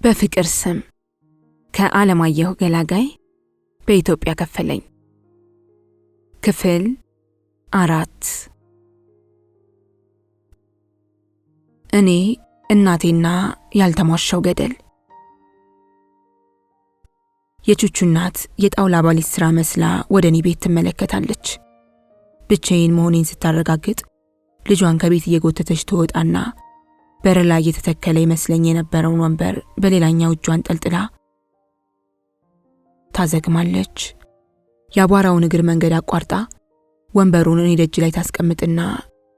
በፍቅር ስም ከዓለማየሁ ገላጋይ በኢትዮጵያ ከፈለኝ ክፍል 4 እኔ እናቴና ያልተሟሻው ገደል። የቹቹ እናት የጣውላ ባሊት ስራ መስላ ወደኔ ቤት ትመለከታለች። ብቻዬን መሆኔን ስታረጋግጥ ልጇን ከቤት እየጎተተች ትወጣና በር ላይ የተተከለ ይመስለኝ የነበረውን ወንበር በሌላኛው እጇን ጠልጥላ ታዘግማለች። ያቧራውን እግር መንገድ አቋርጣ ወንበሩን እኔ ደጅ ላይ ታስቀምጥና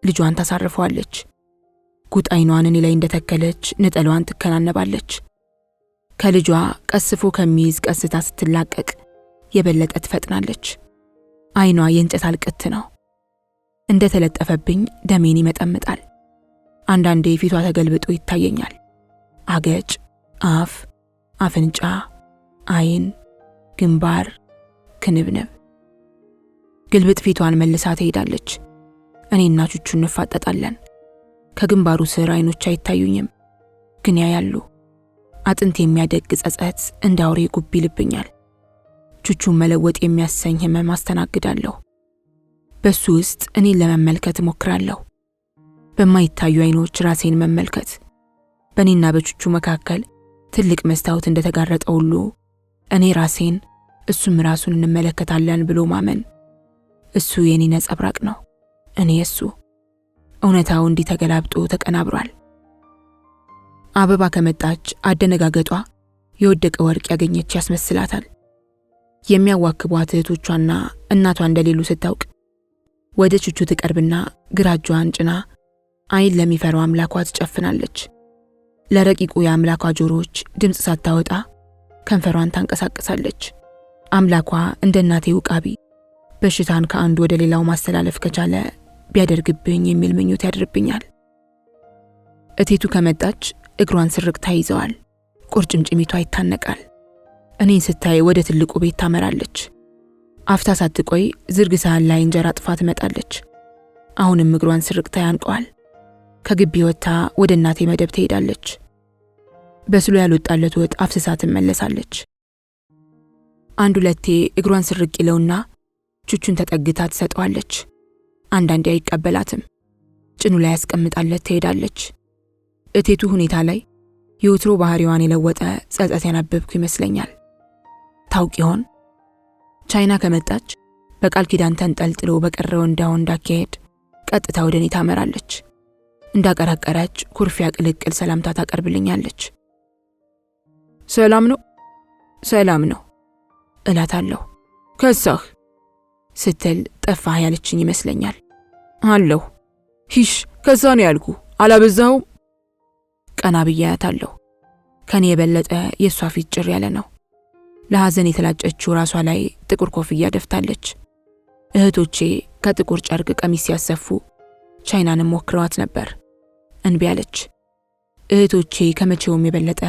ልጇን ታሳርፈዋለች። ጉጥ አይኗን እኔ ላይ እንደተከለች ነጠላዋን ትከናነባለች። ከልጇ ቀስፎ ከሚይዝ ቀስታ ስትላቀቅ የበለጠ ትፈጥናለች። አይኗ የእንጨት አልቅት ነው። እንደተለጠፈብኝ ደሜን ይመጠምጣል። አንዳንዴ ፊቷ ተገልብጦ ይታየኛል። አገጭ፣ አፍ፣ አፍንጫ፣ አይን፣ ግንባር፣ ክንብንብ። ግልብጥ ፊቷን መልሳ ትሄዳለች። እኔና ቹቹ እንፋጠጣለን። ከግንባሩ ስር አይኖች አይታዩኝም፣ ግን ያያሉ። አጥንት የሚያደግ ጸጸት እንደ አውሬ ጉብ ይልብኛል። ቹቹን መለወጥ የሚያሰኝ ህመም አስተናግዳለሁ። በሱ ውስጥ እኔን ለመመልከት እሞክራለሁ። በማይታዩ አይኖች ራሴን መመልከት። በእኔና በቹቹ መካከል ትልቅ መስታወት እንደተጋረጠ ሁሉ እኔ ራሴን እሱም ራሱን እንመለከታለን ብሎ ማመን። እሱ የኔ ነጸብራቅ ነው፣ እኔ እሱ። እውነታው እንዲህ ተገላብጦ ተቀናብሯል። አበባ ከመጣች አደነጋገጧ የወደቀ ወርቅ ያገኘች ያስመስላታል። የሚያዋክቧት እህቶቿና እናቷ እንደሌሉ ስታውቅ ወደ ቹቹ ትቀርብና ግራ እጇን ጭና አይን ለሚፈራው አምላኳ ትጨፍናለች። ለረቂቁ የአምላኳ ጆሮዎች ድምፅ ሳታወጣ ከንፈሯን ታንቀሳቅሳለች። አምላኳ እንደ እናቴ ውቃቢ በሽታን ከአንዱ ወደ ሌላው ማስተላለፍ ከቻለ ቢያደርግብኝ የሚል ምኞት ያድርብኛል። እቴቱ ከመጣች እግሯን ስርቅታ ይዘዋል። ቁርጭምጭሚቷ ይታነቃል። እኔን ስታይ ወደ ትልቁ ቤት ታመራለች። አፍታ ሳትቆይ ዝርግ ሳህን ላይ እንጀራ ጥፋ ትመጣለች። አሁንም እግሯን ስርቅታ ያንቀዋል። ከግቢ ወጥታ ወደ እናቴ መደብ ትሄዳለች። በስሎ ያልወጣለት ወጥ አፍስሳ ትመለሳለች። አንድ ሁለቴ እግሯን ስርቅ ይለውና ቹቹን ተጠግታ ትሰጠዋለች። አንዳንዴ አይቀበላትም። ጭኑ ላይ ያስቀምጣለት ትሄዳለች። እቴቱ ሁኔታ ላይ የወትሮ ባህሪዋን የለወጠ ጸጸት ያናበብኩ ይመስለኛል። ታውቅ ይሆን? ቻይና ከመጣች በቃል ኪዳን ተንጠልጥሎ በቀረው እንዳካሄድ ቀጥታ ወደ እኔ ታመራለች። እንዳቀረቀረች ኩርፊያ ቅልቅል ሰላምታ ታቀርብልኛለች። ሰላም ነው? ሰላም ነው እላታለሁ። ከሳህ ስትል ጠፋህ ያለችኝ ይመስለኛል። አለሁ። ሂሽ ከዛ ነው ያልኩ፣ አላበዛውም? ቀና ብዬ አያታለሁ። ከኔ የበለጠ የሷ ፊት ጭር ያለ ነው። ለሐዘን የተላጨችው ራሷ ላይ ጥቁር ኮፍያ ደፍታለች። እህቶቼ ከጥቁር ጨርቅ ቀሚስ ሲያሰፉ ቻይናንም ሞክረዋት ነበር። እንቢ አለች። እህቶቼ ከመቼውም የበለጠ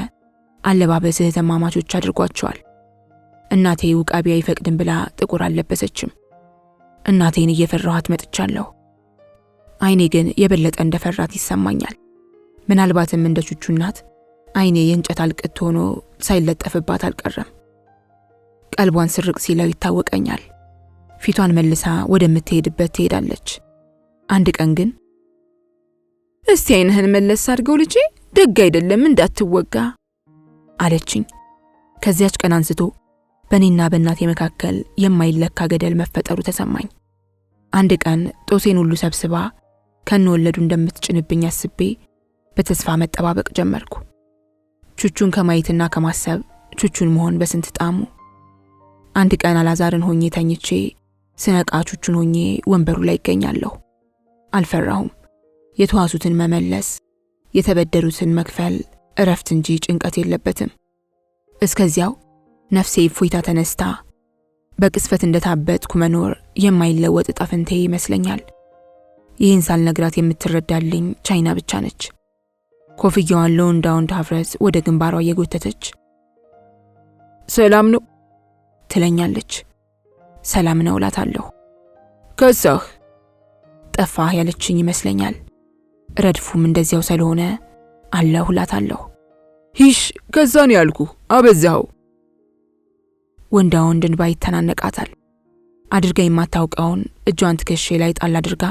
አለባበስ እህትማማቾች አድርጓቸዋል። እናቴ ውቃቢ አይፈቅድም ብላ ጥቁር አልለበሰችም። እናቴን እየፈራኋት መጥቻለሁ። አይኔ ግን የበለጠ እንደፈራት ይሰማኛል። ምናልባትም እንደ ቹቹ እናት አይኔ የእንጨት አልቅት ሆኖ ሳይለጠፍባት አልቀረም። ቀልቧን ስርቅ ሲለው ይታወቀኛል። ፊቷን መልሳ ወደምትሄድበት ትሄዳለች። አንድ ቀን ግን እስቲ አይንህን መለስ አድርገው ልጄ፣ ደግ አይደለም እንዳትወጋ አለችኝ። ከዚያች ቀን አንስቶ በእኔና በእናቴ መካከል የማይለካ ገደል መፈጠሩ ተሰማኝ። አንድ ቀን ጦሴን ሁሉ ሰብስባ ከነወለዱ እንደምትጭንብኝ አስቤ በተስፋ መጠባበቅ ጀመርኩ። ቹቹን ከማየትና ከማሰብ ቹቹን መሆን በስንት ጣሙ። አንድ ቀን አላዛርን ሆኜ ተኝቼ ስነቃ ቹቹን ሆኜ ወንበሩ ላይ ይገኛለሁ። አልፈራሁም። የተዋሱትን መመለስ፣ የተበደሩትን መክፈል እረፍት እንጂ ጭንቀት የለበትም። እስከዚያው ነፍሴ እፎይታ ተነስታ በቅስፈት እንደታበጥኩ መኖር የማይለወጥ ዕጣ ፈንታዬ ይመስለኛል። ይህን ሳልነግራት የምትረዳልኝ ቻይና ብቻ ነች። ኮፍያዋን ለወንዳውንድ ሀፍረት ወደ ግንባሯ እየጎተተች ሰላም ነው ትለኛለች። ሰላም ነው እላታለሁ። ከሳህ ጠፋህ ያለችኝ ይመስለኛል። ረድፉም እንደዚያው ስለሆነ አለሁ እላታለሁ። ሂሽ ከዛን ያልኩ አበዛው። ወንዳ ወንድን ባይተናነቃታል። አድርጋ የማታውቀውን እጇን ትከሼ ላይ ጣል አድርጋ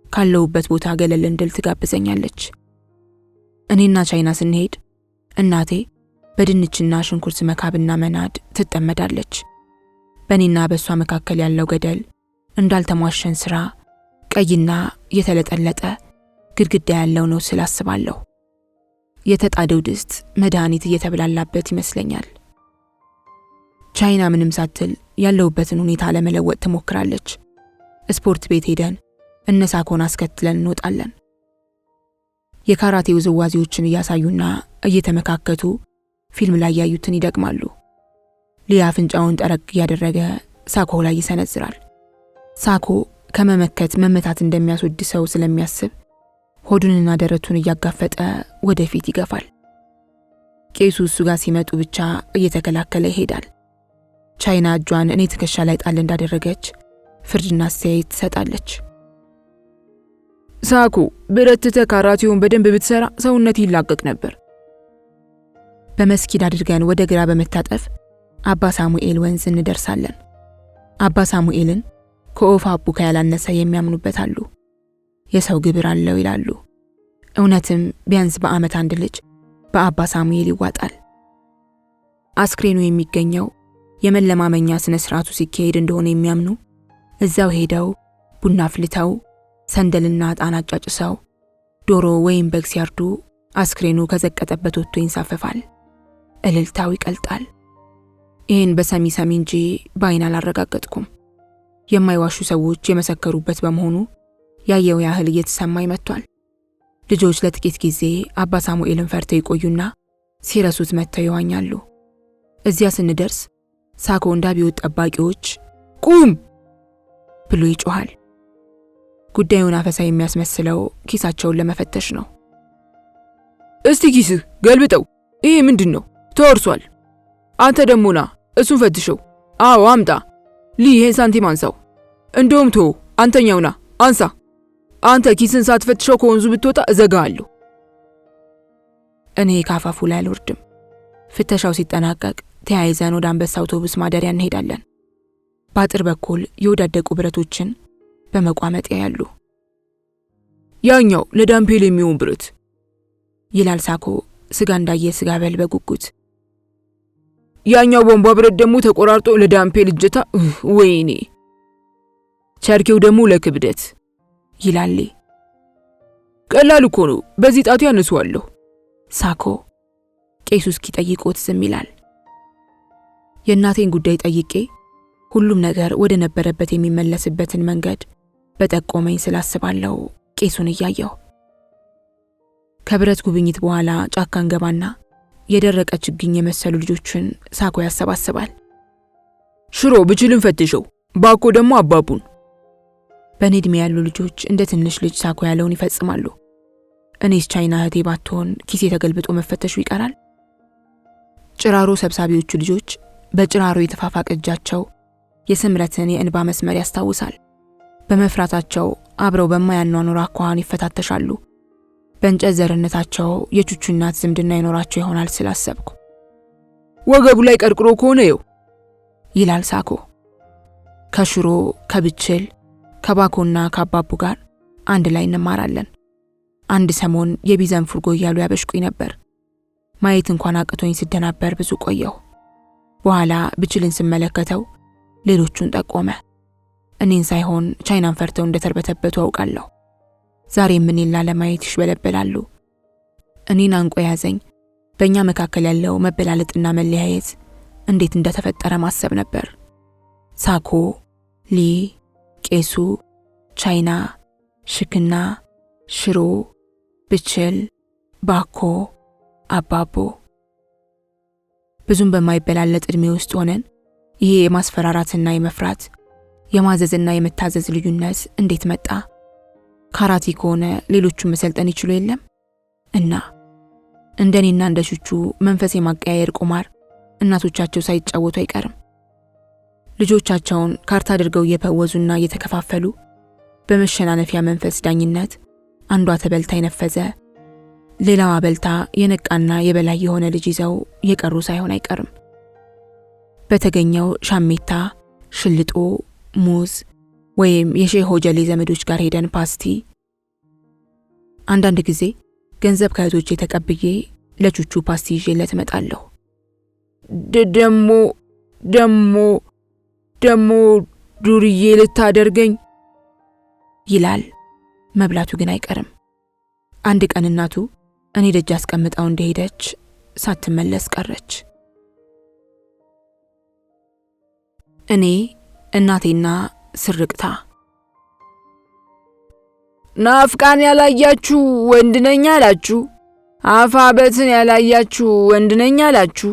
ካለውበት ቦታ ገለል እንድል ትጋብዘኛለች። እኔና ቻይና ስንሄድ እናቴ በድንችና ሽንኩርት መካብና መናድ ትጠመዳለች። በእኔና በሷ መካከል ያለው ገደል እንዳልተሟሸን ስራ ቀይና የተለጠለጠ ግድግዳ ያለው ነው ስላስባለሁ። የተጣደው ድስት መድኃኒት እየተብላላበት ይመስለኛል። ቻይና ምንም ሳትል ያለውበትን ሁኔታ ለመለወጥ ትሞክራለች። ስፖርት ቤት ሄደን እነሳኮን አስከትለን እንወጣለን። የካራቴ ውዝዋዜዎችን እያሳዩና እየተመካከቱ ፊልም ላይ ያዩትን ይደግማሉ። ሊያ አፍንጫውን ጠረግ እያደረገ ሳኮ ላይ ይሰነዝራል። ሳኮ ከመመከት መመታት እንደሚያስወድ ሰው ስለሚያስብ ሆዱንና ደረቱን እያጋፈጠ ወደፊት ይገፋል። ቄሱ እሱ ጋር ሲመጡ ብቻ እየተከላከለ ይሄዳል። ቻይና እጇን እኔ ትከሻ ላይ ጣል እንዳደረገች ፍርድና አስተያየት ትሰጣለች። ሳኮ ብረትተ ካራቴውን በደንብ ብትሰራ ሰውነት ይላቀቅ ነበር። በመስጊድ አድርገን ወደ ግራ በመታጠፍ አባ ሳሙኤል ወንዝ እንደርሳለን። አባ ሳሙኤልን ከኦፋ አቡካ ያላነሰ የሚያምኑበት አሉ። የሰው ግብር አለው ይላሉ። እውነትም ቢያንስ በአመት አንድ ልጅ በአባ ሳሙኤል ይዋጣል። አስክሬኑ የሚገኘው የመለማመኛ ስነ ስርዓቱ ሲካሄድ እንደሆነ የሚያምኑ እዛው ሄደው ቡና አፍልተው ሰንደልና ዕጣን አጫጭሰው ዶሮ ወይም በግ ሲያርዱ አስክሬኑ ከዘቀጠበት ወጥቶ ይንሳፈፋል። እልልታው ይቀልጣል። ይህን በሰሚ እንጂ በአይን አላረጋገጥኩም። የማይዋሹ ሰዎች የመሰከሩበት በመሆኑ ያየው ያህል እየተሰማኝ መጥቷል። ልጆች ለጥቂት ጊዜ አባ ሳሙኤልን ፈርተው ይቆዩና ሲረሱት መጥተው ይዋኛሉ። እዚያ ስንደርስ ሳኮ እንዳቢወጥ ጠባቂዎች ቁም ብሎ ይጮሃል። ጉዳዩን አፈሳ የሚያስመስለው ኪሳቸውን ለመፈተሽ ነው። እስቲ ኪስህ ገልብጠው፣ ይሄ ምንድን ነው? ተወርሷል። አንተ ደሞ ና እሱን ፈትሸው። አዎ አምጣ። ይሄን ሳንቲም አንሳው። እንደውም ቶ አንተኛውና አንሳ። አንተ ኪስን ሳትፈትሸው ከወንዙ ብትወጣ እዘጋለሁ። እኔ ካፋፉ ላይ አልወርድም። ፍተሻው ሲጠናቀቅ ተያይዘን ወደ አንበሳ አውቶቡስ ማደሪያ እንሄዳለን። በአጥር በኩል የወዳደቁ ብረቶችን በመቋመጥ ያያሉ። ያኛው ለዳምፔል የሚሆን ብረት ይላል ሳኮ ስጋ እንዳየ ስጋ በል በጉጉት። ያኛው ቦምባ ብረት ደግሞ ተቆራርጦ ለዳምፔል እጀታ። ወይኔ ቸርኬው ደግሞ ለክብደት ይላል። ቀላል እኮ ነው፣ በዚህ ጣቱ ያነሱዋለሁ። ሳኮ ቄሱ እስኪጠይቁት ዝም ይላል። የእናቴን ጉዳይ ጠይቄ ሁሉም ነገር ወደ ነበረበት የሚመለስበትን መንገድ በጠቆመኝ ስላስባለው ቄሱን እያየው ከብረት ጉብኝት በኋላ ጫካ እንገባና የደረቀ ችግኝ የመሰሉ ልጆችን ሳኮ ያሰባስባል። ሽሮ ብችልን ፈትሸው፣ ባኮ ደግሞ አባቡን። በኔ ዕድሜ ያሉ ልጆች እንደ ትንሽ ልጅ ሳኮ ያለውን ይፈጽማሉ። እኔስ ቻይና እህቴ ባትሆን ኪሴ ተገልብጦ መፈተሹ ይቀራል። ጭራሮ ሰብሳቢዎቹ ልጆች በጭራሮ የተፋፋቀ እጃቸው የስምረትን የእንባ መስመር ያስታውሳል። በመፍራታቸው አብረው በማያኗኑር አኳኋን ይፈታተሻሉ። በእንጨት ዘርነታቸው የቹቹ እናት ዝምድና ይኖራቸው ይሆናል ስላሰብኩ። ወገቡ ላይ ቀርቅሮ ከሆነ ይው ይላል ሳኮ። ከሽሮ ከብችል ከባኮና ከአባቡ ጋር አንድ ላይ እንማራለን። አንድ ሰሞን የቢዘን ፉርጎ እያሉ ያበሽቁኝ ነበር። ማየት እንኳን አቅቶኝ ስደናበር ብዙ ቆየሁ። በኋላ ብችልን ስመለከተው ሌሎቹን ጠቆመ። እኔን ሳይሆን ቻይናን ፈርተው እንደተርበተበቱ አውቃለሁ። ዛሬ ምንላ ለማየት ይሽበለበላሉ። እኔን አንቆ ያዘኝ በእኛ መካከል ያለው መበላለጥና መለያየት እንዴት እንደተፈጠረ ማሰብ ነበር። ሳኮ፣ ሊ፣ ቄሱ፣ ቻይና፣ ሽክና፣ ሽሮ፣ ብችል፣ ባኮ፣ አባቦ ብዙም በማይበላለጥ እድሜ ውስጥ ሆነን ይሄ የማስፈራራትና የመፍራት የማዘዝና የመታዘዝ ልዩነት እንዴት መጣ? ካራቲ ከሆነ ሌሎቹን መሰልጠን ይችሉ የለም እና እንደኔና እንደ ሹቹ መንፈስ የማቀያየር ቁማር እናቶቻቸው ሳይጫወቱ አይቀርም። ልጆቻቸውን ካርታ አድርገው እየፈወዙና እየተከፋፈሉ በመሸናነፊያ መንፈስ ዳኝነት አንዷ ተበልታ የነፈዘ ሌላዋ በልታ የነቃና የበላይ የሆነ ልጅ ይዘው የቀሩ ሳይሆን አይቀርም። በተገኘው ሻሜታ፣ ሽልጦ፣ ሙዝ ወይም የሼህ ሆጀሌ ዘመዶች ጋር ሄደን ፓስቲ። አንዳንድ ጊዜ ገንዘብ ከእህቶቼ ተቀብዬ ለቹቹ ፓስቲ ይዤለት እመጣለሁ። ደሞ ዱርዬ ልታደርገኝ ይላል። መብላቱ ግን አይቀርም። አንድ ቀን እናቱ እኔ ደጅ አስቀምጣው እንደሄደች ሳትመለስ ቀረች። እኔ እናቴና ስርቅታ። ናፍቃን ያላያችሁ ወንድነኛ አላችሁ፣ አፋበትን ያላያችሁ ወንድነኛ አላችሁ፣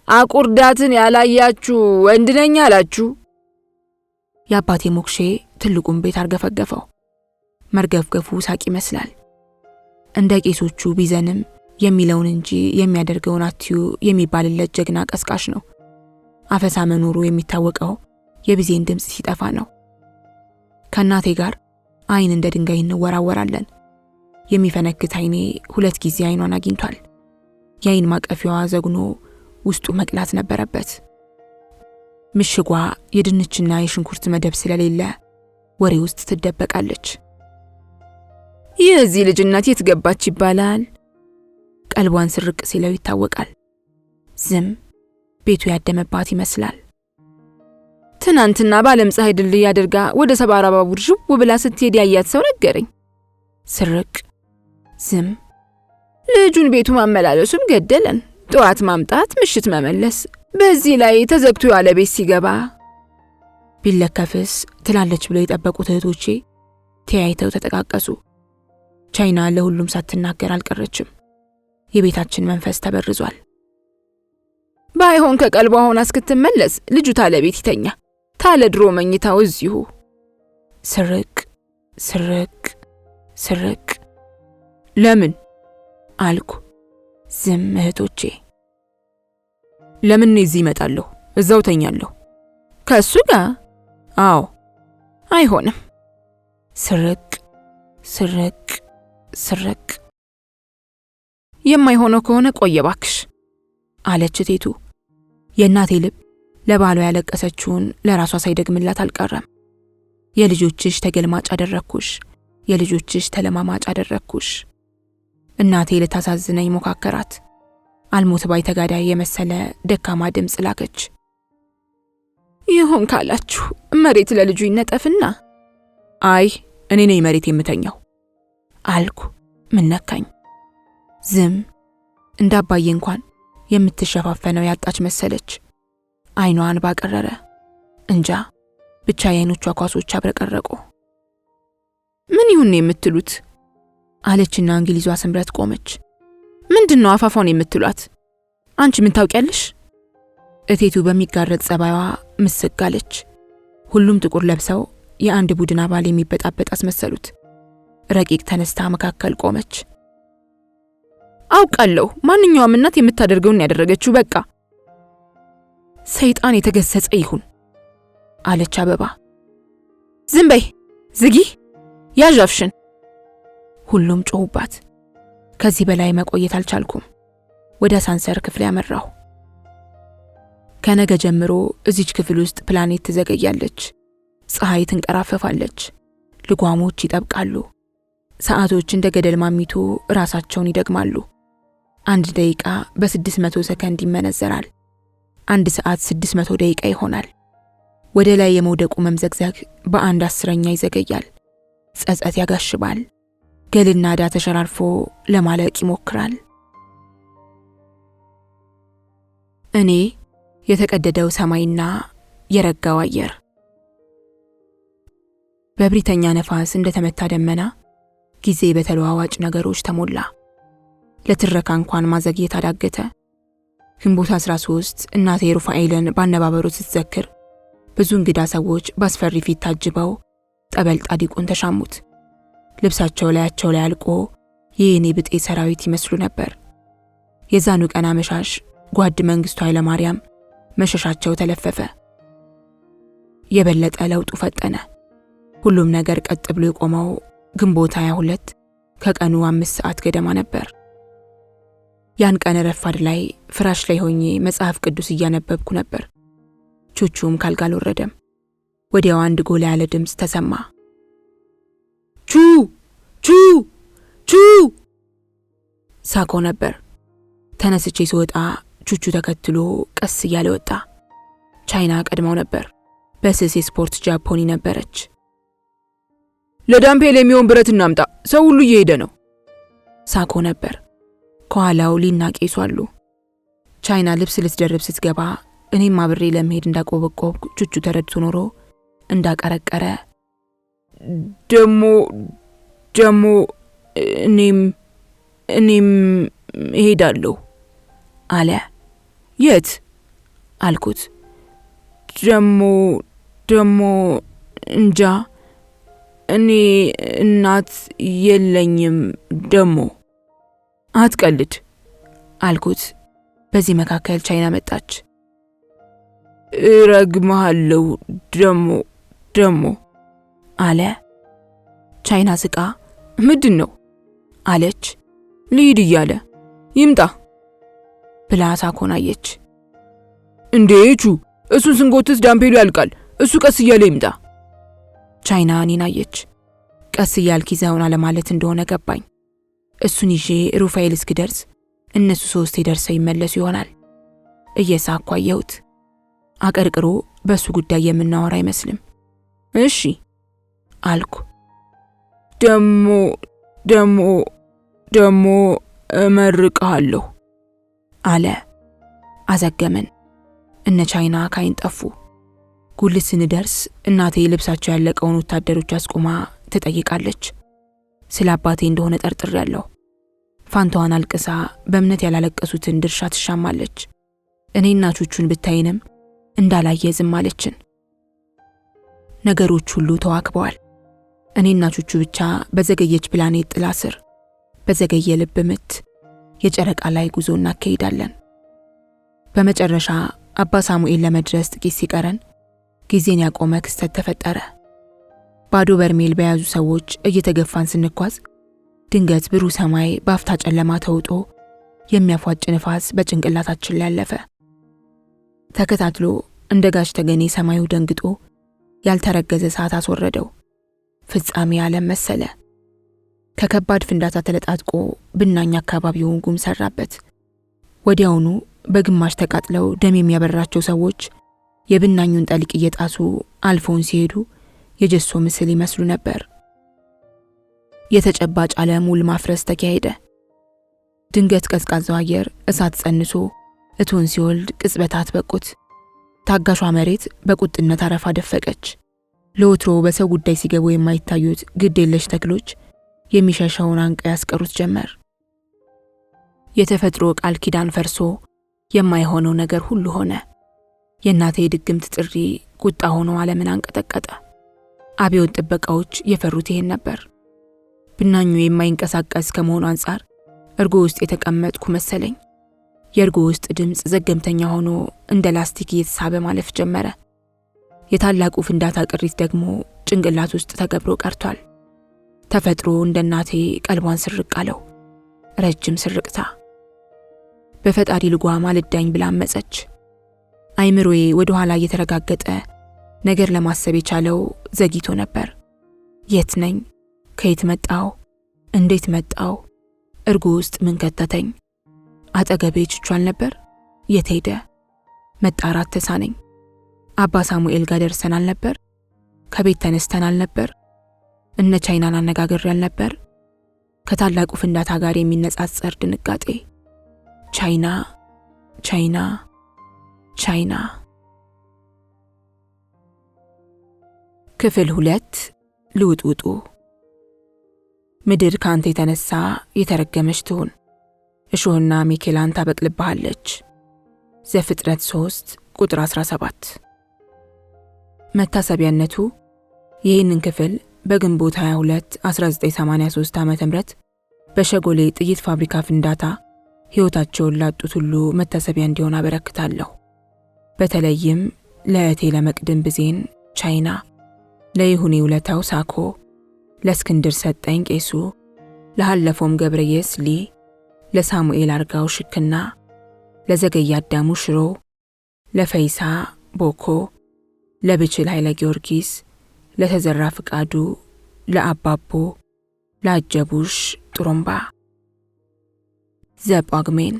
አቁርዳትን ያላያችሁ ወንድነኛ አላችሁ። የአባቴ ሞክሼ ትልቁን ቤት አርገፈገፈው። መርገፍገፉ ሳቅ ይመስላል። እንደ ቄሶቹ ቢዘንም የሚለውን እንጂ የሚያደርገውን አትዩ የሚባልለት ጀግና ቀስቃሽ ነው። አፈሳ መኖሩ የሚታወቀው የቢዜን ድምፅ ሲጠፋ ነው። ከእናቴ ጋር አይን እንደ ድንጋይ እንወራወራለን። የሚፈነክት አይኔ 2 ጊዜ አይኗን አግኝቷል። የአይን ማቀፊያዋ ዘግኖ ውስጡ መቅላት ነበረበት። ምሽጓ የድንችና የሽንኩርት መደብ ስለሌለ ወሬ ውስጥ ትደበቃለች። የዚህ ልጅ እናት የት ገባች ይባላል? ቀልቧን ስርቅ ሲለው ይታወቃል። ዝም ቤቱ ያደመባት ይመስላል። ትናንትና ባለም ፀሐይ ድልድይ አድርጋ ወደ ሰባራ ባቡር ዥው ብላ ስትሄድ ያያት ሰው ነገረኝ። ስርቅ ዝም። ልጁን ቤቱ ማመላለሱም ገደለን። ጠዋት ማምጣት፣ ምሽት መመለስ፣ በዚህ ላይ ተዘግቶ ያለ ቤት ሲገባ ቢለከፍስ ትላለች ብለው የጠበቁት እህቶቼ ተያይተው ተጠቃቀሱ። ቻይና ለሁሉም ሳትናገር አልቀረችም። የቤታችን መንፈስ ተበርዟል። ባይሆን ከቀልቧ ሆና እስክትመለስ ልጁ ታለ ቤት ይተኛ፣ ታለ ድሮ መኝታው እዚሁ። ስርቅ ስርቅ ስርቅ። ለምን አልኩ። ዝም እህቶቼ። ለምን እዚህ እመጣለሁ? እዛው ተኛለሁ። ከሱ ጋር? አዎ። አይሆንም። ስርቅ ስርቅ ስርቅ። የማይሆነው ከሆነ ቆየ ባክሽ አለች ቴቱ። የእናቴ ልብ ለባሏ ያለቀሰችውን ለራሷ ሳይደግምላት አልቀረም። የልጆችሽ ተገልማጭ አደረኩሽ፣ የልጆችሽ ተለማማጭ አደረኩሽ። እናቴ ልታሳዝነኝ ሞካከራት። አልሞት ባይ ተጋዳይ የመሰለ ደካማ ድምፅ ላከች። ይሁን ካላችሁ መሬት ለልጁ ይነጠፍና። አይ እኔ ነኝ መሬት የምተኛው አልኩ። ምን ነካኝ? ዝም። እንዳባዬ እንኳን የምትሸፋፈነው ያጣች መሰለች። አይኗን ባቀረረ። እንጃ ብቻ የአይኖቿ ኳሶች አብረቀረቁ። ምን ይሁን የምትሉት? አለችና እንግሊዟ ስምረት ቆመች። ምንድነው አፋፋውን የምትሏት? አንቺ ምን ታውቂያለሽ? እቴቱ በሚጋረጥ ጸባይዋ ምስጋለች። ሁሉም ጥቁር ለብሰው የአንድ ቡድን አባል የሚበጣበጥ አስመሰሉት። ረቂቅ ተነስታ መካከል ቆመች። አውቃለሁ፣ ማንኛውም እናት የምታደርገውን ያደረገችው። በቃ ሰይጣን የተገሰጸ ይሁን አለች አበባ። ዝም በይ፣ ዝጊ፣ ያዣፍሽን። ሁሉም ጮሁባት። ከዚህ በላይ መቆየት አልቻልኩም። ወደ ሳንሰር ክፍል ያመራሁ። ከነገ ጀምሮ እዚች ክፍል ውስጥ ፕላኔት ትዘገያለች። ፀሐይ ትንቀራፈፋለች። ልጓሞች ይጠብቃሉ። ሰዓቶች እንደ ገደል ማሚቶ ራሳቸውን ይደግማሉ። 1 ደቂቃ በ600 ሰከንድ ይመነዘራል። 1 ሰዓት 600 ደቂቃ ይሆናል። ወደ ላይ የመውደቁ መምዘግዘግ በ1 10ኛ ይዘገያል። ጸጸት ያጋሽባል። ገልና ዳ ተሸራርፎ ለማለቅ ይሞክራል። እኔ የተቀደደው ሰማይና የረጋው አየር። በብሪተኛ ነፋስ እንደተመታ ደመና ጊዜ በተለዋዋጭ ነገሮች ተሞላ። ለትረካ እንኳን ማዘግየት አዳገተ። ግንቦት 13 እናቴ ሩፋኤልን ባነባበሩ ስትዘክር ብዙ እንግዳ ሰዎች ባስፈሪ ፊት ታጅበው ጠበል ጣዲቁን ተሻሙት። ልብሳቸው ላያቸው ላይ አልቆ የኔ ብጤ ሰራዊት ይመስሉ ነበር። የዛኑ ቀን አመሻሽ ጓድ መንግስቱ ኃይለማርያም መሸሻቸው ተለፈፈ። የበለጠ ለውጡ ፈጠነ። ሁሉም ነገር ቀጥ ብሎ የቆመው ግንቦት 22 ከቀኑ 5 ሰዓት ገደማ ነበር። ያን ቀን ረፋድ ላይ ፍራሽ ላይ ሆኜ መጽሐፍ ቅዱስ እያነበብኩ ነበር። ቹቹም ካልጋ አልወረደም። ወዲያው አንድ ጎላ ያለ ድምፅ ተሰማ። ቹ ቹ ቹ! ሳኮ ነበር። ተነስቼ ስወጣ ቹቹ ተከትሎ ቀስ እያለ ወጣ። ቻይና ቀድማው ነበር። በስስ የስፖርት ጃፖኒ ነበረች። ለዳምፔል የሚሆን ብረት እናምጣ፣ ሰው ሁሉ እየሄደ ነው። ሳኮ ነበር። ከኋላው ሊና ቄሱ አሉ። ቻይና ልብስ ልትደርብ ስትገባ እኔም አብሬ ለመሄድ እንዳቆበቆብኩ ቹቹ ተረድቶ ኖሮ እንዳቀረቀረ ደሞ እኔም እሄዳለሁ አለ። የት አልኩት። ደሞ እንጃ፣ እኔ እናት የለኝም። ደሞ አትቀልድ አልኩት። በዚህ መካከል ቻይና መጣች። እረግምሃለሁ ደሞ አለ። ቻይና ስቃ ምንድን ነው አለች። ልሂድ እያለ ይምጣ ብላ ሳኮን አየች። እንዴቹ እሱን ስንጎትት ዳምፔሉ ያልቃል። እሱ ቀስ እያለ ይምጣ። ቻይና እኔን አየች። ቀስ እያልክ ይዘውና ለማለት እንደሆነ ገባኝ። እሱን ይዤ ሩፋኤል እስክደርስ እነሱ 3 ደርሰው ይመለሱ ይሆናል። እየሳኩ አየሁት። አቀርቅሮ በሱ ጉዳይ የምናወራ አይመስልም። እሺ አልኩ። ደሞ እመርቅሃለሁ አለ። አዘገመን። እነ ቻይና ካይን ጠፉ። ጉልት ስንደርስ እናቴ ልብሳቸው ያለቀውን ወታደሮች አስቆማ ትጠይቃለች። ስለ አባቴ እንደሆነ ጠርጥሬያለሁ። ፋንታዋን አልቅሳ በእምነት ያላለቀሱትን ድርሻ ትሻማለች። እኔና ቹቹን ብታይንም እንዳላየ ዝም አለችን። ነገሮች ሁሉ ተዋክበዋል። እኔና ቹቹ ብቻ በዘገየች ፕላኔት ጥላ ስር በዘገየ ልብ ምት የጨረቃ ላይ ጉዞ እናካሂዳለን። በመጨረሻ አባ ሳሙኤል ለመድረስ ጥቂት ሲቀረን ጊዜን ያቆመ ክስተት ተፈጠረ። ባዶ በርሜል በያዙ ሰዎች እየተገፋን ስንኳዝ ድንገት ብሩህ ሰማይ በአፍታ ጨለማ ተውጦ የሚያፏጭ ንፋስ በጭንቅላታችን ላይ አለፈ። ተከታትሎ እንደ ጋሽ ተገኔ ሰማዩ ደንግጦ ያልተረገዘ ሰዓት አስወረደው። ፍጻሜ ዓለም መሰለ። ከከባድ ፍንዳታ ተለጣጥቆ ብናኝ አካባቢውን ጉም ሰራበት። ወዲያውኑ በግማሽ ተቃጥለው ደም የሚያበራቸው ሰዎች የብናኙን ጠልቅ እየጣሱ አልፎን ሲሄዱ የጀሶ ምስል ይመስሉ ነበር። የተጨባጭ ዓለም ውል ማፍረስ ተካሄደ። ድንገት ቀዝቃዛው አየር እሳት ጸንሶ እቶን ሲወልድ ቅጽበታት በቁት። ታጋሿ መሬት በቁጥነት አረፋ ደፈቀች። ለወትሮ በሰው ጉዳይ ሲገቡ የማይታዩት ግድ የለሽ ተክሎች የሚሸሸውን አንቀ ያስቀሩት ጀመር። የተፈጥሮ ቃል ኪዳን ፈርሶ የማይሆነው ነገር ሁሉ ሆነ። የእናቴ ድግምት ጥሪ ቁጣ ሆኖ ዓለምን አንቀጠቀጠ። አብዮት ጥበቃዎች የፈሩት ይሄን ነበር። ብናኙ የማይንቀሳቀስ ከመሆኑ አንጻር እርጎ ውስጥ የተቀመጥኩ መሰለኝ። የእርጎ ውስጥ ድምፅ ዘገምተኛ ሆኖ እንደ ላስቲክ እየተሳበ ማለፍ ጀመረ። የታላቁ ፍንዳታ ቅሪት ደግሞ ጭንቅላት ውስጥ ተገብሮ ቀርቷል። ተፈጥሮ እንደ እናቴ ቀልቧን ስርቅ አለው። ረጅም ስርቅታ። በፈጣሪ ልጓም አልዳኝ ብላ አመፀች። አይምሮዬ ወደ ኋላ እየተረጋገጠ ነገር ለማሰብ የቻለው ዘግይቶ ነበር። የት ነኝ? ከየት መጣው? እንዴት መጣው? እርጎ ውስጥ ምን ከተተኝ? አጠገቤ ቹቹ አልነበር? የት ሄደ? መጣራት ተሳነኝ። አባ ሳሙኤል ጋር ደርሰን አልነበር? ከቤት ተነስተን አልነበር? እነ ቻይናን አነጋግሬ አልነበር? ከታላቁ ፍንዳታ ጋር የሚነጻጸር ድንጋጤ። ቻይና ቻይና ቻይና። ክፍል 2 ልውጥውጡ። ምድር ካንተ የተነሳ የተረገመች ትሁን፣ እሾህና ሚኬላን ታበቅልብሃለች። ዘፍጥረት 3 ቁጥር 17። መታሰቢያነቱ ይህንን ክፍል በግንቦት 22 1983 ዓ.ም በሸጎሌ ጥይት ፋብሪካ ፍንዳታ ሕይወታቸውን ላጡት ሁሉ መታሰቢያ እንዲሆን አበረክታለሁ። በተለይም ለእቴ ለመቅድም ብዜን ቻይና፣ ለይሁኔ ውለታው ሳኮ፣ ለእስክንድር ሰጠኝ ቄሱ፣ ለሃለፎም ገብረየስ ሊ፣ ለሳሙኤል አርጋው ሽክና፣ ለዘገየ አዳሙ ሽሮ፣ ለፈይሳ ቦኮ፣ ለብችል ኃይለ ጊዮርጊስ፣ ለተዘራ ፍቃዱ፣ ለአባቦ፣ ለአጀቡሽ ጥሩምባ። ዘጳጉሜን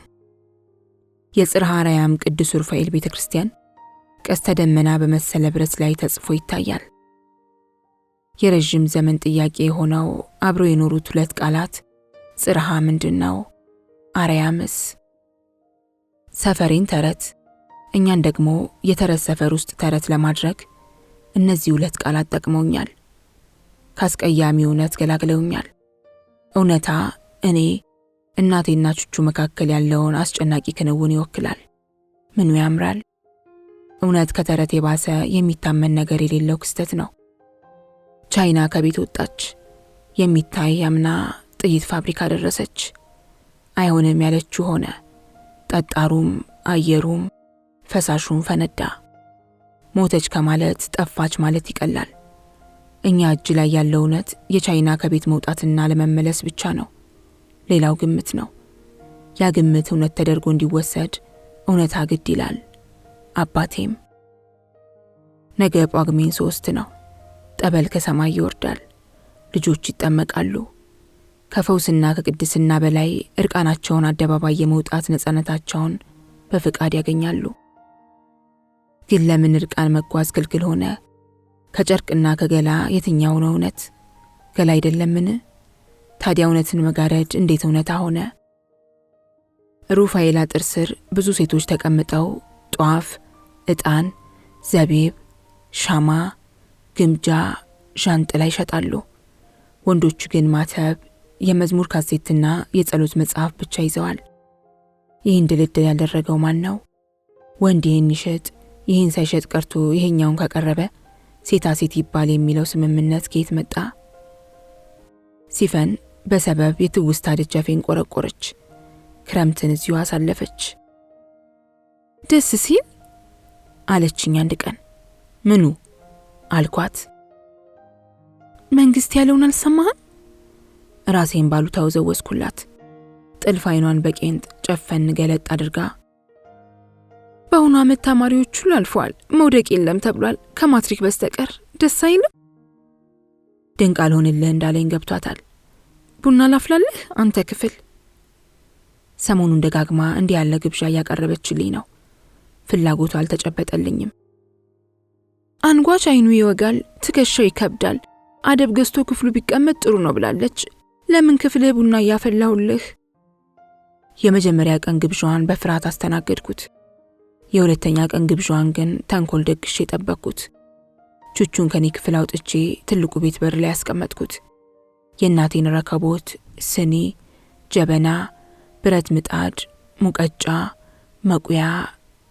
የጽርሐ አርያም ቅዱስ ሩፋኤል ቤተ ክርስቲያን ቀስተ ደመና በመሰለ ብረት ላይ ተጽፎ ይታያል። የረዥም ዘመን ጥያቄ የሆነው አብሮ የኖሩት ሁለት ቃላት ጽርሐ ምንድን ነው? አርያምስ? ሰፈሬን ተረት እኛን ደግሞ የተረት ሰፈር ውስጥ ተረት ለማድረግ እነዚህ ሁለት ቃላት ጠቅመውኛል። ካስቀያሚ እውነት ገላግለውኛል። እውነታ እኔ እናቴና ቹቹ መካከል ያለውን አስጨናቂ ክንውን ይወክላል። ምኑ ያምራል! እውነት ከተረት የባሰ የሚታመን ነገር የሌለው ክስተት ነው። ቻይና ከቤት ወጣች። የሚታይ አምና ጥይት ፋብሪካ ደረሰች። አይሆንም ያለችው ሆነ። ጠጣሩም አየሩም ፈሳሹም ፈነዳ። ሞተች ከማለት ጠፋች ማለት ይቀላል። እኛ እጅ ላይ ያለው እውነት የቻይና ከቤት መውጣትና ለመመለስ ብቻ ነው። ሌላው ግምት ነው። ያ ግምት እውነት ተደርጎ እንዲወሰድ እውነታ ግድ ይላል። አባቴም ነገ ጳጉሜን 3 ነው። ጠበል ከሰማይ ይወርዳል። ልጆች ይጠመቃሉ። ከፈውስና ከቅድስና በላይ እርቃናቸውን አደባባይ የመውጣት ነፃነታቸውን በፍቃድ ያገኛሉ። ግን ለምን እርቃን መጓዝ ክልክል ሆነ? ከጨርቅና ከገላ የትኛው ነው እውነት? ገላ አይደለምን? ታዲያ እውነትን መጋረድ እንዴት እውነታ ሆነ? ሩፋኤል አጥር ስር ብዙ ሴቶች ተቀምጠው ጧፍ፣ ዕጣን፣ ዘቢብ፣ ሻማ፣ ግምጃ፣ ዣንጥላ ይሸጣሉ። ወንዶቹ ግን ማተብ፣ የመዝሙር ካሴትና የጸሎት መጽሐፍ ብቻ ይዘዋል። ይህን ድልድል ያደረገው ማን ነው? ወንድ ይህን ይሸጥ፣ ይህን ሳይሸጥ ቀርቶ ይሄኛውን ካቀረበ ሴታ ሴት ይባል የሚለው ስምምነት ከየት መጣ? ሲፈን በሰበብ የትውስታ ደጃፌን ቆረቆረች። ክረምትን እዚሁ አሳለፈች። ደስ ሲል አለችኝ አንድ ቀን። ምኑ አልኳት። መንግስት ያለውን አልሰማህም? ራሴን ባሉታው ዘወዝኩላት። ጥልፍ አይኗን በቄንጥ ጨፈን ገለጥ አድርጋ በአሁኑ ዓመት ተማሪዎች ሁሉ አልፈዋል፣ መውደቅ የለም ተብሏል ከማትሪክ በስተቀር ደስ አይልም? ድንቅ አልሆንልህ እንዳለኝ ገብቷታል። ቡና ላፍላለህ አንተ ክፍል። ሰሞኑን ደጋግማ እንዲህ ያለ ግብዣ እያቀረበችልኝ ነው። ፍላጎቱ አልተጨበጠልኝም። አንጓች አይኑ ይወጋል፣ ትከሻው ይከብዳል፣ አደብ ገዝቶ ክፍሉ ቢቀመጥ ጥሩ ነው ብላለች። ለምን ክፍልህ ቡና እያፈላሁልህ? የመጀመሪያ ቀን ግብዣዋን በፍርሃት አስተናገድኩት። የሁለተኛ ቀን ግብዣዋን ግን ተንኮል ደግሼ ጠበቅኩት። ቹቹን ከኔ ክፍል አውጥቼ ትልቁ ቤት በር ላይ ያስቀመጥኩት። የእናቴን ረከቦት፣ ስኒ፣ ጀበና፣ ብረት ምጣድ፣ ሙቀጫ፣ መቁያ፣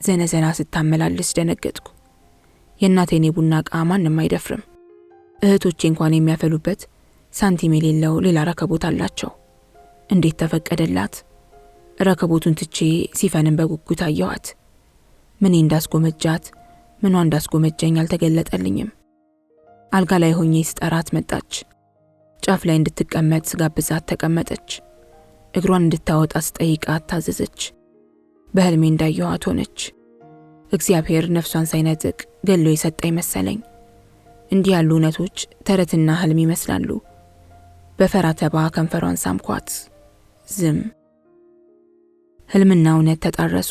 ዘነዘና ስታመላልስ ደነገጥኩ። የእናቴን የቡና ዕቃ ማንም አይደፍርም። እህቶቼ እንኳን የሚያፈሉበት ሳንቲም የሌለው ሌላ ረከቦት አላቸው። እንዴት ተፈቀደላት? ረከቦቱን ትቼ ሲፈንን በጉጉት አየኋት። ምን እንዳስጎመጃት ምኗ እንዳስጎመጀኝ አልተገለጠልኝም። አልጋ ላይ ሆኜ ስጠራት መጣች። ጫፍ ላይ እንድትቀመጥ ስጋብዛት ተቀመጠች። እግሯን እንድታወጣ ስጠይቃት ታዘዘች። በህልሜ እንዳየኋት ሆነች። እግዚአብሔር ነፍሷን ሳይነጥቅ ገሎ የሰጠኝ መሰለኝ። እንዲህ ያሉ እውነቶች ተረትና ህልም ይመስላሉ። በፈራተባ ከንፈሯን ሳምኳት። ዝም። ህልምና እውነት ተጣረሱ።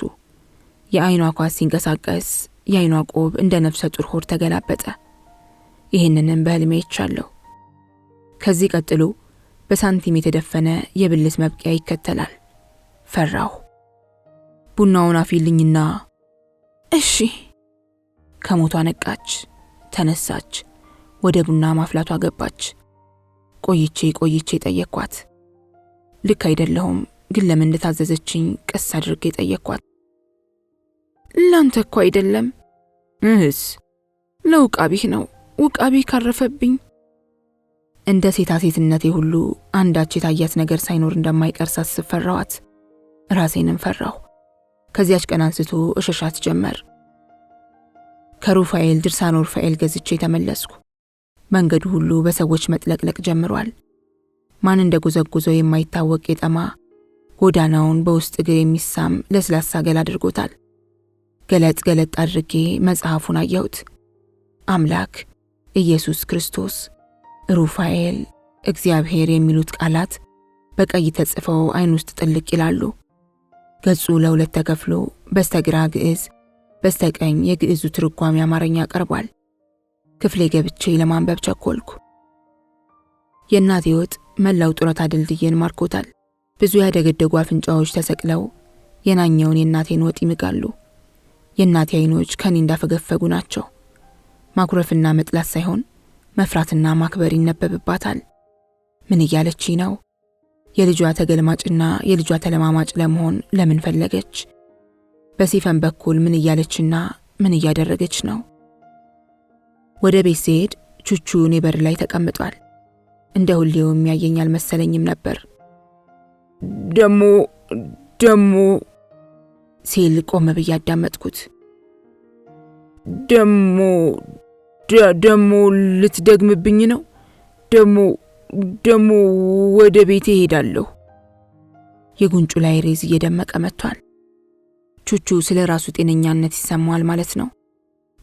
የአይኗ ኳስ ሲንቀሳቀስ የአይኗ ቆብ እንደ ነፍሰ ጡር ሆድ ተገላበጠ። ይህንንም በህልሜ አይቻለሁ። ከዚህ ቀጥሎ በሳንቲም የተደፈነ የብልት መብቂያ ይከተላል። ፈራሁ። ቡናውን አፊልኝና እሺ። ከሞቷ ነቃች፣ ተነሳች፣ ወደ ቡና ማፍላቷ ገባች። ቆይቼ ጠየቅኳት። ልክ አይደለሁም፣ ግን ለምን እንደታዘዘችኝ ቀስ አድርጌ ጠየቅኳት። ላንተ እኮ አይደለም። እህስ ለውቃቢህ ነው። ውቃቢህ ካረፈብኝ። እንደ ሴታ ሴትነቴ ሁሉ አንዳች የታያት ነገር ሳይኖር እንደማይቀር ሳስብ ፈራኋት። ራሴንም ፈራሁ። ከዚያች ቀን አንስቶ እሸሻት ጀመር። ከሩፋኤል ድርሳነ ሩፋኤል ገዝቼ ተመለስኩ። መንገዱ ሁሉ በሰዎች መጥለቅለቅ ጀምሯል። ማን እንደጎዘጎዘው የማይታወቅ የጠማ ጎዳናውን በውስጥ እግር የሚሳም ለስላሳ ገላ አድርጎታል። ገለጥ ገለጥ አድርጌ መጽሐፉን አየሁት። አምላክ፣ ኢየሱስ ክርስቶስ፣ ሩፋኤል፣ እግዚአብሔር የሚሉት ቃላት በቀይ ተጽፈው አይን ውስጥ ጥልቅ ይላሉ። ገጹ ለሁለት ተከፍሎ በስተግራ ግዕዝ፣ በስተቀኝ የግዕዙ ትርጓሜ አማርኛ ቀርቧል። ክፍሌ ገብቼ ለማንበብ ቸኮልኩ። የእናቴ ወጥ መላው ጡረታ ድልድይን ማርኮታል። ብዙ ያደገደጉ አፍንጫዎች ተሰቅለው የናኘውን የእናቴን ወጥ ይምጋሉ። የእናቴ አይኖች ከኔ እንዳፈገፈጉ ናቸው። ማኩረፍና መጥላት ሳይሆን መፍራትና ማክበር ይነበብባታል። ምን እያለች ነው? የልጇ ተገልማጭና የልጇ ተለማማጭ ለመሆን ለምን ፈለገች? በሲፈን በኩል ምን እያለችና ምን እያደረገች ነው? ወደ ቤት ስሄድ ቹቹ እኔ በር ላይ ተቀምጧል። እንደ ሁሌው የሚያየኝ አልመሰለኝም ነበር። ደሞ ሲል ቆም ብዬ አዳመጥኩት። ደሞ ልትደግምብኝ ነው? ደሞ ወደ ቤቴ ሄዳለሁ። የጉንጩ ላይ ሬዝ እየደመቀ መጥቷል። ቹቹ ስለ ራሱ ጤነኛነት ይሰማዋል ማለት ነው።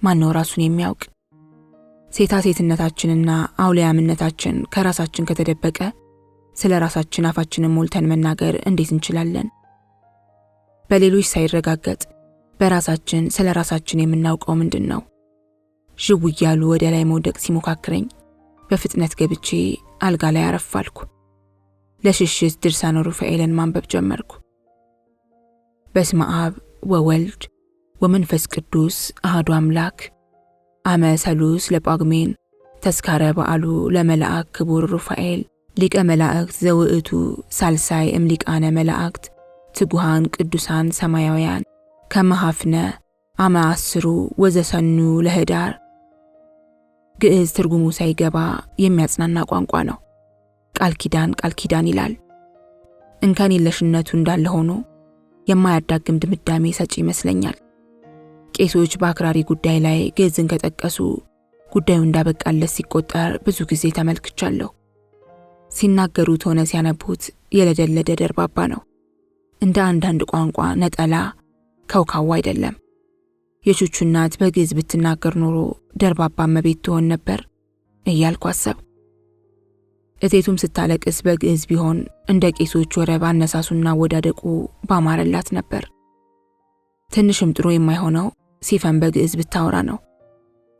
ማነው ራሱን የሚያውቅ? ሴታ ሴትነታችንና አውሊያምነታችን ከራሳችን ከተደበቀ ስለ ራሳችን አፋችንን ሞልተን መናገር እንዴት እንችላለን? በሌሎች ሳይረጋገጥ በራሳችን ስለ ራሳችን የምናውቀው ምንድን ነው? ዥው እያሉ ወደ ላይ መውደቅ ሲሞካክረኝ በፍጥነት ገብቼ አልጋ ላይ አረፋልኩ። ለሽሽት ድርሳነ ሩፋኤልን ማንበብ ጀመርኩ። በስመ አብ ወወልድ ወመንፈስ ቅዱስ አሐዱ አምላክ አመ ሰሉስ ለጳጉሜን ተስካረ በዓሉ ለመላእክ ክቡር ሩፋኤል ሊቀ መላእክት ዘውእቱ ሳልሳይ እምሊቃነ መላእክት ትጉሃን ቅዱሳን ሰማያውያን ከመሃፍነ አመ አስሩ ወዘሰኑ ለህዳር። ግዕዝ ትርጉሙ ሳይገባ የሚያጽናና ቋንቋ ነው። ቃል ኪዳን ይላል። እንከን የለሽነቱ እንዳለ ሆኖ የማያዳግም ድምዳሜ ሰጪ ይመስለኛል። ቄሶች በአክራሪ ጉዳይ ላይ ግዕዝን ከጠቀሱ ጉዳዩ እንዳበቃለት ሲቆጠር ብዙ ጊዜ ተመልክቻለሁ። ሲናገሩት ሆነ ሲያነቡት የለደለደ ደርባባ ነው። እንደ አንዳንድ ቋንቋ ነጠላ ከውካዋ አይደለም። የቹቹ እናት በግዕዝ ብትናገር ኖሮ ደርባባ መቤት ትሆን ነበር እያልኩ አሰብኩ። እቴቱም ስታለቅስ በግዕዝ ቢሆን እንደ ቄሶች ወረብ አነሳሱና ወዳደቁ ባማረላት ነበር። ትንሽም ጥሩ የማይሆነው ሲፈን በግዕዝ ብታወራ ነው።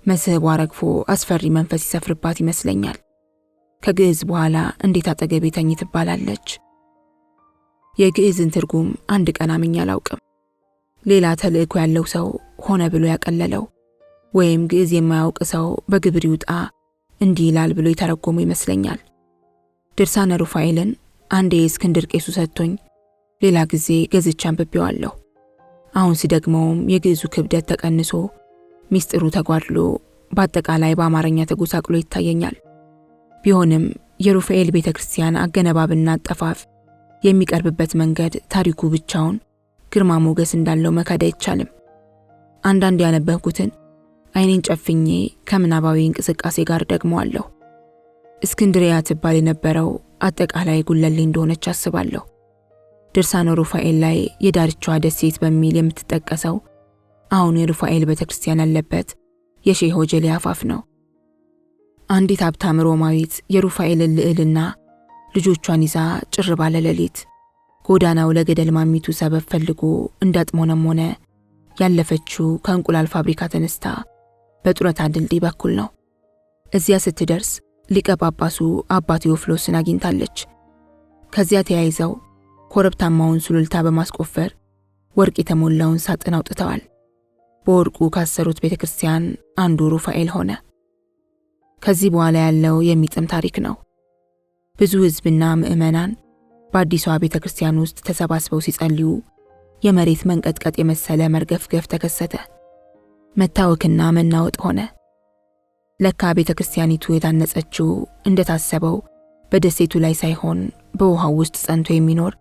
መስህቧ ረግፎ አስፈሪ መንፈስ ይሰፍርባት ይመስለኛል። ከግዕዝ በኋላ እንዴት አጠገቤ ተኝ ትባላለች? የግዕዝን ትርጉም አንድ ቀን አምኜ አላውቅም። ሌላ ተልእኮ ያለው ሰው ሆነ ብሎ ያቀለለው ወይም ግዕዝ የማያውቅ ሰው በግብር ይውጣ እንዲህ ይላል ብሎ የተረጎሙ ይመስለኛል። ድርሳነ ሩፋኤልን አንዴ እስክንድር ቄሱ ሰጥቶኝ ሌላ ጊዜ ገዝቼ አንብቤዋለሁ። አሁን ሲደግመውም የግዕዙ ክብደት ተቀንሶ ሚስጥሩ ተጓድሎ በአጠቃላይ በአማርኛ ተጎሳቅሎ ይታየኛል። ቢሆንም የሩፋኤል ቤተክርስቲያን አገነባብና አጠፋፍ የሚቀርብበት መንገድ ታሪኩ ብቻውን ግርማ ሞገስ እንዳለው መካድ አይቻልም። አንዳንድ ያነበብኩትን አይኔን ጨፍኜ ከምናባዊ እንቅስቃሴ ጋር ደግመዋለሁ። እስክንድሪያ ትባል የነበረው አጠቃላይ ጉለሌ እንደሆነች አስባለሁ። ድርሳነ ሩፋኤል ላይ የዳርቻዋ ደሴት በሚል የምትጠቀሰው አሁን የሩፋኤል ቤተክርስቲያን ያለበት የሼህ ሆጀሌ አፋፍ ነው። አንዲት ሀብታም ሮማዊት የሩፋኤልን ልዕልና ልጆቿን ይዛ ጭር ባለ ሌሊት ጎዳናው ለገደል ማሚቱ ሰበብ ፈልጎ እንዳጥሞነም ሆነ ያለፈችው ከእንቁላል ፋብሪካ ተነስታ በጡረታ ድልድይ በኩል ነው። እዚያ ስትደርስ ሊቀ ጳጳሱ አባ ቴዎፍሎስን አግኝታለች። ከዚያ ተያይዘው ኮረብታማውን ሱሉልታ በማስቆፈር ወርቅ የተሞላውን ሳጥን አውጥተዋል። በወርቁ ካሰሩት ቤተክርስቲያን አንዱ ሩፋኤል ሆነ። ከዚህ በኋላ ያለው የሚጥም ታሪክ ነው። ብዙ ሕዝብና ምዕመናን በአዲሷ ቤተክርስቲያን ውስጥ ተሰባስበው ሲጸልዩ የመሬት መንቀጥቀጥ የመሰለ መርገፍገፍ ተከሰተ። መታወክና መናወጥ ሆነ። ለካ ቤተክርስቲያኒቱ የታነጸችው እንደታሰበው በደሴቱ ላይ ሳይሆን በውሃው ውስጥ ጸንቶ የሚኖር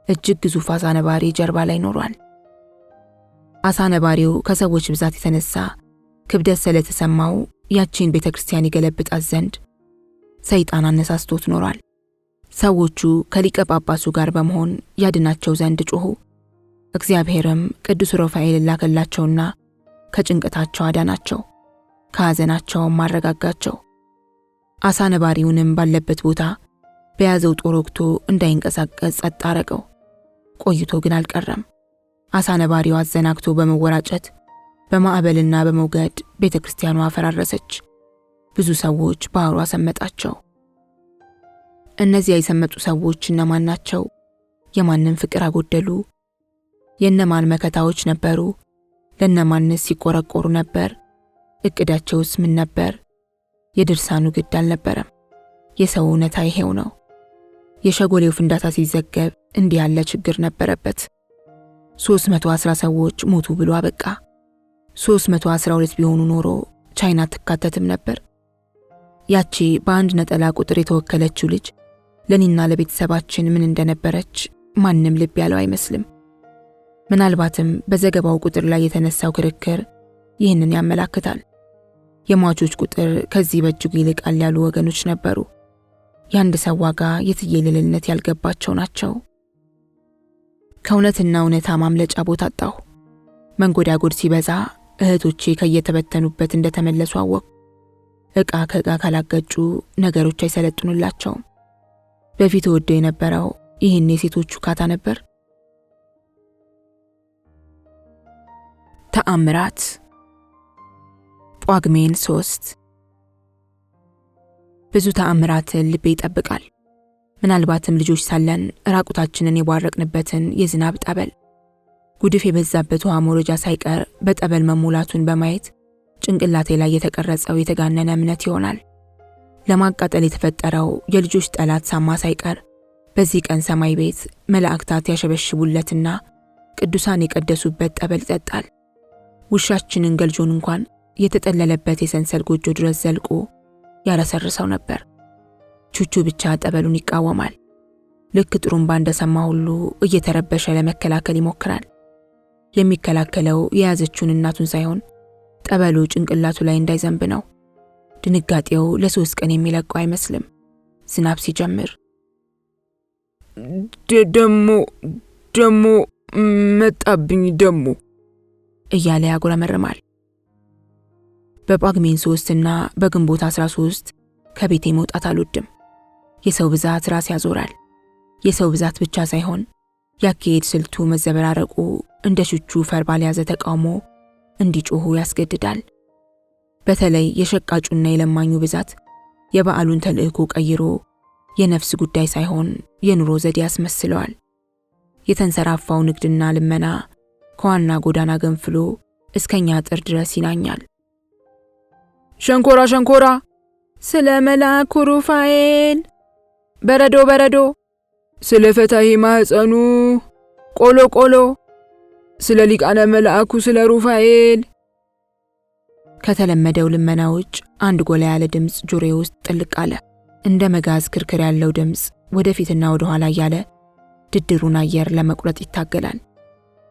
እጅግ ግዙፍ አሳ ነባሪ ጀርባ ላይ ኖሯል። አሳ ነባሪው ከሰዎች ብዛት የተነሳ ክብደት ስለተሰማው ያቺን ቤተክርስቲያን ይገለብጣት ዘንድ ሰይጣን አነሳስቶት ኖሯል። ሰዎቹ ከሊቀ ጳጳሱ ጋር በመሆን ያድናቸው ዘንድ ጮኹ። እግዚአብሔርም ቅዱስ ሩፋኤልን ላከላቸውና ከጭንቀታቸው አዳናቸው፣ ከሐዘናቸውም አረጋጋቸው። አሳ ነባሪውንም ባለበት ቦታ በያዘው ጦር ወግቶ እንዳይንቀሳቀስ ጸጥ አረገው። ቆይቶ ግን አልቀረም። አሳ ነባሪው አዘናግቶ በመወራጨት በማዕበልና በሞገድ ቤተ ክርስቲያኗ አፈራረሰች። ብዙ ሰዎች ባህሩ አሰመጣቸው። እነዚያ የሰመጡ ሰዎች እነማን ናቸው? የማንን ፍቅር አጎደሉ? የእነማን መከታዎች ነበሩ? ለእነማንስ ሲቆረቆሩ ነበር? እቅዳቸውስ ምን ነበር? የድርሳኑ ግድ አልነበረም። የሰው እውነታ ይሄው ነው። የሸጎሌው ፍንዳታ ሲዘገብ እንዲህ ያለ ችግር ነበረበት። 310 ሰዎች ሞቱ ብሎ አበቃ። 312 ቢሆኑ ኖሮ ቻይና ትካተትም ነበር። ያቺ በአንድ ነጠላ ቁጥር የተወከለችው ልጅ ለኔና ለቤተሰባችን ምን እንደነበረች ማንም ልብ ያለው አይመስልም። ምናልባትም በዘገባው ቁጥር ላይ የተነሳው ክርክር ይህንን ያመላክታል። የሟቾች ቁጥር ከዚህ በእጅጉ ይልቃል ያሉ ወገኖች ነበሩ። የአንድ ሰው ዋጋ የትየለልነት ያልገባቸው ናቸው። ከእውነትና እውነታ ማምለጫ ቦታ አጣሁ። መንጎዳጎድ ሲበዛ እህቶቼ ከየተበተኑበት እንደተመለሱ አወቅሁ። ዕቃ ከዕቃ ካላገጩ ነገሮች አይሰለጥኑላቸውም። በፊት ወደው የነበረው ይህን የሴቶቹ ካታ ነበር። ተአምራት ጳጉሜን 3 ብዙ ተአምራትን ልቤ ይጠብቃል። ምናልባትም ልጆች ሳለን ራቁታችንን የቧረቅንበትን የዝናብ ጠበል፣ ጉድፍ የበዛበት ውሃ መውረጃ ሳይቀር በጠበል መሞላቱን በማየት ጭንቅላቴ ላይ የተቀረጸው የተጋነነ እምነት ይሆናል። ለማቃጠል የተፈጠረው የልጆች ጠላት ሳማ ሳይቀር በዚህ ቀን ሰማይ ቤት መላእክታት ያሸበሽቡለትና ቅዱሳን የቀደሱበት ጠበል ይጠጣል። ውሻችንን ገልጆን እንኳን የተጠለለበት የሰንሰል ጎጆ ድረስ ዘልቆ ያረሰርሰው ነበር። ቹቹ ብቻ ጠበሉን ይቃወማል። ልክ ጥሩምባ እንደሰማ ሁሉ እየተረበሸ ለመከላከል ይሞክራል። የሚከላከለው የያዘችውን እናቱን ሳይሆን ጠበሉ ጭንቅላቱ ላይ እንዳይዘንብ ነው። ድንጋጤው ለ3 ቀን የሚለቀው አይመስልም። ዝናብ ሲጀምር ደሞ መጣብኝ ደሞ እያለ ያጉረመርማል። በጳጉሜን 3 እና በግንቦት 13 ከቤቴ መውጣት አልወድም። የሰው ብዛት ራስ ያዞራል። የሰው ብዛት ብቻ ሳይሆን ያካሄድ ስልቱ መዘበራረቁ እንደ ሹቹ ፈር ባልያዘ ተቃውሞ እንዲጮሁ ያስገድዳል። በተለይ የሸቃጩና የለማኙ ብዛት የበዓሉን ተልእኮ ቀይሮ የነፍስ ጉዳይ ሳይሆን የኑሮ ዘዴ ያስመስለዋል። የተንሰራፋው ንግድና ልመና ከዋና ጎዳና ገንፍሎ እስከኛ አጥር ድረስ ይናኛል። ሸንኮራ ስለ መልአኩ ሩፋኤል፣ በረዶ ስለ ፈታሄ ማህፀኑ፣ ቆሎ ስለ ሊቃነ መልአኩ ስለ ሩፋኤል። ከተለመደው ልመና ውጭ አንድ ጎላ ያለ ድምፅ ጆሮዬ ውስጥ ጥልቅ አለ። እንደ መጋዝ ክርክር ያለው ድምፅ ወደፊትና ወደ ኋላ እያለ ድድሩን አየር ለመቁረጥ ይታገላል።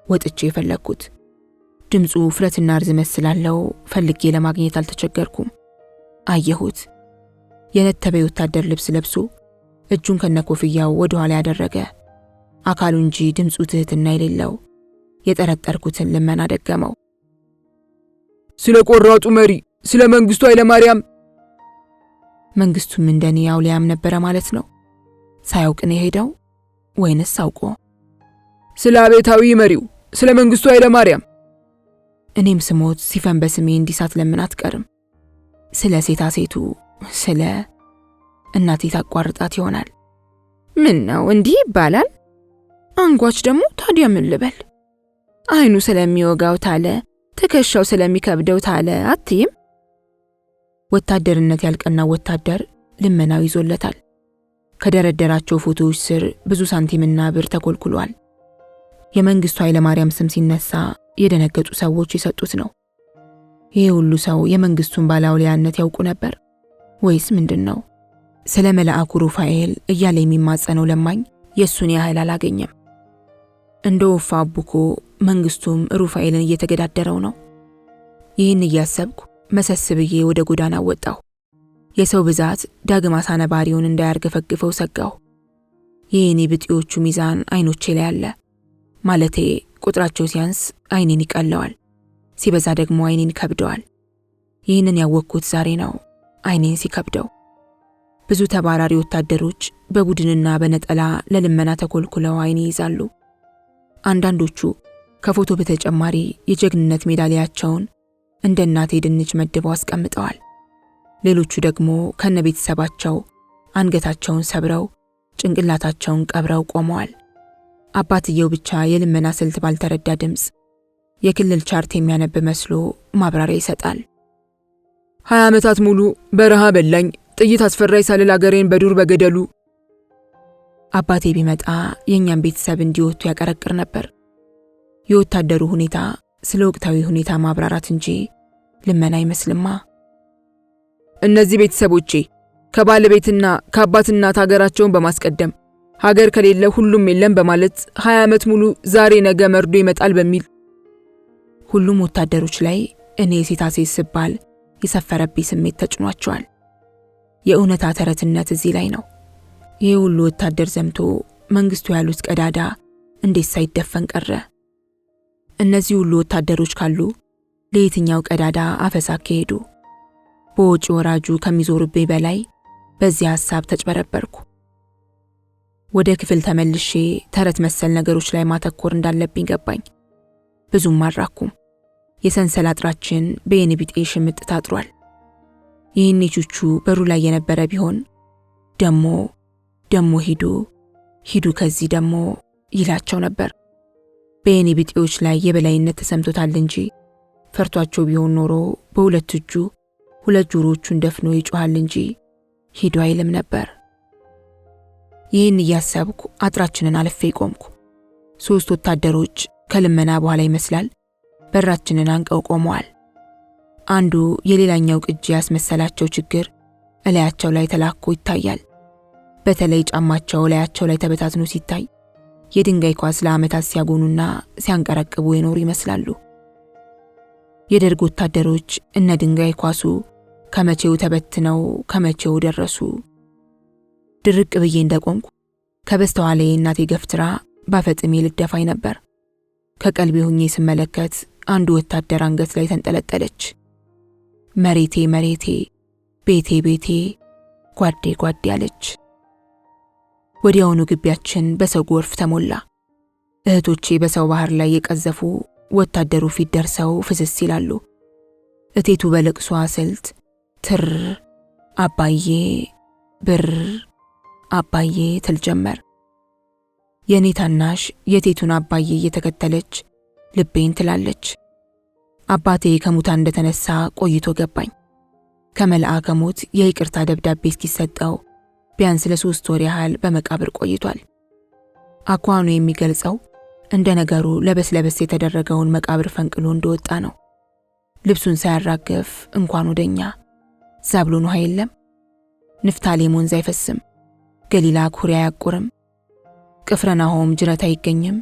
ወጥቼ የፈለግኩት ድምፁ ፍረትና ርዝመት ስላለው ፈልጌ ለማግኘት አልተቸገርኩም። አየሁት። የነተበ ወታደር ልብስ ለብሶ እጁን ከነኮፍያው ወደ ኋላ ያደረገ አካሉ እንጂ ድምፁ ትህትና የሌለው የጠረጠርኩትን ልመና ደገመው። ስለ ቆራጡ መሪ ስለ መንግስቱ ኃይለማርያም። መንግስቱም እንደኔ አውሊያም ነበረ ማለት ነው። ሳያውቅ ነው የሄደው ወይንስ አውቆ? ስለ አቤታዊ መሪው ስለ መንግስቱ ኃይለማርያም። እኔም ስሞት ሲፈን በስሜ እንዲሳት ለምን አትቀርም። ስለ ሴታ ሴቱ ስለ እናቴ ታቋርጣት ይሆናል። ምን ነው እንዲህ ይባላል? አንጓች ደግሞ ታዲያ ምን ልበል? አይኑ ስለሚወጋው ታለ፣ ትከሻው ስለሚከብደው ታለ አትይም? ወታደርነት ያልቀናው ወታደር ልመናው ይዞለታል። ከደረደራቸው ፎቶዎች ስር ብዙ ሳንቲምና ብር ተኮልኩሏል። የመንግስቱ ኃይለማርያም ስም ሲነሳ የደነገጡ ሰዎች የሰጡት ነው። ይሄ ሁሉ ሰው የመንግስቱን ባላውሊያነት ያውቁ ነበር ወይስ ምንድነው? ስለ መልአኩ ሩፋኤል እያለ የሚማጸነው ለማኝ የሱን ያህል አላገኘም። እንደ ወፋ አቡኮ መንግስቱም ሩፋኤልን እየተገዳደረው ነው። ይህን እያሰብኩ መሰስብዬ ወደ ጎዳና ወጣሁ። የሰው ብዛት ዳግም አሳነባሪውን እንዳያርገፈግፈው ሰጋሁ። የኔ ብጤዎቹ ሚዛን አይኖቼ ላይ አለ። ማለቴ ቁጥራቸው ሲያንስ አይኔን ይቀለዋል፣ ሲበዛ ደግሞ አይኔን ይከብደዋል። ይህንን ያወቅኩት ዛሬ ነው፣ አይኔን ሲከብደው። ብዙ ተባራሪ ወታደሮች በቡድንና በነጠላ ለልመና ተኮልኩለው አይኔ ይዛሉ። አንዳንዶቹ ከፎቶ በተጨማሪ የጀግንነት ሜዳሊያቸውን እንደ እናቴ ድንች መድበው አስቀምጠዋል። ሌሎቹ ደግሞ ከነቤተሰባቸው አንገታቸውን ሰብረው ጭንቅላታቸውን ቀብረው ቆመዋል። አባትየው ብቻ የልመና ስልት ባልተረዳ ድምፅ የክልል ቻርት የሚያነብ መስሎ ማብራሪያ ይሰጣል። 20 ዓመታት ሙሉ በረሃ በላኝ፣ ጥይት አስፈራይ ሳልል አገሬን በዱር በገደሉ። አባቴ ቢመጣ የእኛም ቤተሰብ እንዲወጡ ያቀረቅር ነበር። የወታደሩ ሁኔታ ስለ ወቅታዊ ሁኔታ ማብራራት እንጂ ልመና አይመስልማ። እነዚህ ቤተሰቦቼ ከባለቤትና ከአባት እናት ሀገራቸውን በማስቀደም ሀገር ከሌለ ሁሉም የለም በማለት 20 ዓመት ሙሉ ዛሬ ነገ መርዶ ይመጣል በሚል ሁሉም ወታደሮች ላይ እኔ ሴታሴት ስባል የሰፈረብኝ ስሜት ተጭኗቸዋል። የእውነታ ተረትነት እዚህ ላይ ነው። ይሄ ሁሉ ወታደር ዘምቶ መንግስቱ ያሉት ቀዳዳ እንዴት ሳይደፈን ቀረ? እነዚህ ሁሉ ወታደሮች ካሉ ለየትኛው ቀዳዳ አፈሳ ከሄዱ? በውጭ ወራጁ ከሚዞርብኝ በላይ በዚህ ሐሳብ ተጭበረበርኩ። ወደ ክፍል ተመልሼ ተረት መሰል ነገሮች ላይ ማተኮር እንዳለብኝ ገባኝ። ብዙም አልራኩም። የሰንሰል አጥራችን በየንቢጤ ሽምጥ ታጥሯል። ይህኔ ቹቹ በሩ ላይ የነበረ ቢሆን ደሞ ሂዱ ከዚህ ደሞ ይላቸው ነበር። በየንቢጤዎች ላይ የበላይነት ተሰምቶታል እንጂ ፈርቷቸው ቢሆን ኖሮ በሁለት እጁ ሁለት ጆሮቹን ደፍኖ ይጮሃል እንጂ ሂዱ አይልም ነበር። ይህን እያሰብኩ አጥራችንን አልፌ ቆምኩ። 3 ወታደሮች ከልመና በኋላ ይመስላል በራችንን አንቀው ቆመዋል። አንዱ የሌላኛው ቅጂ ያስመሰላቸው ችግር እላያቸው ላይ ተላኮ ይታያል። በተለይ ጫማቸው እላያቸው ላይ ተበታትኖ ሲታይ የድንጋይ ኳስ ለዓመታት ሲያጎኑና ሲያንቀረቅቡ የኖሩ ይመስላሉ። የደርግ ወታደሮች እነ ድንጋይ ኳሱ ከመቼው ተበትነው ከመቼው ደረሱ። ድርቅ ብዬ እንደቆምኩ ከበስተኋላዬ እናቴ ገፍትራ ባፈጥሜ ልደፋኝ ነበር። ከቀልቤ ሆኜ ስመለከት አንዱ ወታደር አንገት ላይ ተንጠለጠለች። መሬቴ መሬቴ፣ ቤቴ ቤቴ፣ ጓዴ ጓዴ አለች። ወዲያውኑ ግቢያችን በሰው ጎርፍ ተሞላ። እህቶቼ በሰው ባህር ላይ የቀዘፉ ወታደሩ ፊት ደርሰው ፍስስ ይላሉ። እቴቱ በለቅሷ ስልት ትር አባዬ ብር አባዬ ትል ጀመር። የኔ ታናሽ የቴቱን አባዬ እየተከተለች ልቤን ትላለች። አባቴ ከሙታ እንደተነሳ ቆይቶ ገባኝ። ከመልአከ ሞት የይቅርታ ደብዳቤ እስኪሰጠው ቢያንስ ለ3 ወር ያህል በመቃብር ቆይቷል። አኳኑ የሚገልጸው እንደ ነገሩ ለበስ የተደረገውን መቃብር ፈንቅሎ እንደወጣ ነው። ልብሱን ሳያራገፍ እንኳን ወደኛ ዛብሎን ውሃ የለም፣ ንፍታሌም ወንዝ አይፈስም፣ ገሊላ ኩሬ አያቁርም፣ ቅፍረናሆም ጅረት አይገኝም፣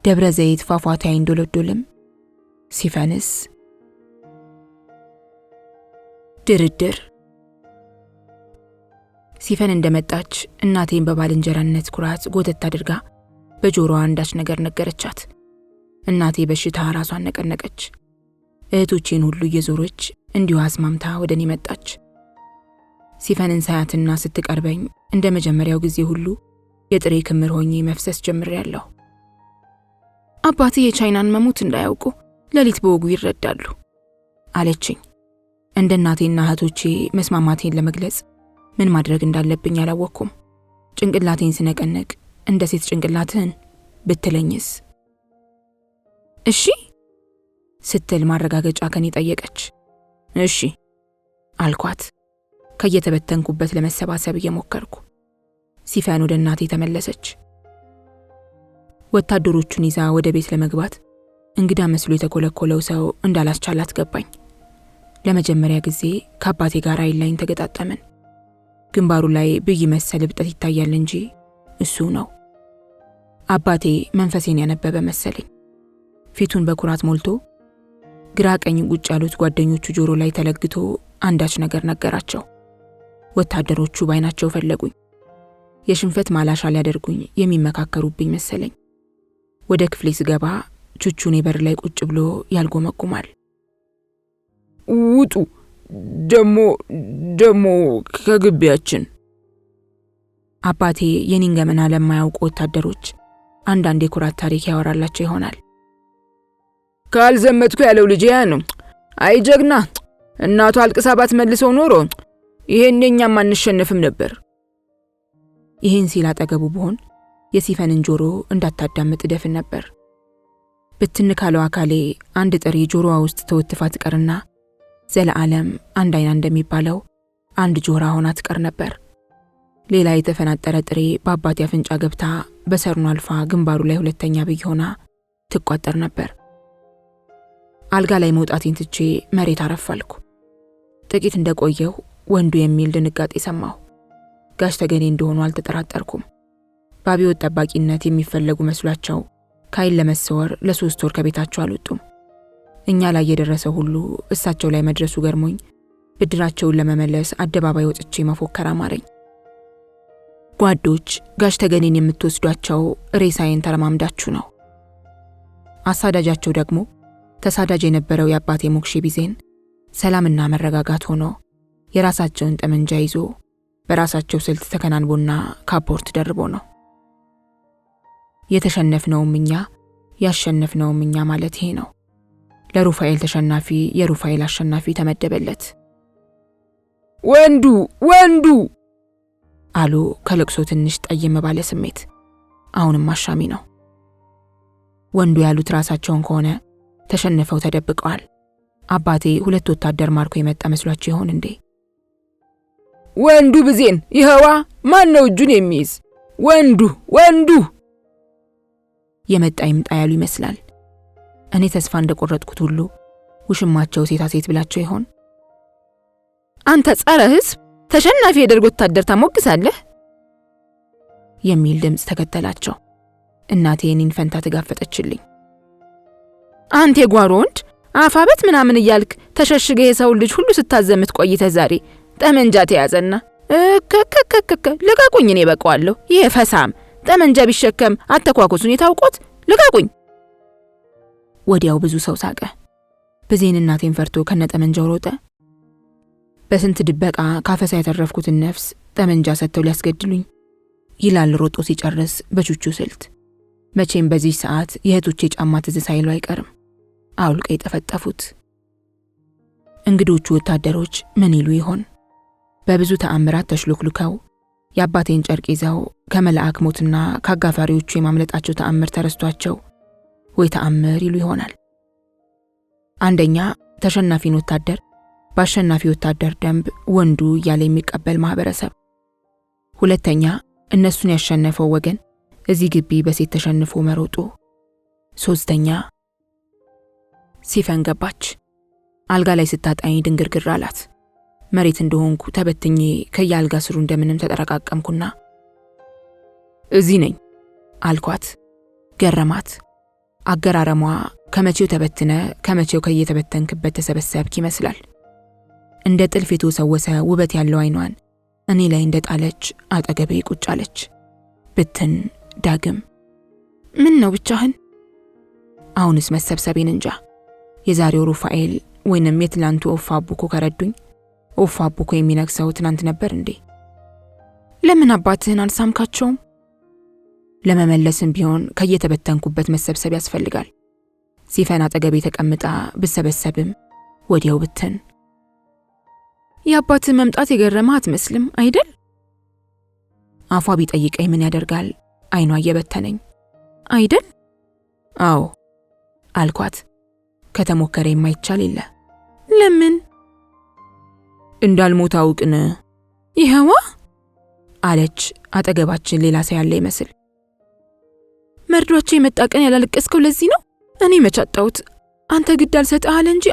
ደብረ ዘይት ፏፏቴ አይንዶለዶልም። ሲፈንስ ድርድር። ሲፈን እንደመጣች እናቴን በባልንጀራነት ኩራት ጎተት አድርጋ በጆሮዋ አንዳች ነገር ነገረቻት። እናቴ በሽታ ራሷን ነቀነቀች። እህቶቼን ሁሉ እየዞረች እንዲሁ አስማምታ ወደኔ መጣች። ሲፈንን ሳያትና ስትቀርበኝ እንደ መጀመሪያው ጊዜ ሁሉ የጥሬ ክምር ሆኜ መፍሰስ ጀምሬያለሁ። አባቴ የቻይናን መሞት እንዳያውቁ ሌሊት በወጉ ይረዳሉ አለችኝ። እንደ እናቴና እህቶቼ መስማማቴን ለመግለጽ ምን ማድረግ እንዳለብኝ አላወቅኩም። ጭንቅላቴን ስነቀነቅ እንደ ሴት ጭንቅላትህን ብትለኝስ? እሺ ስትል ማረጋገጫ ከኔ ጠየቀች። እሺ አልኳት ከየተበተንኩበት ለመሰባሰብ እየሞከርኩ። ሲፈን ወደ እናቴ ተመለሰች። ወታደሮቹን ይዛ ወደ ቤት ለመግባት እንግዳ መስሎ የተኮለኮለው ሰው እንዳላስቻላት ገባኝ። ለመጀመሪያ ጊዜ ከአባቴ ጋር አይን ላይን ተገጣጠምን። ግንባሩ ላይ ብይ መሰል እብጠት ይታያል እንጂ እሱ ነው። አባቴ መንፈሴን ያነበበ መሰለኝ። ፊቱን በኩራት ሞልቶ ግራ ቀኝ ቁጭ ያሉት ጓደኞቹ ጆሮ ላይ ተለግቶ አንዳች ነገር ነገራቸው። ወታደሮቹ ባይናቸው ፈለጉኝ። የሽንፈት ማላሻ ሊያደርጉኝ የሚመካከሩብኝ መሰለኝ። ወደ ክፍሌ ስገባ ቹቹኔ በር ላይ ቁጭ ብሎ ያልጎመጉማል። ውጡ ደሞ ከግቢያችን። አባቴ የኔን ገመና ለማያውቁ ወታደሮች አንዳንድ የኩራት ታሪክ ያወራላቸው ይሆናል። ካልዘመትኩ ያለው ልጅ ያ ነው። አይ ጀግና! እናቱ አልቅሳ ባትመልሰው ኖሮ ይሄን እኛም አንሸነፍም ነበር። ይሄን ሲል አጠገቡ ብሆን የሲፈንን ጆሮ እንዳታዳምጥ ደፍን ነበር። ብትን ካለው አካሌ አንድ ጥሪ ጆሮዋ ውስጥ ተወትፋ ትቀርና ዘለዓለም አንድ አይና እንደሚባለው አንድ ጆራ ሆና ትቀር ነበር። ሌላ የተፈናጠረ ጥሬ በአባቴ አፍንጫ ገብታ በሰርኑ አልፋ ግንባሩ ላይ ሁለተኛ ብይ ሆና ትቋጠር ነበር። አልጋ ላይ መውጣቴን ትቼ መሬት አረፋልኩ። ጥቂት እንደቆየው ወንዱ የሚል ድንጋጤ ሰማሁ። ጋሽ ተገኔ እንደሆኑ አልተጠራጠርኩም። በአብዮት ጠባቂነት የሚፈለጉ መስሏቸው ካይል ለመሰወር ለ3 ወር ከቤታቸው አልወጡም። እኛ ላይ የደረሰው ሁሉ እሳቸው ላይ መድረሱ ገርሞኝ ብድራቸውን ለመመለስ አደባባይ ወጥቼ መፎከር አማረኝ። ጓዶች፣ ጋሽ ተገኔን የምትወስዷቸው ሬሳዬን ተረማምዳችሁ ነው። አሳዳጃቸው ደግሞ ተሳዳጅ የነበረው የአባቴ ሞክሼ ቢዜን ሰላምና መረጋጋት ሆኖ የራሳቸውን ጠመንጃ ይዞ በራሳቸው ስልት ተከናንቦና ካፖርት ደርቦ ነው። የተሸነፍነውም እኛ ያሸነፍነውም እኛ ማለት ይሄ ነው። ለሩፋኤል ተሸናፊ የሩፋኤል አሸናፊ ተመደበለት። ወንዱ አሉ ከለቅሶ ትንሽ ጠይም ባለ ስሜት። አሁንም አሻሚ ነው። ወንዱ ያሉት ራሳቸውን ከሆነ ተሸንፈው ተደብቀዋል። አባቴ 2 ወታደር ማርኮ የመጣ መስሏቸው ይሆን እንዴ? ወንዱ ብዜን ይኸዋ! ማን ነው እጁን የሚይዝ? ወንዱ የመጣ ይምጣ ያሉ ይመስላል። እኔ ተስፋ እንደቆረጥኩት ሁሉ ውሽማቸው ሴታ ሴት ብላቸው ይሆን? አንተ ጸረ ሕዝብ ተሸናፊ የደርግ ወታደር ታሞግሳለህ የሚል ድምፅ ተከተላቸው። እናቴ እኔን ፈንታ ተጋፈጠችልኝ። አንተ የጓሮ ወንድ አፋበት ምናምን እያልክ ተሸሽገ የሰው ልጅ ሁሉ ስታዘምት ቆይተ ዛሬ ጠመንጃ ተያዘና ልቀቁኝ፣ እኔ በቀዋለሁ። ይሄ ፈሳም ጠመንጃ ቢሸከም አተኳኩሱን የታውቆት ልቀቁኝ። ወዲያው ብዙ ሰው ሳቀ። ብዜን እናቴን ፈርቶ ከነጠመንጃው ሮጠ። በስንት ድበቃ ካፈሳ ያተረፍኩትን ነፍስ ጠመንጃ ሰጥተው ሊያስገድሉኝ ይላል ሮጦ ሲጨርስ በቹቹ ስልት። መቼም በዚህ ሰዓት የእህቶቼ ጫማ ትዝ ሳይሉ አይቀርም። አውልቀው የጠፈጠፉት። እንግዶቹ ወታደሮች ምን ይሉ ይሆን? በብዙ ተአምራት ተሽሎክሉከው የአባቴን ጨርቅ ይዘው ከመላእክ ሞትና ከአጋፋሪዎቹ የማምለጣቸው ተአምር ተረስቷቸው ወይ ተአምር ይሉ ይሆናል። አንደኛ ተሸናፊን ወታደር በአሸናፊ ወታደር ደንብ ወንዱ እያለ የሚቀበል ማህበረሰብ። ሁለተኛ እነሱን ያሸነፈው ወገን እዚህ ግቢ በሴት ተሸንፎ መሮጡ። ሶስተኛ ሲፈን ገባች። አልጋ ላይ ስታጣኝ ድንግርግር አላት። መሬት እንደሆንኩ ተበትኜ ከያልጋ ስሩ እንደምንም ተጠረቃቀምኩና እዚህ ነኝ አልኳት። ገረማት። አገራረሟ ከመቼው ተበትነ ከመቼው ከየተበተንክበት ተሰበሰብክ ይመስላል። እንደ ጥልፍ የተወሰወሰ ውበት ያለው አይኗን እኔ ላይ እንደጣለች አጠገቤ ቁጭ አለች። ብትን ዳግም ምን ነው ብቻህን? አሁንስ መሰብሰቤን እንጃ። የዛሬው ሩፋኤል ወይንም የትላንቱ ኦፋ አቡኮ ከረዱኝ። ኦፋ አቡኮ የሚነግሰው ትናንት ነበር እንዴ? ለምን አባትህን አልሳምካቸውም? ለመመለስም ቢሆን ከየተበተንኩበት መሰብሰብ ያስፈልጋል። ሲፈን አጠገቤ ተቀምጣ ብሰበሰብም ወዲያው ብትን። የአባትህ መምጣት የገረመህ አትመስልም አይደል? አፏ ቢጠይቀኝ ምን ያደርጋል፣ አይኗ እየበተነኝ አይደል? አዎ አልኳት። ከተሞከረ የማይቻል የለ። ለምን? እንዳልሞት አውቅን። ይሄዋ አለች አጠገባችን ሌላ ሰው ያለ ይመስል። መርዷቸው የመጣ ቀን ያላለቀስከው ለዚህ ነው? እኔ መቻጣውት አንተ ግድ አልሰጥህ አለ እንጂ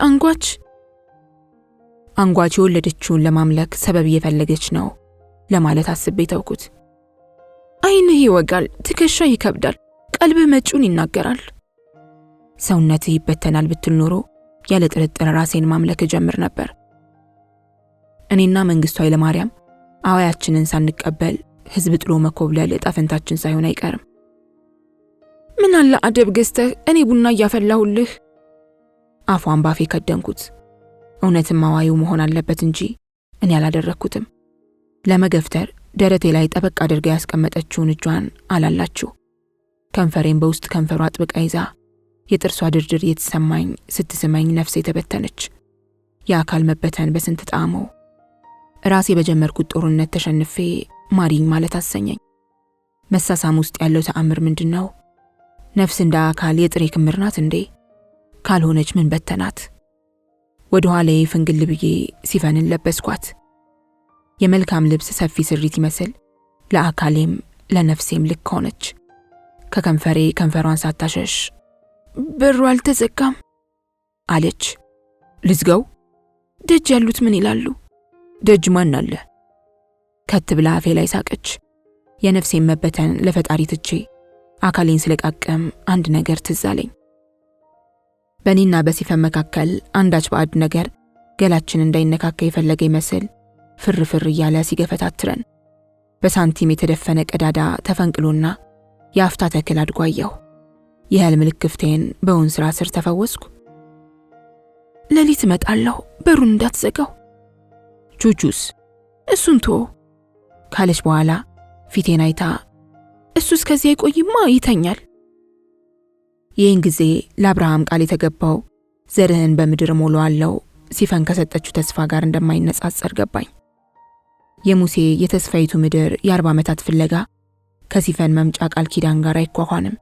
አንጓች የወለደችውን ለማምለክ ሰበብ እየፈለገች ነው ለማለት አስቤ ተውኩት። አይንህ ይወጋል፣ ትከሻ ይከብዳል፣ ቀልብህ መጪውን ይናገራል። ሰውነትህ ይበተናል ብትል ኖሮ ያለ ጥርጥር ራሴን ማምለክ ጀምር ነበር። እኔና መንግስቱ ኃይለማርያም አዋያችንን ሳንቀበል ህዝብ ጥሎ መኮብለል ዕጣ ፈንታችን ሳይሆን አይቀርም። ምን አለ አደብ ገዝተህ እኔ ቡና እያፈላሁልህ። አፏን ባፌ ከደንኩት። እውነትም ማዋዩ መሆን አለበት እንጂ እኔ አላደረኩትም። ለመገፍተር ደረቴ ላይ ጠበቅ አድርጋ ያስቀመጠችውን እጇን አላላችሁ። ከንፈሬን በውስጥ ከንፈሯ አጥብቃ ይዛ የጥርሷ ድርድር እየተሰማኝ ስትስመኝ ነፍሴ ተበተነች። የአካል መበተን በስንት ጣዕመው። ራሴ በጀመርኩት ጦርነት ተሸንፌ ማሪኝ ማለት አሰኘኝ። መሳሳም ውስጥ ያለው ተአምር ምንድነው? ነፍስ እንደ አካል የጥሬ ክምር ናት እንዴ? ካልሆነች ምን በተናት? ወደ ኋላዬ ፍንግል ብዬ ሲፈንን ለበስኳት። የመልካም ልብስ ሰፊ ስሪት ይመስል ለአካሌም ለነፍሴም ልክ ሆነች። ከከንፈሬ ከንፈሯን ሳታሸሽ በሩ አልተዘጋም አለች። ልዝጋው? ደጅ ያሉት ምን ይላሉ? ደጅ ማን አለ? ከት ብላ አፌ ላይ ሳቀች። የነፍሴን መበተን ለፈጣሪ ትቼ አካሌን ስለቃቀም አንድ ነገር ትዝ አለኝ። በእኔና በሲፈን መካከል አንዳች ባዕድ ነገር ገላችን እንዳይነካካ የፈለገ ይመስል ፍርፍር እያለ ሲገፈታትረን በሳንቲም የተደፈነ ቀዳዳ ተፈንቅሎና የአፍታ ተክል አድጎ አየሁ። የህልም ልክፍቴን በውን ስራ ስር ተፈወስኩ። ሌሊት እመጣለሁ፣ በሩን እንዳትዘጋው። ቹቹስ? እሱን ቶ ካለች በኋላ ፊቴን አይታ እሱስ ከዚህ አይቆይማ ይተኛል። ይህን ጊዜ ለአብርሃም ቃል የተገባው ዘርህን በምድር ሞላዋለሁ ሲፈን ከሰጠችው ተስፋ ጋር እንደማይነጻጸር ገባኝ። የሙሴ የተስፋይቱ ምድር የ40 ዓመታት ፍለጋ ከሲፈን መምጫ ቃል ኪዳን ጋር አይኳኳንም።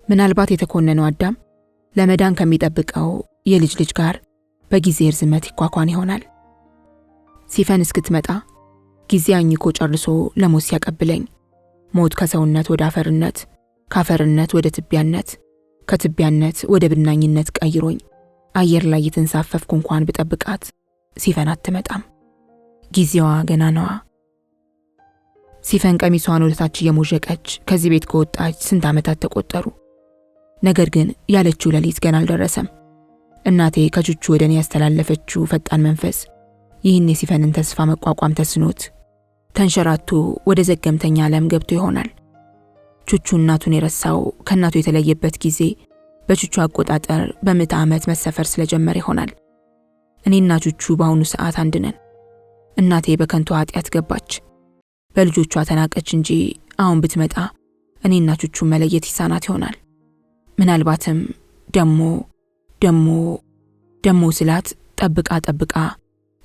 ምናልባት የተኮነነው አዳም ለመዳን ከሚጠብቀው የልጅ ልጅ ጋር በጊዜ ርዝመት ይኳኳን ይሆናል። ሲፈን እስክትመጣ ጊዜ አኝኮ ጨርሶ ለሞት ሲያቀብለኝ ሞት ከሰውነት ወደ አፈርነት፣ ካፈርነት ወደ ትቢያነት፣ ከትቢያነት ወደ ብናኝነት ቀይሮኝ አየር ላይ የተንሳፈፍኩ እንኳን ብጠብቃት ሲፈን አትመጣም። ጊዜዋ ገና ነዋ። ሲፈን ቀሚሷን ወደታች እየሞዠቀች ከዚህ ቤት ከወጣች ስንት ዓመታት ተቆጠሩ። ነገር ግን ያለችው ሌሊት ገና አልደረሰም። እናቴ ከቹቹ ወደ እኔ ያስተላለፈችው ፈጣን መንፈስ ይህን የሲፈንን ተስፋ መቋቋም ተስኖት ተንሸራቶ ወደ ዘገምተኛ ዓለም ገብቶ ይሆናል። ቹቹ እናቱን የረሳው ከእናቱ የተለየበት ጊዜ በቹቹ አቆጣጠር በ100 ዓመት መሰፈር ስለጀመረ ይሆናል። እኔና ቹቹ በአሁኑ ሰዓት አንድ ነን። እናቴ በከንቱ ኃጢአት ገባች፣ በልጆቿ ተናቀች እንጂ አሁን ብትመጣ እኔና ቹቹ መለየት ይሳናት ይሆናል። ምናልባትም ደሞ ስላት ጠብቃ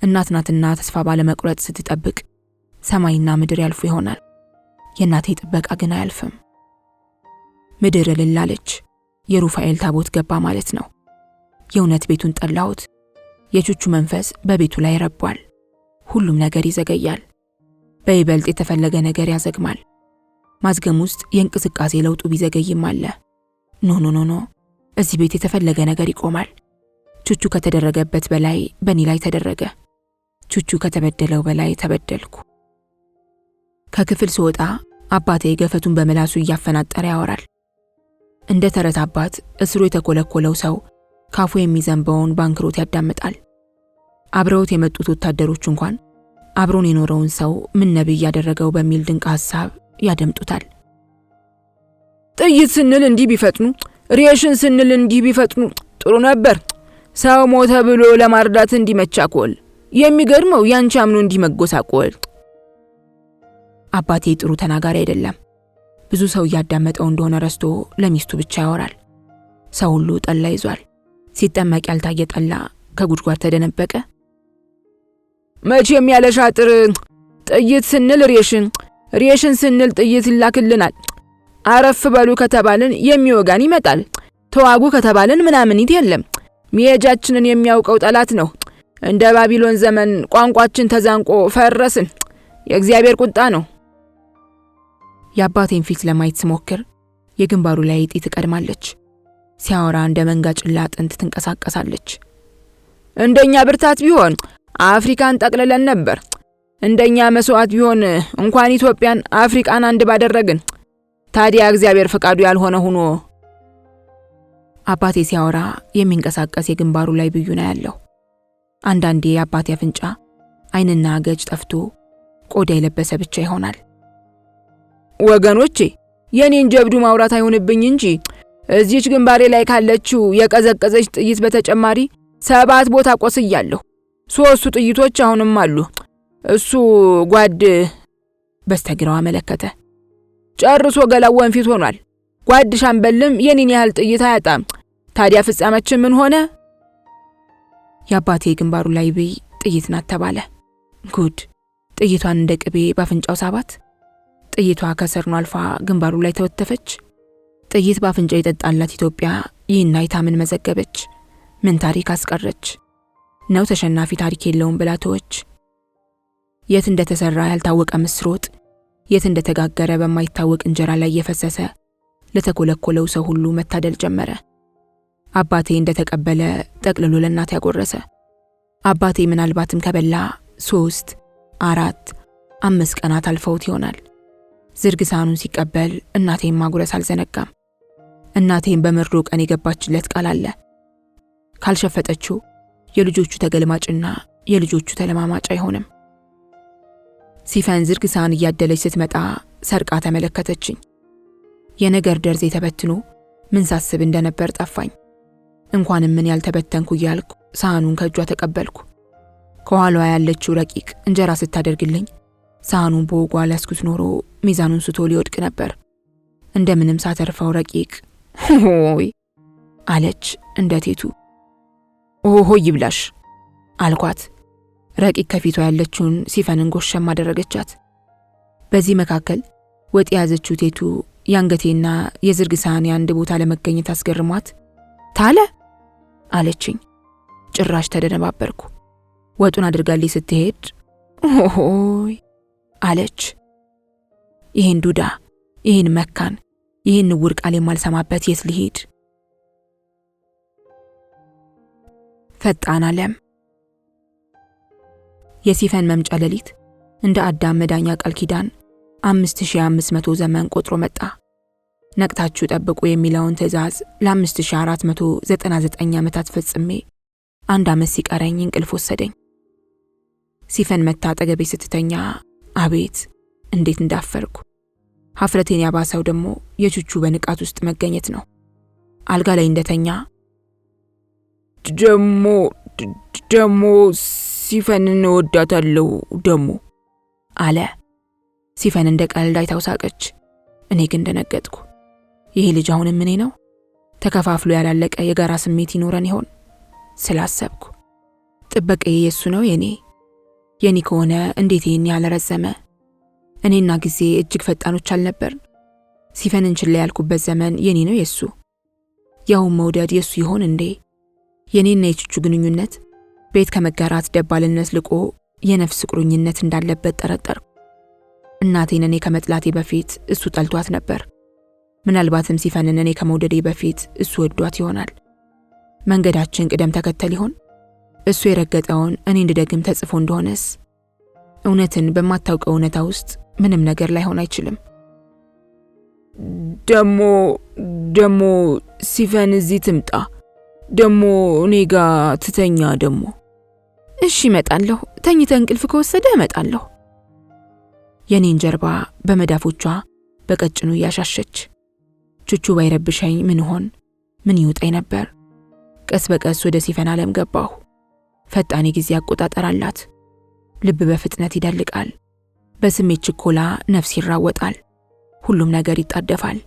እናት ናትና ተስፋ ባለመቁረጥ ስትጠብቅ ሰማይና ምድር ያልፉ ይሆናል። የእናቴ ጥበቃ ግን አያልፍም። ምድር እልል አለች። የሩፋኤል ታቦት ገባ ማለት ነው። የእውነት ቤቱን ጠላሁት። የቹቹ መንፈስ በቤቱ ላይ ረቧል። ሁሉም ነገር ይዘገያል። በይበልጥ የተፈለገ ነገር ያዘግማል። ማዝገም ውስጥ የእንቅስቃሴ ለውጡ ቢዘገይም አለ። ኖ እዚህ ቤት የተፈለገ ነገር ይቆማል። ቹቹ ከተደረገበት በላይ በእኔ ላይ ተደረገ። ቹቹ ከተበደለው በላይ ተበደልኩ። ከክፍል ስወጣ አባቴ ገፈቱን በመላሱ እያፈናጠረ ያወራል። እንደ ተረት አባት እስሩ የተኮለኮለው ሰው ካፉ የሚዘንበውን ባንክሮት ያዳምጣል። አብረውት የመጡት ወታደሮች እንኳን አብሮን የኖረውን ሰው ምን ነብይ ያደረገው በሚል ድንቅ ሐሳብ ያደምጡታል። ጥይት ስንል እንዲህ ቢፈጥኑ፣ ሬሽን ስንል እንዲህ ቢፈጥኑ ጥሩ ነበር። ሰው ሞተ ብሎ ለማርዳት እንዲመቻኮል፣ የሚገርመው ያንቺ አምኖ እንዲመጎሳቆል። አባቴ ጥሩ ተናጋሪ አይደለም። ብዙ ሰው እያዳመጠው እንደሆነ ረስቶ ለሚስቱ ብቻ ያወራል። ሰው ሁሉ ጠላ ይዟል። ሲጠመቅ ያልታየ ጠላ ከጉድጓድ ተደነበቀ። መቼም ያለ ሻጥር ጥይት ስንል ሬሽን ስንል ጥይት ይላክልናል። አረፍ በሉ ከተባልን የሚወጋን ይመጣል። ተዋጉ ከተባልን ምናምኒት የለም። ሚያጃችንን የሚያውቀው ጠላት ነው። እንደ ባቢሎን ዘመን ቋንቋችን ተዛንቆ ፈረስን። የእግዚአብሔር ቁጣ ነው። የአባቴን ፊት ለማየት ስሞክር የግንባሩ ላይ ጢት ትቀድማለች። ሲያወራ እንደ መንጋ ጭላ አጥንት ትንቀሳቀሳለች። እንደኛ ብርታት ቢሆን አፍሪካን ጠቅልለን ነበር። እንደኛ መስዋዕት ቢሆን እንኳን ኢትዮጵያን አፍሪካን አንድ ባደረግን። ታዲያ እግዚአብሔር ፈቃዱ ያልሆነ ሆኖ። አባቴ ሲያወራ የሚንቀሳቀስ የግንባሩ ላይ ብዩና ያለው። አንዳንዴ የአባቴ አፍንጫ ዓይንና ገጭ ጠፍቶ ቆዳ የለበሰ ብቻ ይሆናል። ወገኖቼ የኔን ጀብዱ ማውራት አይሆንብኝ እንጂ እዚች ግንባሬ ላይ ካለችው የቀዘቀዘች ጥይት በተጨማሪ 7 ቦታ ቆስያለሁ። 3 ጥይቶች አሁንም አሉ። እሱ ጓድ በስተግራው አመለከተ። ጨርሶ ገላው ወንፊት ሆኗል። ጓድ ሻምበልም የኔን ያህል ጥይት አያጣም። ታዲያ ፍጻሜያችን ምን ሆነ? የአባቴ ግንባሩ ላይ ብይ ጥይት ናት ተባለ። ጉድ! ጥይቷን እንደ ቅቤ ባፍንጫው ሳባት። ጥይቷ ከሰርኑ አልፋ ግንባሩ ላይ ተወተፈች። ጥይት ባፍንጫው የጠጣላት ኢትዮጵያ ይህን አይታ ምን መዘገበች? ምን ታሪክ አስቀረች? ነው ተሸናፊ ታሪክ የለውም ብላ ተወች። የት እንደተሰራ ያልታወቀ ምስር ወጥ የት እንደተጋገረ በማይታወቅ እንጀራ ላይ የፈሰሰ ለተኮለኮለው ሰው ሁሉ መታደል ጀመረ። አባቴ እንደተቀበለ ጠቅልሎ ለእናቴ ያጎረሰ። አባቴ ምናልባትም ከበላ 3፣ 4፣ 5 ቀናት አልፈውት ይሆናል። ዝርግ ሳህኑን ሲቀበል እናቴን ማጉረስ አልዘነጋም። እናቴን በመርዶ ቀን የገባችለት ቃል አለ። ካልሸፈጠችው የልጆቹ ተገልማጭና የልጆቹ ተለማማጭ አይሆንም። ሲፈን ዝርግ ሳህን እያደለች ስትመጣ ሰርቃ ተመለከተችኝ። የነገር ደርዜ ተበትኖ ምን ሳስብ እንደነበር ጠፋኝ። እንኳንም ምን ያልተበተንኩ እያልኩ ሳህኑን ከእጇ ተቀበልኩ። ከኋላዋ ያለችው ረቂቅ እንጀራ ስታደርግልኝ ሳህኑን በወጓ ላስኩት ኖሮ ሚዛኑን ስቶ ሊወድቅ ነበር። እንደምንም ሳተርፈው ረቂቅ ሆይ አለች እንደ ቴቱ። ሆይ ይብላሽ አልኳት። ረቂቅ ከፊቷ ያለችውን ሲፈንን ጎሸም አደረገቻት። በዚህ መካከል ወጥ የያዘችው ቴቱ ያንገቴና የዝርግ ሳህን አንድ ቦታ ለመገኘት አስገርሟት ታለ አለችኝ። ጭራሽ ተደነባበርኩ። ወጡን አድርጋልኝ ስትሄድ ሆይ አለች። ይሄን ዱዳ፣ ይሄን መካን፣ ይሄን ውር ቃል የማልሰማበት የት ልሂድ? ፈጣን ዓለም። የሲፈን መምጫ ሌሊት እንደ አዳም መዳኛ ቃል ኪዳን 5500 ዘመን ቆጥሮ መጣ። ነቅታችሁ ጠብቁ የሚለውን ትእዛዝ ለ5499 ዓመታት ፈጽሜ 1 ዓመት ሲቀረኝ እንቅልፍ ወሰደኝ። ሲፈን መታ አጠገቤ ስትተኛ አቤት እንዴት እንዳፈርኩ። ሀፍረቴን ያባሰው ደግሞ የቹቹ በንቃት ውስጥ መገኘት ነው። አልጋ ላይ እንደተኛ ደሞ ሲፈንን እወዳታለሁ ደሞ አለ። ሲፈን እንደ ቀልድ አይታው ሳቀች። እኔ ግን ደነገጥኩ። ይሄ ልጅ አሁንም እኔ ነው? ተከፋፍሎ ያላለቀ የጋራ ስሜት ይኖረን ይሆን ስላሰብኩ ጥበቃዬ የሱ ነው የኔ ከሆነ እንዴት ይሄን ያለረዘመ? እኔና ጊዜ እጅግ ፈጣኖች አልነበር? ሲፈንን ችላ ያልኩበት ዘመን የኔ ነው የሱ? ያው መውደድ የሱ ይሆን እንዴ? የኔና የቹቹ ግንኙነት ቤት ከመጋራት ደባልነት ልቆ የነፍስ ቁርኝነት እንዳለበት ጠረጠርኩ። እናቴን እኔ ከመጥላቴ በፊት እሱ ጠልቷት ነበር። ምናልባትም ሲፈንን እኔ ከመውደዴ በፊት እሱ ወዷት ይሆናል። መንገዳችን ቅደም ተከተል ይሆን? እሱ የረገጠውን እኔ እንድደግም ተጽፎ እንደሆነስ? እውነትን በማታውቀው እውነታ ውስጥ ምንም ነገር ላይሆን አይችልም። ደሞ ሲፈን እዚህ ትምጣ፣ ደሞ እኔ ጋር ትተኛ ደሞ። እሺ እመጣለሁ፣ ተኝተ እንቅልፍ ከወሰደ እመጣለሁ። የኔን ጀርባ በመዳፎቿ በቀጭኑ እያሻሸች ቹቹ ባይረብሸኝ ምን ይውጣኝ ነበር። ቀስ በቀስ ወደ ሲፈን ዓለም ገባሁ። ፈጣን ጊዜ አቆጣጠር አላት። ልብ በፍጥነት ይደልቃል። በስሜት ችኮላ ነፍስ ይራወጣል። ሁሉም ነገር ይጣደፋል።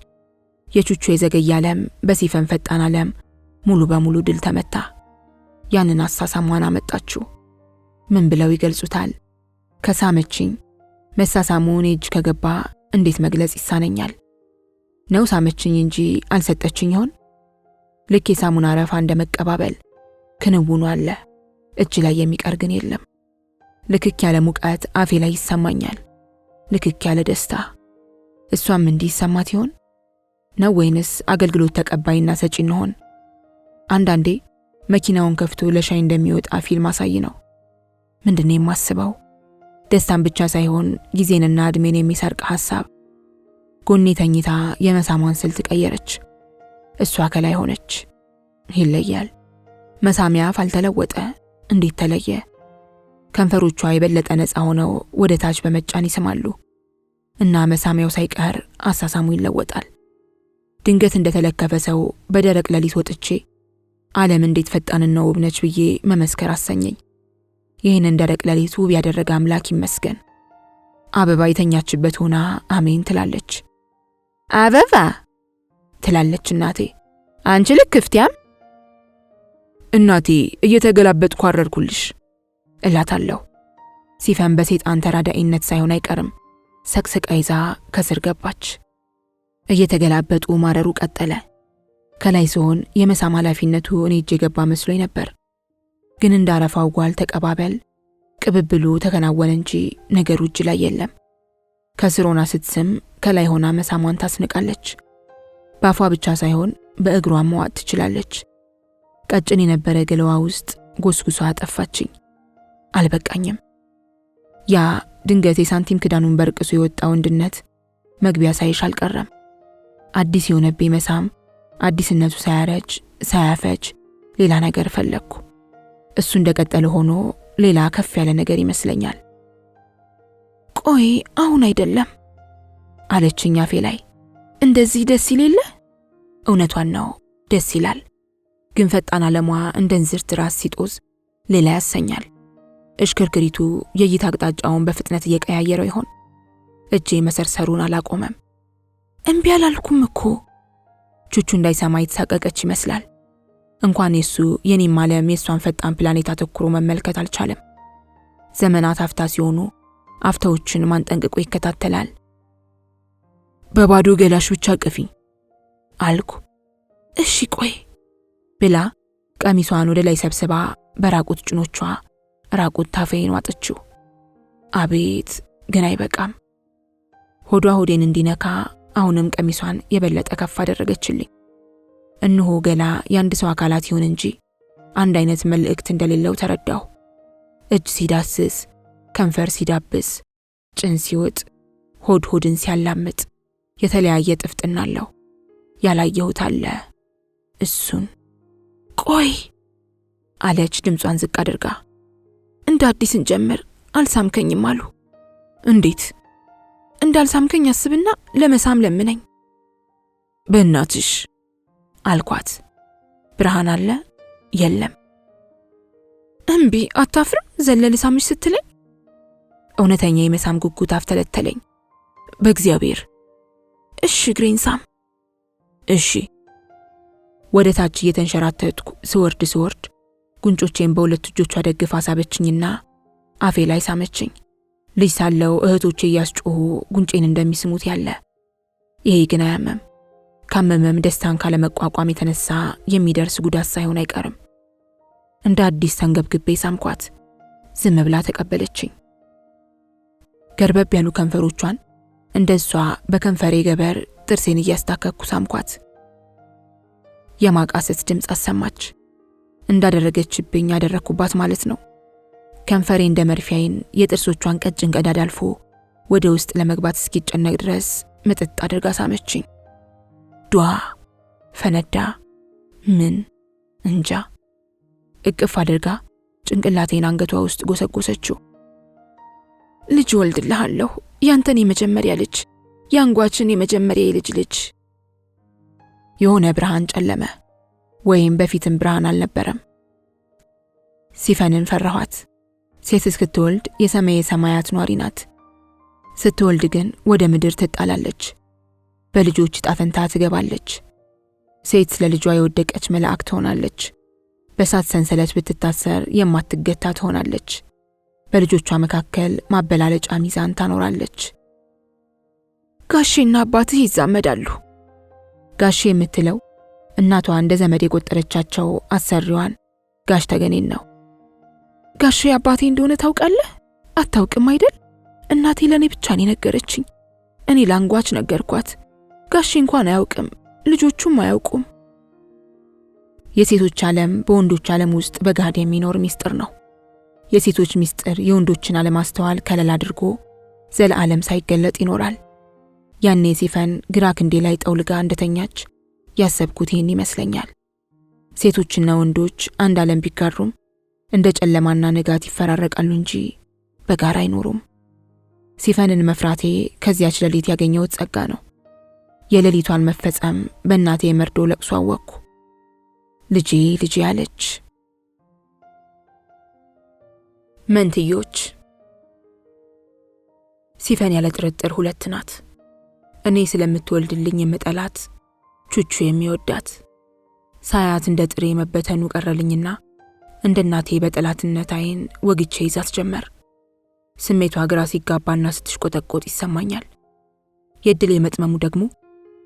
የቹቹ የዘገየ ዓለም በሲፈን ፈጣን ዓለም ሙሉ በሙሉ ድል ተመታ። ያንን አሳሳሟን አመጣችው። ምን ብለው ይገልጹታል? ከሳመችኝ። መሳሳሙን እጅ ከገባ እንዴት መግለጽ ይሳነኛል? ነው ሳመችኝ እንጂ አልሰጠችኝ ይሆን? ልክ የሳሙና አረፋ እንደመቀባበል ክንውኑ አለ፣ እጅ ላይ የሚቀር ግን የለም። ልክክ ያለ ሙቀት አፌ ላይ ይሰማኛል፣ ልክክ ያለ ደስታ። እሷም እንዲህ ይሰማት ይሆን ነው ወይንስ አገልግሎት ተቀባይና ሰጪ እንሆን? አንዳንዴ መኪናውን ከፍቶ ለሻይ እንደሚወጣ ፊልም አሳይ ነው። ምንድነው የማስበው? ደስታን ብቻ ሳይሆን ጊዜንና እድሜን የሚሰርቅ ሐሳብ። ጎኔ ተኝታ የመሳሟን ስልት ቀየረች። እሷ ከላይ ሆነች። ይለያል። መሳሚያ አፍ አልተለወጠ፣ እንዴት ተለየ? ከንፈሮቿ የበለጠ ነፃ ሆነው ወደ ታች በመጫን ይስማሉ። እና መሳሚያው ሳይቀር አሳሳሙ ይለወጣል። ድንገት እንደተለከፈ ሰው በደረቅ ሌሊት ወጥቼ ዓለም እንዴት ፈጣንና ውብ ነች ብዬ መመስከር አሰኘኝ። ይህንን ደረቅ ሌሊት ውብ ያደረገ አምላክ ይመስገን። አበባ የተኛችበት ሆና አሜን ትላለች። አበባ ትላለች እናቴ። አንቺ ልክፍቲያም እናቴ እየተገላበጥኩ አረርኩልሽ እላታለሁ። ሲፈን በሰይጣን ተራዳኢነት ሳይሆን አይቀርም ሰቅስቃ ይዛ ከስር ገባች። እየተገላበጡ ማረሩ ቀጠለ። ከላይ ሲሆን የመሳም ኃላፊነቱ እኔ እጄ ገባ መስሎኝ ነበር። ግን እንዳረፋው ጓል ተቀባበል ቅብብሉ ተከናወነ እንጂ ነገሩ እጅ ላይ የለም። ከስር ሆና ስትስም ከላይ ሆና መሳሟን ታስንቃለች። ባፏ ብቻ ሳይሆን በእግሯም መዋጥ ትችላለች። ቀጭን የነበረ ገለዋ ውስጥ ጎስጉሷ አጠፋችኝ። አልበቃኝም። ያ ድንገት የሳንቲም ክዳኑን በርቅሶ የወጣው ወንድነት መግቢያ ሳይሽ አልቀረም። አዲስ የሆነብኝ መሳም አዲስነቱ ሳያረጅ ሳያፈጅ ሌላ ነገር ፈለግኩ። እሱ እንደቀጠለ ሆኖ ሌላ ከፍ ያለ ነገር ይመስለኛል። ቆይ አሁን አይደለም አለችኝ አፌ ላይ። እንደዚህ ደስ ይሌለ? እውነቷን ነው፣ ደስ ይላል። ግን ፈጣን ዓለሟ እንደ እንዝርት ራስ ሲጦዝ ሌላ ያሰኛል። እሽክርክሪቱ የእይታ አቅጣጫውን በፍጥነት እየቀያየረው ይሆን? እጄ መሰርሰሩን አላቆመም። እምቢ አላልኩም እኮ። ቹቹ እንዳይሰማ የተሳቀቀች ይመስላል። እንኳን የሱ የኔም ዓለም የሷን ፈጣን ፕላኔት አተኩሮ መመልከት አልቻለም። ዘመናት አፍታ ሲሆኑ አፍታዎችን ማንጠንቅቆ ይከታተላል። በባዶ ገላሽ ብቻ ቅፊ አልኩ። እሺ ቆይ ብላ ቀሚሷን ወደ ላይ ሰብስባ በራቁት ጭኖቿ ራቁት ታፈይን ዋጠችው። አቤት ግን አይበቃም። ሆዷ ሆዴን እንዲነካ አሁንም ቀሚሷን የበለጠ ከፍ አደረገችልኝ። እነሆ ገላ የአንድ ሰው አካላት ይሁን እንጂ አንድ አይነት መልእክት እንደሌለው ተረዳሁ። እጅ ሲዳስስ፣ ከንፈር ሲዳብስ፣ ጭን ሲወጥ፣ ሆድ ሆድን ሲያላምጥ የተለያየ ጥፍጥና አለው። ያላየሁት አለ እሱን። ቆይ አለች ድምጿን ዝቅ አድርጋ። እንደ አዲስ እንጀምር፣ አልሳምከኝም አሉ። እንዴት? እንዳልሳምከኝ አስብና ለመሳም ለምነኝ። በእናትሽ አልኳት። ብርሃን አለ የለም። እምቢ አታፍርም ዘለል ሳምሽ ስትለኝ? እውነተኛ የመሳም ጉጉት አፍተለተለኝ። በእግዚአብሔር እሺ እግሬን ሳም። እሺ። ወደ ታች እየተንሸራተትኩ ስወርድ ጉንጮቼን በሁለት እጆቿ ደግፋ ሳበችኝና አፌ ላይ ሳመችኝ። ልጅ ሳለው እህቶቼ እያስጮሁ ጉንጬን እንደሚስሙት ያለ። ይሄ ግን አያመም። ካመመም ደስታን ካለመቋቋም የተነሳ የሚደርስ ጉዳት ሳይሆን አይቀርም። እንደ አዲስ ተንገብግቤ ሳምኳት። ዝም ብላ ተቀበለችኝ። ገርበብ ያሉ ከንፈሮቿን እንደሷ በከንፈሬ ገበር ጥርሴን እያስታከኩ ሳምኳት። የማቃሰት ድምፅ አሰማች። እንዳደረገችብኝ ያደረኩባት ማለት ነው። ከንፈሬ እንደ መርፊያዬን የጥርሶቿን ቀጭን ቀዳዳ አልፎ ወደ ውስጥ ለመግባት እስኪጨነቅ ድረስ ምጥጥ አድርጋ ሳመችኝ። ዷ ፈነዳ። ምን እንጃ። እቅፍ አድርጋ ጭንቅላቴን አንገቷ ውስጥ ጎሰጎሰችው። ልጅ ወልድልሃለሁ፣ ያንተን የመጀመሪያ ልጅ፣ ያንጓችን የመጀመሪያ የልጅ ልጅ። የሆነ ብርሃን ጨለመ። ወይም በፊትም ብርሃን አልነበረም። ሲፈንን ፈራኋት። ሴት እስክትወልድ የሰማየ ሰማያት ኗሪ ናት። ስትወልድ ግን ወደ ምድር ትጣላለች። በልጆች ጣፈንታ ትገባለች። ሴት ለልጇ የወደቀች መልአክ ትሆናለች። በሳት ሰንሰለት ብትታሰር የማትገታ ትሆናለች። በልጆቿ መካከል ማበላለጫ ሚዛን ታኖራለች። ጋሼና አባትህ ይዛመዳሉ። ጋሼ የምትለው እናቷ እንደ ዘመድ የቆጠረቻቸው አሰሪዋን ጋሽ ተገኔን ነው። ጋሼ አባቴ እንደሆነ ታውቃለህ? አታውቅም አይደል? እናቴ ለኔ ብቻ ነው ነገረችኝ። እኔ ላንጓች ነገርኳት። ጋሼ እንኳን አያውቅም፣ ልጆቹም አያውቁም። የሴቶች ዓለም በወንዶች ዓለም ውስጥ በጋድ የሚኖር ሚስጥር ነው። የሴቶች ሚስጥር የወንዶችን አለማስተዋል ከለላ አድርጎ ዘለዓለም ሳይገለጥ ይኖራል። ያኔ ሲፈን ግራ ክንዴ ላይ ጠውልጋ እንደተኛች ያሰብኩት ይህን ይመስለኛል። ሴቶችና ወንዶች አንድ ዓለም ቢጋሩም እንደ ጨለማና ንጋት ይፈራረቃሉ እንጂ በጋራ አይኖሩም። ሲፈንን መፍራቴ ከዚያች ሌሊት ያገኘሁት ጸጋ ነው። የሌሊቷን መፈጸም በእናቴ መርዶ ለቅሶ አወቅኩ። ልጄ ልጄ አለች። መንትዮች። ሲፈን ያለ ጥርጥር 2 ናት። እኔ ስለምትወልድልኝ የምጠላት፣ ቹቹ የሚወዳት። ሳያት እንደ ጥሬ መበተኑ ቀረልኝና እንደ እናቴ በጠላትነት አይን ወግቼ ይዛት ጀመር። ስሜቷ ግራ ሲጋባና ስትሽቆጠቆጥ ይሰማኛል። የድል የመጥመሙ ደግሞ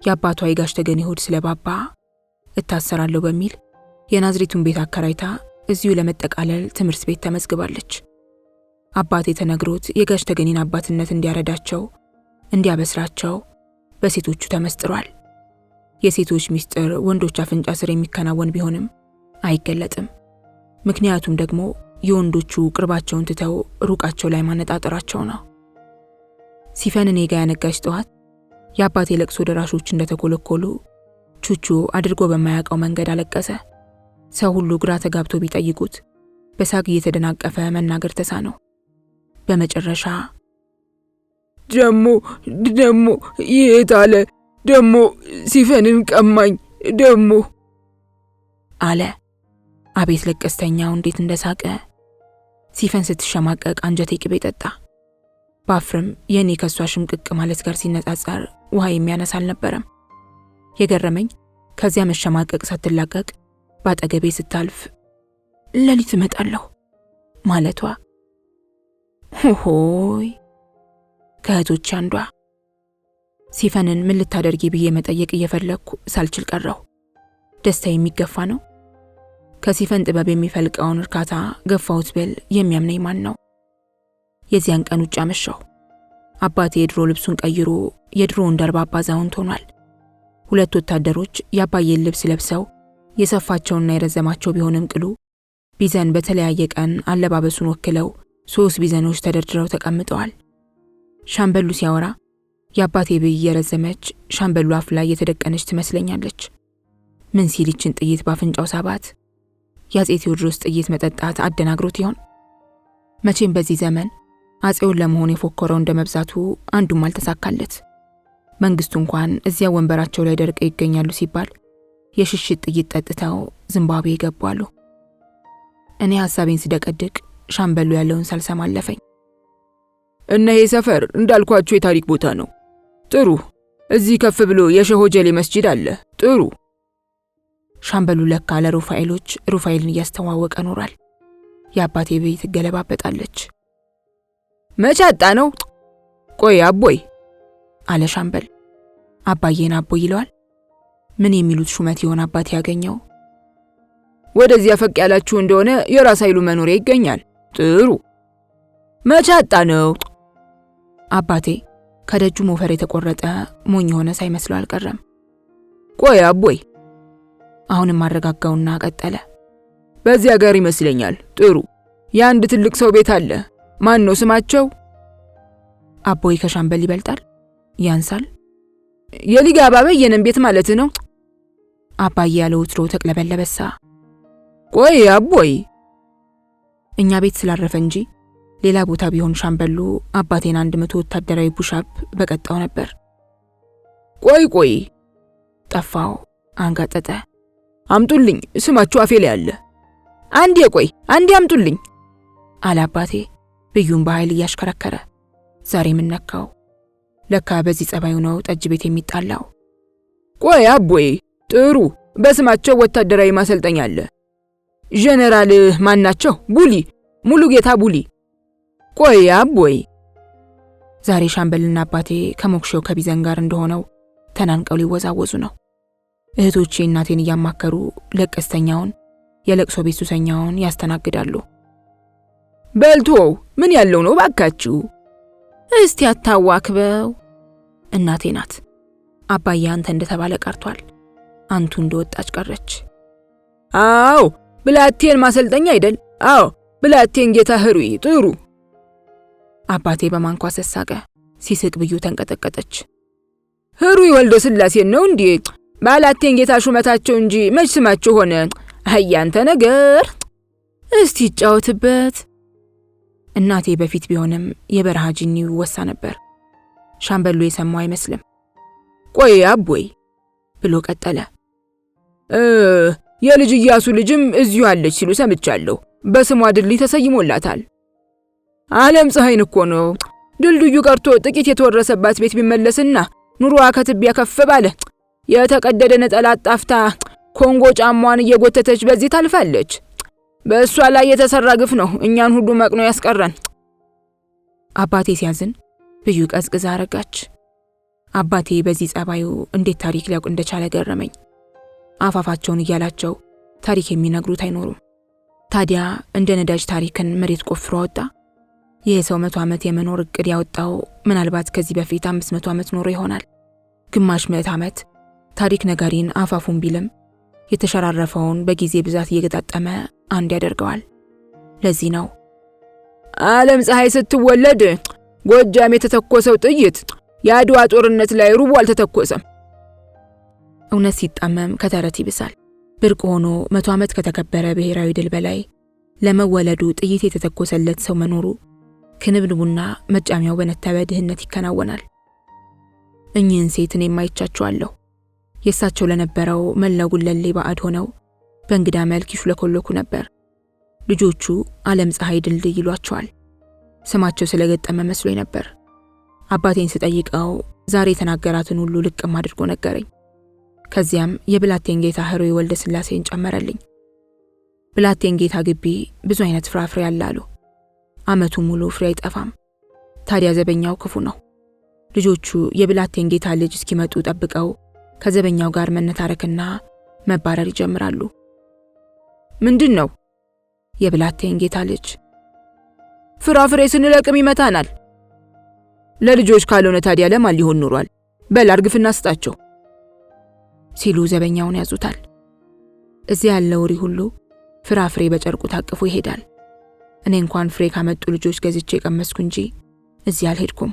የአባቷ የጋሽ ተገኔ ሆድ ስለባባ እታሰራለሁ በሚል የናዝሬቱን ቤት አከራይታ እዚሁ ለመጠቃለል ትምህርት ቤት ተመዝግባለች። አባቴ ተነግሮት የጋሽ ተገኔን አባትነት እንዲያረዳቸው እንዲያበስራቸው በሴቶቹ ተመስጥሯል። የሴቶች ሚስጥር ወንዶች አፍንጫ ስር የሚከናወን ቢሆንም አይገለጥም። ምክንያቱም ደግሞ የወንዶቹ ቅርባቸውን ትተው ሩቃቸው ላይ ማነጣጠራቸው ነው። ሲፈን እኔ ጋ ያነጋች ጠዋት የአባቴ ለቅሶ ደራሾች እንደተኮለኮሉ ቹቹ አድርጎ በማያውቀው መንገድ አለቀሰ። ሰው ሁሉ ግራ ተጋብቶ ቢጠይቁት በሳግ እየተደናቀፈ መናገር ተሳነው። በመጨረሻ ደሞ የት አለ ደሞ ሲፈንን ቀማኝ ደሞ አለ። አቤት ለቀስተኛው እንዴት እንደሳቀ! ሲፈን ስትሸማቀቅ አንጀቴ ቅቤ ጠጣ። ባፍርም የኔ ከሷ ሽምቅቅ ማለት ጋር ሲነጻጸር ውሃ የሚያነሳ አልነበረም። የገረመኝ ከዚያ መሸማቀቅ ሳትላቀቅ ባጠገቤ ስታልፍ ሌሊት እመጣለሁ ማለቷ። ሆይ ከእህቶች አንዷ። ሲፈንን ምን ልታደርጊ ብዬ መጠየቅ እየፈለግኩ ሳልችል ቀረሁ። ደስታ የሚገፋ ነው። ከሲፈን ጥበብ የሚፈልቀውን እርካታ ገፋሁት ብል የሚያምነኝ ማን ነው? የዚያን ቀን ውጭ አመሻሁ። አባቴ የድሮ ልብሱን ቀይሮ የድሮውን ደርባባ አዛውንት ሆኗል። 2 ወታደሮች የአባዬን ልብስ ለብሰው የሰፋቸውና የረዘማቸው ቢሆንም ቅሉ ቢዘን በተለያየ ቀን አለባበሱን ወክለው 3 ቢዘኖች ተደርድረው ተቀምጠዋል። ሻምበሉ ሲያወራ የአባቴ ብይ የረዘመች ሻምበሉ አፍ ላይ የተደቀነች ትመስለኛለች። ምን ሲል ይችን ጥይት ባፍንጫው ሳባት? የአፄ ቴዎድሮስ ጥይት መጠጣት አደናግሮት ይሆን? መቼም በዚህ ዘመን አፄውን ለመሆን የፎከረው እንደመብዛቱ አንዱም አልተሳካለት። መንግስቱ እንኳን እዚያ ወንበራቸው ላይ ደርቀው ይገኛሉ ሲባል የሽሽት ጥይት ጠጥተው ዝምባብዌ ይገባሉ። እኔ ሐሳቤን ስደቀድቅ ሻምበሉ ያለውን ሳልሰማ አለፈኝ። ይሄ ሰፈር እንዳልኳችሁ የታሪክ ቦታ ነው። ጥሩ። እዚህ ከፍ ብሎ የሸሆጀሌ መስጂድ አለ። ጥሩ። ሻምበሉ ለካ ለሩፋኤሎች ሩፋኤልን እያስተዋወቀ ኖሯል። የአባቴ ቤት ትገለባበጣለች። መቻጣ ነው። ቆይ አቦይ አለ ሻምበል። አባዬን አቦይ ይለዋል። ምን የሚሉት ሹመት ይሆን አባቴ ያገኘው? ወደዚያ ፈቅ ያላችሁ እንደሆነ የራስ ኃይሉ መኖሪያ ይገኛል። ጥሩ። መቻጣ ነው። አባቴ ከደጁ ሞፈር የተቆረጠ ሞኝ ሆነ ሳይመስለው አልቀረም። ቆይ አቦይ አሁንም አረጋጋውና ቀጠለ። በዚያ ጋር ይመስለኛል። ጥሩ። የአንድ ትልቅ ሰው ቤት አለ። ማን ነው ስማቸው? አቦይ ከሻምበል ይበልጣል? ያንሳል? የሊጋ አባበየንም ቤት ማለት ነው። አባዬ ያለው ወትሮ ተቅለበለበሳ። ቆይ አቦይ እኛ ቤት ስላረፈ እንጂ ሌላ ቦታ ቢሆን ሻምበሉ አባቴን 100 ወታደራዊ ቡሻፕ በቀጣው ነበር። ቆይ ጠፋው። አንጋጠጠ። አምጡልኝ፣ ስማችሁ አፌ ላይ አለ። አንዴ አምጡልኝ አለ አባቴ ብዩን በኃይል እያሽከረከረ። ዛሬ ምን ነካው? ለካ በዚህ ጸባዩ ነው ጠጅ ቤት የሚጣላው። ቆይ አቦይ ጥሩ። በስማቸው ወታደራዊ ማሰልጠኛ አለ። ጀነራል ማናቸው? ቡሊ፣ ሙሉ ጌታ ቡሊ። ቆይ አቦይ ዛሬ ሻምበልና አባቴ ከሞክሼው ከቢዘን ጋር እንደሆነው ተናንቀው ሊወዛወዙ ነው። እህቶቼ እናቴን እያማከሩ ለቀስተኛውን የለቅሶ ቤት ሱሰኛውን ያስተናግዳሉ። በልቶው ምን ያለው ነው ባካችሁ? እስቲ አታዋክበው። እናቴ ናት። አባዬ አንተ እንደተባለ ቀርቷል። አንቱ እንደወጣች ቀረች። አዎ ብላቴን ማሰልጠኛ አይደል? አዎ ብላቴን ጌታ ህሩይ። ጥሩ። አባቴ በማንኳሰስ ሳቀ። ሲስቅ ብዩ ተንቀጠቀጠች። ህሩይ ወልደ ስላሴን ነው እንዴ? ባላቴን ጌታ ሹመታቸው እንጂ መች ስማቸው ሆነ? አያንተ ነገር እስቲ ጫወትበት እናቴ በፊት ቢሆንም የበረሃ ጂኒ ይወሳ ነበር። ሻምበሉ የሰማው አይመስልም። ቆይ አቦይ ብሎ ቀጠለ። የልጅ ኢያሱ ልጅም እዚሁ አለች ሲሉ ሰምቻለሁ። በስሟ ድልድይ ተሰይሞላታል። ዓለም ፀሐይን እኮ ነው። ድልድዩ ቀርቶ ጥቂት የተወረሰባት ቤት ቢመለስና ኑሮዋ ከትቢያ ከፍ ባለ የተቀደደ ነጠላ ጣፍታ ኮንጎ ጫማዋን እየጎተተች በዚህ ታልፋለች። በእሷ ላይ የተሰራ ግፍ ነው እኛን ሁሉ መቅኖ ያስቀረን። አባቴ ሲያዝን ብዩ ቀዝቅዛ አረጋች። አባቴ በዚህ ጸባዩ እንዴት ታሪክ ሊያውቅ እንደቻለ ገረመኝ። አፋፋቸውን እያላቸው ታሪክ የሚነግሩት አይኖሩም። ታዲያ እንደ ነዳጅ ታሪክን መሬት ቆፍሮ አወጣ። ይህ ሰው 100 ዓመት የመኖር እቅድ ያወጣው ምናልባት ከዚህ በፊት 500 ዓመት ኖሮ ይሆናል። ግማሽ 100 ዓመት ታሪክ ነጋሪን አፋፉን ቢልም የተሸራረፈውን በጊዜ ብዛት እየገጣጠመ አንድ ያደርገዋል። ለዚህ ነው ዓለም ፀሐይ ስትወለድ ጎጃም የተተኮሰው ጥይት የአድዋ ጦርነት ላይ ሩቡ አልተተኮሰም። እውነት ሲጣመም ከተረት ይብሳል። ብርቅ ሆኖ 100 ዓመት ከተከበረ ብሔራዊ ድል በላይ ለመወለዱ ጥይት የተተኮሰለት ሰው መኖሩ ክንብንቡና መጫሚያው በነተበ ድህነት ይከናወናል። እኚህን ሴት እኔም አይቻቸዋለሁ። የእሳቸው ለነበረው መላው ጉለሌ ባዕድ ሆነው በእንግዳ መልክ ይሽለኮለኩ ነበር። ልጆቹ ዓለም ፀሐይ ድልድይ ይሏቸዋል። ስማቸው ስለገጠመ መስሎኝ ነበር። አባቴን ስጠይቀው ዛሬ የተናገራትን ሁሉ ልቅም አድርጎ ነገረኝ። ከዚያም የብላቴን ጌታ ህሩይ ወልደ ስላሴን ጨመረልኝ። ብላቴን ጌታ ግቢ ብዙ አይነት ፍራፍሬ አላሉ። ዓመቱ ሙሉ ፍሬ አይጠፋም። ታዲያ ዘበኛው ክፉ ነው። ልጆቹ የብላቴን ጌታ ልጅ እስኪመጡ ጠብቀው ከዘበኛው ጋር መነታረክና መባረር ይጀምራሉ። ምንድነው? የብላቴን ጌታ ልጅ ፍራፍሬ ስንለቅም ይመታናል። ለልጆች ካልሆነ ታዲያ ለማን ሊሆን ኑሯል? በል አርግፍና ስጣቸው ሲሉ ዘበኛውን ያዙታል። እዚያ ያለው ወሬ ሁሉ ፍራፍሬ በጨርቁ ታቅፎ ይሄዳል። እኔ እንኳን ፍሬ ካመጡ ልጆች ገዝቼ ቀመስኩ እንጂ እዚያ አልሄድኩም።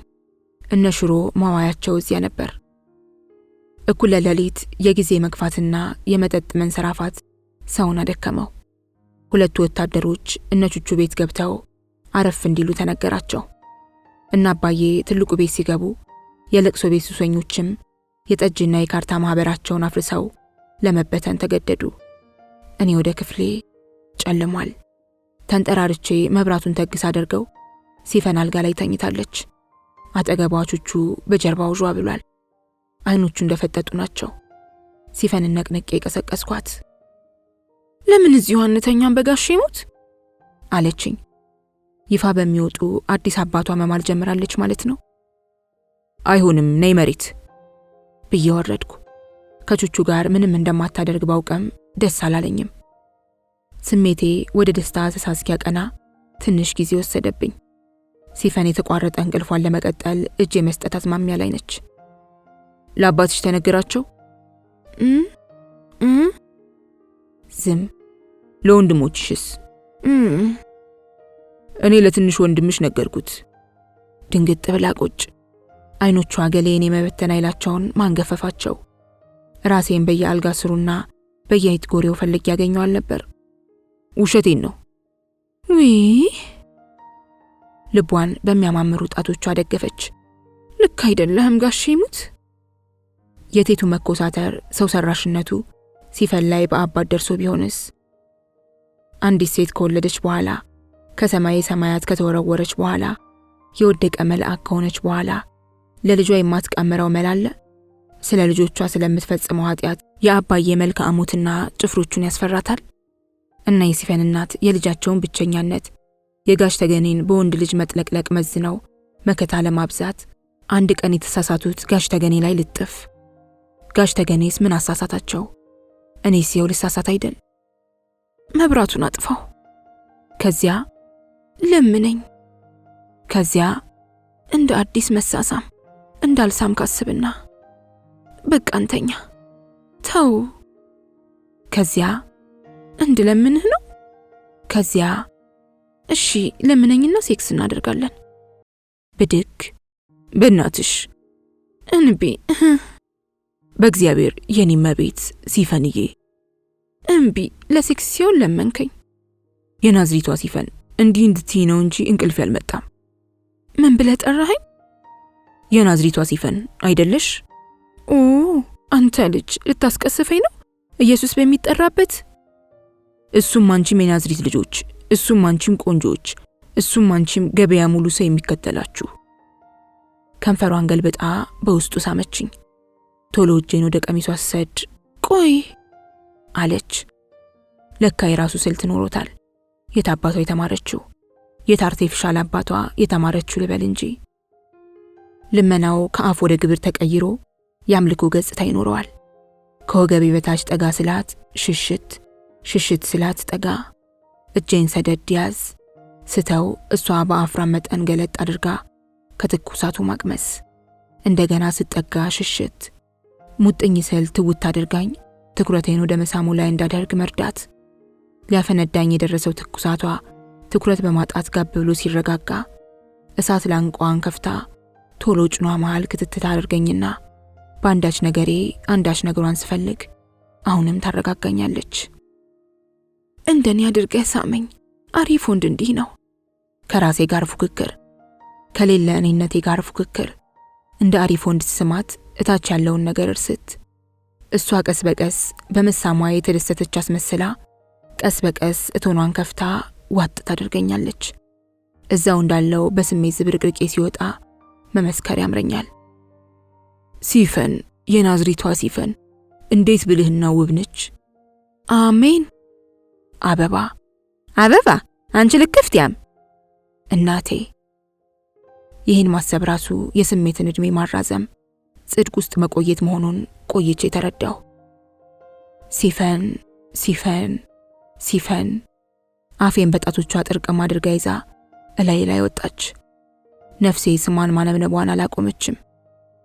እነ ሽሮ ማዋያቸው እዚያ ነበር። እኩለ ሌሊት የጊዜ መግፋትና የመጠጥ መንሰራፋት ሰውን አደከመው። ሁለቱ ወታደሮች እነ ቹቹ ቤት ገብተው አረፍ እንዲሉ ተነገራቸው። እና አባዬ ትልቁ ቤት ሲገቡ የለቅሶ ቤት ሱሰኞችም የጠጅና የካርታ ማህበራቸውን አፍርሰው ለመበተን ተገደዱ። እኔ ወደ ክፍሌ ጨልሟል። ተንጠራርቼ መብራቱን ተግስ አድርገው ሲፈን አልጋ ላይ ተኝታለች። አጠገቧ ቹቹ በጀርባው ጇ ብሏል። አይኖቹ እንደፈጠጡ ናቸው። ሲፈንን ነቅንቄ ቀሰቀስኳት። ለምን እዚሁ አንተኛም በጋሽ ይሞት አለችኝ። ይፋ በሚወጡ አዲስ አባቷ መማል ጀምራለች ማለት ነው። አይሆንም ነይ መሬት ብዬ ወረድኩ። ከቹቹ ጋር ምንም እንደማታደርግ ባውቀም ደስ አላለኝም። ስሜቴ ወደ ደስታ ተሳስኪያቀና ትንሽ ጊዜ ወሰደብኝ። ሲፈን የተቋረጠ እንቅልፏን ለመቀጠል እጅ የመስጠት አዝማሚያ ላይ ነች። ለአባትሽ ተነግራቸው? ዝም። ለወንድሞችሽስ? እኔ ለትንሽ ወንድምሽ ነገርኩት። ድንግጥ ብላ ቁጭ። አይኖቿ ገሌን የመበተን ኃይላቸውን ማንገፈፋቸው። ራሴን በየአልጋ ስሩና በየሂት ጎሬው ፈልግ ያገኘዋል ነበር። ውሸቴን ነው። ውይ ልቧን በሚያማምሩ ጣቶቿ ደገፈች። ልክ አይደለህም ጋሽ ይሙት። የቴቱ መኮሳተር ሰው ሰራሽነቱ ሲፈን ላይ በአባት ደርሶ ቢሆንስ? አንዲት ሴት ከወለደች በኋላ ከሰማይ ሰማያት ከተወረወረች በኋላ የወደቀ መልአክ ከሆነች በኋላ ለልጇ የማትቀመረው መላለ ስለ ልጆቿ ስለምትፈጽመው ኃጢአት የአባዬ መልክዓ ሞትና ጭፍሮቹን ያስፈራታል። እና የሲፈን እናት የልጃቸውን ብቸኛነት የጋሽ ተገኔን በወንድ ልጅ መጥለቅለቅ መዝነው መከታ ለማብዛት አንድ ቀን የተሳሳቱት ጋሽ ተገኔ ላይ ልጥፍ። ጋሽ ተገኔስ ምን አሳሳታቸው? እኔስ ይኸው ልሳሳት አይደል? መብራቱን አጥፋው። ከዚያ ለምነኝ። ከዚያ እንደ አዲስ መሳሳም እንዳልሳም ካስብና በቃ አንተኛ ተው። ከዚያ እንድለምንህ ነው። ከዚያ እሺ ለምነኝና ሴክስ እናደርጋለን። ብድግ። በእናትሽ እንቢ። በእግዚአብሔር የኔ መቤት ሲፈንዬ። እንቢ። ለሴክስ ሲሆን ለመንከኝ። የናዝሪቷ ሲፈን እንዲህ እንድትይ ነው እንጂ እንቅልፍ ያልመጣም። ምን ብለህ ጠራኸኝ? የናዝሪቷ ሲፈን አይደለሽ? ኦ አንተ ልጅ ልታስቀስፈኝ ነው? ኢየሱስ በሚጠራበት? እሱም አንቺም የናዝሪት ልጆች፣ እሱም አንቺም ቆንጆች፣ እሱም አንቺም ገበያ ሙሉ ሰው የሚከተላችሁ። ከንፈሯን ገልብጣ በውስጡ ሳመችኝ። ቶሎ እጄን ወደ ቀሚሷ ሰድ ቆይ አለች። ለካ የራሱ ስልት ኖሮታል። የት አባቷ የተማረችው? የት አርቴፊሻል አባቷ የተማረችው ልበል እንጂ። ልመናው ከአፍ ወደ ግብር ተቀይሮ የአምልኮ ገጽታ ይኖረዋል። ከወገቤ በታች ጠጋ ስላት ሽሽት፣ ሽሽት ስላት ጠጋ። እጄን ሰደድ ያዝ ስተው እሷ በአፍራም መጠን ገለጥ አድርጋ ከትኩሳቱ ማቅመስ። እንደገና ስጠጋ ሽሽት። ሙጥኝ ስል ትውት አድርጋኝ ትኩረቴን ወደ መሳሙ ላይ እንዳደርግ መርዳት። ሊያፈነዳኝ የደረሰው ትኩሳቷ ትኩረት በማጣት ጋብ ብሎ ሲረጋጋ እሳት ላንቋን ከፍታ ቶሎ ጭኗ መሃል ክትትት አድርገኝና በአንዳች ነገሬ አንዳች ነገሯን ስፈልግ አሁንም ታረጋጋኛለች። እንደኔ አድርገህ ሳመኝ። አሪፍ ወንድ እንዲህ ነው። ከራሴ ጋር ፉክክር፣ ከሌለ እኔነቴ ጋር ፉክክር። እንደ አሪፍ ወንድ ስማት እታች ያለውን ነገር እርስት። እሷ ቀስ በቀስ በመሳሟ የተደሰተች አስመስላ ቀስ በቀስ እቶኗን ከፍታ ዋጥ ታደርገኛለች። እዛው እንዳለው በስሜት ዝብርቅርቄ ሲወጣ መመስከር ያምረኛል። ሲፈን፣ የናዝሪቷ ሲፈን እንዴት ብልህና ውብ ነች! አሜን። አበባ አበባ፣ አንቺ ልክፍትያም እናቴ። ይህን ማሰብ ራሱ የስሜትን ዕድሜ ማራዘም፣ ጽድቅ ውስጥ መቆየት መሆኑን ቆይቼ ተረዳሁ። ሲፈን ሲፈን ሲፈን። አፌን በጣቶቿ ጥርቅም አድርጋ ይዛ እላይ ላይ ወጣች። ነፍሴ ስሟን ማነብነቧን አላቆመችም።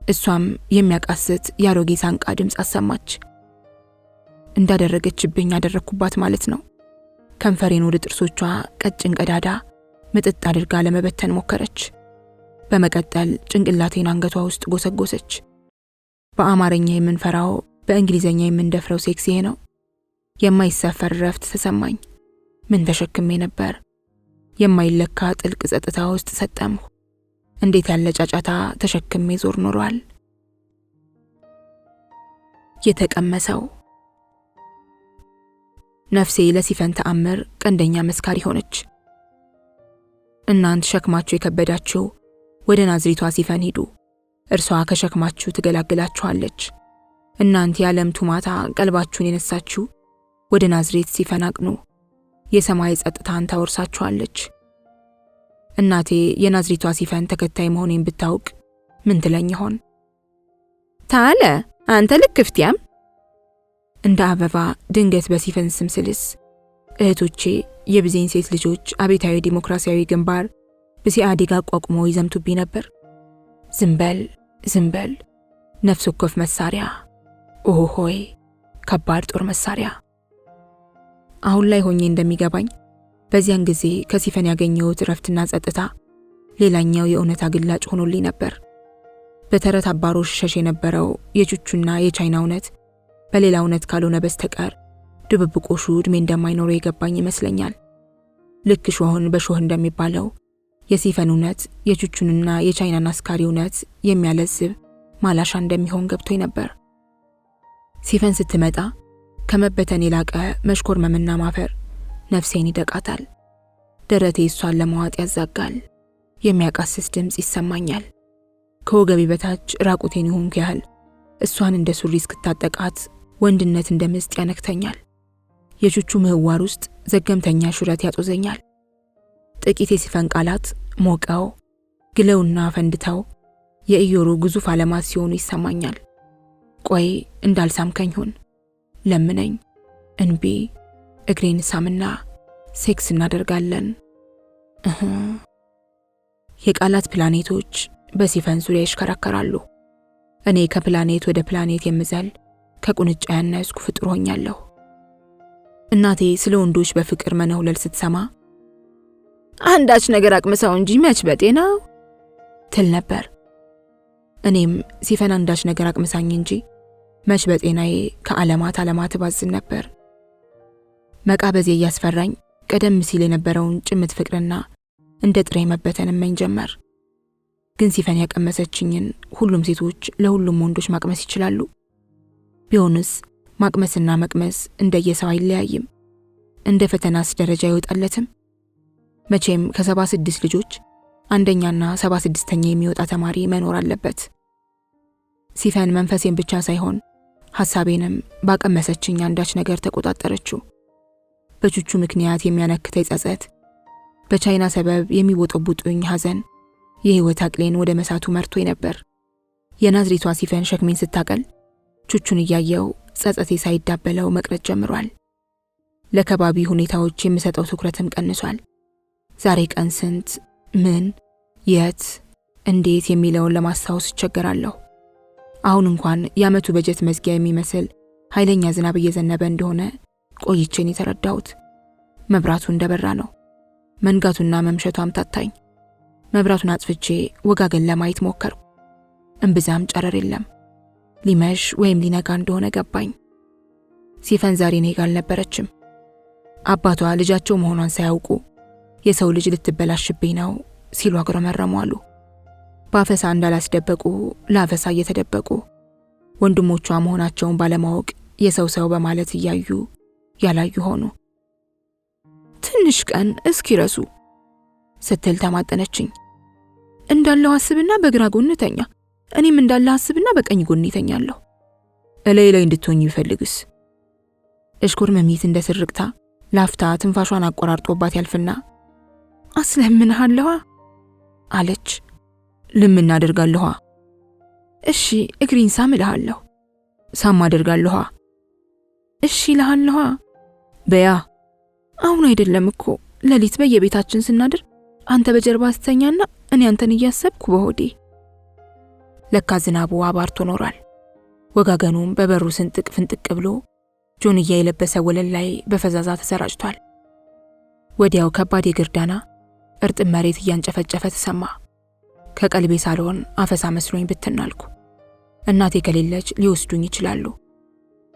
እሷም የሚያቃስት ያሮጌ ሳንቃ ድምፅ አሰማች። እንዳደረገችብኝ ያደረኩባት ማለት ነው። ከንፈሬን ወደ ጥርሶቿ ቀጭን ቀዳዳ ምጥጥ አድርጋ ለመበተን ሞከረች። በመቀጠል ጭንቅላቴን አንገቷ ውስጥ ጎሰጎሰች። በአማርኛ የምንፈራው በእንግሊዘኛ የምንደፍረው ሴክስ ይሄ ነው። የማይሰፈር ረፍት ተሰማኝ። ምን ተሸክሜ ነበር? የማይለካ ጥልቅ ጸጥታ ውስጥ ሰጠምሁ። እንዴት ያለ ጫጫታ ተሸክሜ ዞር ኖሯል። የተቀመሰው ነፍሴ ለሲፈን ተአምር ቀንደኛ መስካሪ ሆነች። እናንት ሸክማችሁ የከበዳችሁ ወደ ናዝሪቷ ሲፈን ሂዱ፣ እርሷ ከሸክማችሁ ትገላግላችኋለች። እናንት የዓለም ቱማታ ቀልባችሁን የነሳችሁ ወደ ናዝሬት ሲፈን አቅኑ፣ የሰማይ ጸጥታን ታወርሳችኋለች። እናቴ የናዝሪቷ ሲፈን ተከታይ መሆኔን ብታውቅ ምን ትለኝ ይሆን? ታለ አንተ ልክፍትያም። እንደ አበባ ድንገት በሲፈን ስም ስልስ እህቶቼ የብዜን ሴት ልጆች አቤታዊ ዲሞክራሲያዊ ግንባር በኢህአዴግ አቋቁመው ይዘምቱብኝ ነበር። ዝምበል ዝምበል፣ ነፍስ ወከፍ መሳሪያ፣ ኦሆ ሆይ ከባድ ጦር መሳሪያ። አሁን ላይ ሆኜ እንደሚገባኝ በዚያን ጊዜ ከሲፈን ያገኘሁት ረፍትና ጸጥታ ሌላኛው የእውነት አግላጭ ሆኖልኝ ነበር። በተረት አባሮሽ ሸሽ የነበረው የቹቹና የቻይና እውነት በሌላ እውነት ካልሆነ በስተቀር ድብብቆሹ ዕድሜ እንደማይኖረው የገባኝ ይመስለኛል። ልክ ሾህን በሾህ እንደሚባለው የሲፈን እውነት የቹቹንና የቻይናን አስካሪ እውነት የሚያለዝብ ማላሻ እንደሚሆን ገብቶኝ ነበር። ሲፈን ስትመጣ ከመበተን የላቀ መሽኮርመምና ማፈር ነፍሴን ይደቃታል። ደረቴ እሷን ለመዋጥ ያዛጋል። የሚያቃስስ ድምፅ ይሰማኛል። ከወገቤ በታች ራቁቴን ይሆንኩ ያህል እሷን እንደ ሱሪ እስክታጠቃት ወንድነት እንደ ምስጥ ያነክተኛል። የቹቹ ምህዋር ውስጥ ዘገምተኛ ሹረት ያጦዘኛል። ጥቂት የሲፈን ቃላት ሞቀው ግለውና ፈንድተው የኢዮሩ ግዙፍ ዓለማት ሲሆኑ ይሰማኛል። ቆይ እንዳልሳምከኝ ሁን፣ ለምነኝ፣ እንቢ፣ እግሬን ሳምና ሴክስ እናደርጋለን። የቃላት ፕላኔቶች በሲፈን ዙሪያ ይሽከረከራሉ። እኔ ከፕላኔት ወደ ፕላኔት የምዘል ከቁንጫ ያነስኩ ፍጡር ሆኛለሁ። እናቴ ስለ ወንዶች በፍቅር መነሁለል ስትሰማ አንዳች ነገር አቅምሰው እንጂ መች በጤናው ትል ነበር። እኔም ሲፈን አንዳች ነገር አቅምሳኝ እንጂ መች በጤናዬ ከዓለማት ዓለማት ባዝን ነበር። መቃበዜ እያስፈራኝ ቀደም ሲል የነበረውን ጭምት ፍቅርና እንደ ጥሬ መበተን እመኝ ጀመር። ግን ሲፈን ያቀመሰችኝን ሁሉም ሴቶች ለሁሉም ወንዶች ማቅመስ ይችላሉ? ቢሆንስ ማቅመስና መቅመስ እንደየሰው አይለያይም? እንደ ፈተናስ ደረጃ ይወጣለትም? መቼም ከ76 ልጆች አንደኛና 76ኛ የሚወጣ ተማሪ መኖር አለበት። ሲፈን መንፈሴን ብቻ ሳይሆን ሐሳቤንም ባቀመሰችኝ አንዳች ነገር ተቆጣጠረችው። በቹቹ ምክንያት የሚያነክተኝ ጸጸት፣ በቻይና ሰበብ የሚቦጠቡጡኝ ሐዘን የህይወት አቅሌን ወደ መሳቱ መርቶኝ ነበር። የናዝሬቷ ሲፈን ሸክሜን ስታቀል ቹቹን እያየው ጸጸቴ ሳይዳበለው መቅረት ጀምሯል። ለከባቢ ሁኔታዎች የምሰጠው ትኩረትም ቀንሷል። ዛሬ ቀን ስንት፣ ምን፣ የት፣ እንዴት የሚለውን ለማስታወስ እቸገራለሁ። አሁን እንኳን የዓመቱ በጀት መዝጊያ የሚመስል ኃይለኛ ዝናብ እየዘነበ እንደሆነ ቆይቼን የተረዳሁት። መብራቱ እንደበራ ነው። መንጋቱና መምሸቱ አምታታኝ። መብራቱን አጥፍቼ ወጋገን ለማየት ሞከርኩ። እምብዛም ጨረር የለም። ሊመሽ ወይም ሊነጋ እንደሆነ ገባኝ። ሲፈን ዛሬ እኔ ጋር አልነበረችም። አባቷ ልጃቸው መሆኗን ሳያውቁ የሰው ልጅ ልትበላሽብኝ ነው ሲሉ አጉረመረሙ አሉ። በአፈሳ እንዳላስደበቁ ለአፈሳ እየተደበቁ ወንድሞቿ መሆናቸውን ባለማወቅ የሰው ሰው በማለት እያዩ ያላዩ ሆኑ። ትንሽ ቀን እስኪረሱ ስትል ተማጠነችኝ። እንዳለው አስብና በግራ ጎን ተኛ፣ እኔም እንዳለ አስብና በቀኝ ጎን ተኛለሁ። እላይ ላይ እንድትሆኝ ይፈልግስ? እሽኮርመሚት እንደ ስርቅታ ላፍታ ትንፋሿን አቆራርጦባት ያልፍና አስለምንሃለዋ አለች። ልምን አደርጋለሁ? እሺ እግሪን ሳም እልሃለሁ። ሳም አደርጋለሁ። እሺ እልሃለሁ። በያ አሁን አይደለም እኮ ሌሊት በየቤታችን ስናድር አንተ በጀርባ ስተኛና እኔ አንተን እያሰብኩ በሆዴ። ለካ ዝናቡ አባርቶ ኖሯል። ወጋገኑም በበሩ ስንጥቅ ፍንጥቅ ብሎ ጆንያ የለበሰ ወለል ላይ በፈዛዛ ተሰራጭቷል። ወዲያው ከባድ የግርዳና እርጥብ መሬት እያንጨፈጨፈ ተሰማ። ከቀልቤ ሳልሆን አፈሳ መስሎኝ ብትናልኩ። እናቴ ከሌለች ሊወስዱኝ ይችላሉ።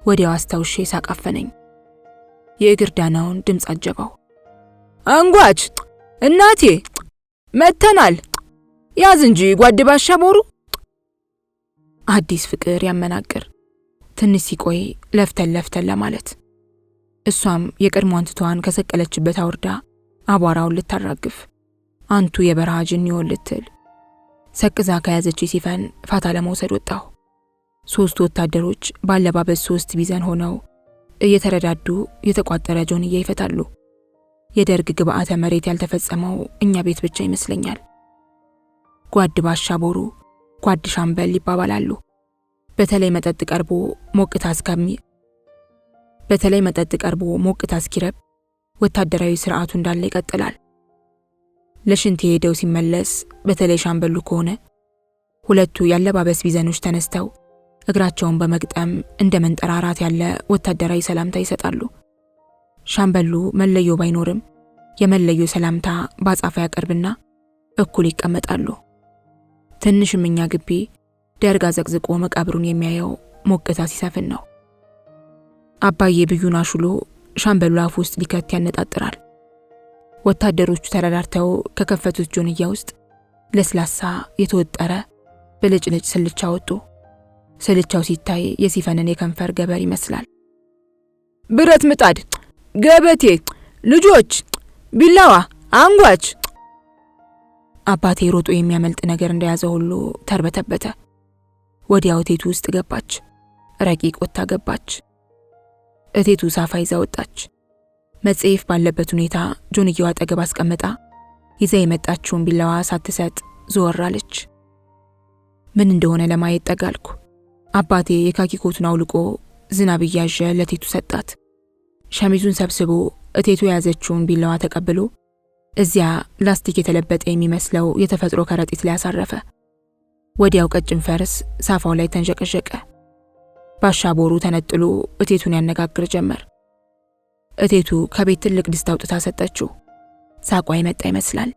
ወዲያው አስታውሼ ሳቃፈነኝ። የግርዳናውን ድምፅ አጀባው። አንጓች እናቴ መተናል፣ ያዝ እንጂ ጓድ ባሻ ቦሩ። አዲስ ፍቅር ያመናቅር። ትንሽ ሲቆይ ለፍተን ለማለት እሷም የቀድሞ አንትቷን ከሰቀለችበት አውርዳ አቧራውን ልታራግፍ አንቱ የበረሃ ጅኒውን ልትል ሰቅዛ ከያዘች ሲፈን ፋታ ለመውሰድ ወጣሁ። 3 ወታደሮች ባለባበስ 3 ቢዘን ሆነው እየተረዳዱ የተቋጠረ ጆንያ ይፈታሉ። የደርግ ግብአተ መሬት ያልተፈጸመው እኛ ቤት ብቻ ይመስለኛል። ጓድ ባሻ ቦሩ፣ ጓድ ሻምበል ይባባላሉ። በተለይ መጠጥ ቀርቦ ሞቅታ እስኪረብ ወታደራዊ ስርዓቱ እንዳለ ይቀጥላል። ለሽንት ሄደው ሲመለስ በተለይ ሻምበሉ ከሆነ ሁለቱ ያለባበስ ቢዘኖች ተነስተው እግራቸውን በመግጠም እንደ መንጠራራት ያለ ወታደራዊ ሰላምታ ይሰጣሉ። ሻምበሉ መለዮ ባይኖርም የመለዮ ሰላምታ ባጻፋ ያቀርብና እኩል ይቀመጣሉ። ትንሽም እኛ ግቢ ደርግ አዘቅዝቆ መቃብሩን የሚያየው ሞቅታ ሲሰፍን ነው። አባዬ ብዩን አሹሎ ሻምበሉ አፍ ውስጥ ሊከት ያነጣጥራል። ወታደሮቹ ተረዳርተው ከከፈቱት ጆንያ ውስጥ ለስላሳ የተወጠረ ብልጭልጭ ስልቻ ወጡ። ስልቻው ሲታይ የሲፈንን የከንፈር ገበር ይመስላል። ብረት ምጣድ፣ ገበቴ፣ ልጆች፣ ቢላዋ፣ አንጓች። አባቴ ሮጦ የሚያመልጥ ነገር እንደያዘ ሁሉ ተርበተበተ። ወዲያው እቴቱ ውስጥ ገባች። ረቂቅ ወጣ ገባች። እቴቱ ሳፋ ይዛ ወጣች። መጽሔፍ ባለበት ሁኔታ ጆንያው አጠገብ አስቀምጣ ይዛ የመጣችውን ቢላዋ ሳትሰጥ ዞር አለች። ምን እንደሆነ ለማየት ጠጋልኩ። አባቴ የካኪ ኮቱን አውልቆ ዝናብ እያዠ ለቴቱ ሰጣት። ሸሚዙን ሰብስቦ እቴቱ የያዘችውን ቢላዋ ተቀብሎ እዚያ ላስቲክ የተለበጠ የሚመስለው የተፈጥሮ ከረጢት ላይ አሳረፈ። ወዲያው ቀጭን ፈርስ ሳፋው ላይ ተንዠቀዠቀ። ባሻ ቦሩ ተነጥሎ እቴቱን ያነጋግር ጀመር። እቴቱ ከቤት ትልቅ ድስት አውጥታ ሰጠችው። ሳቋ የመጣ ይመስላል።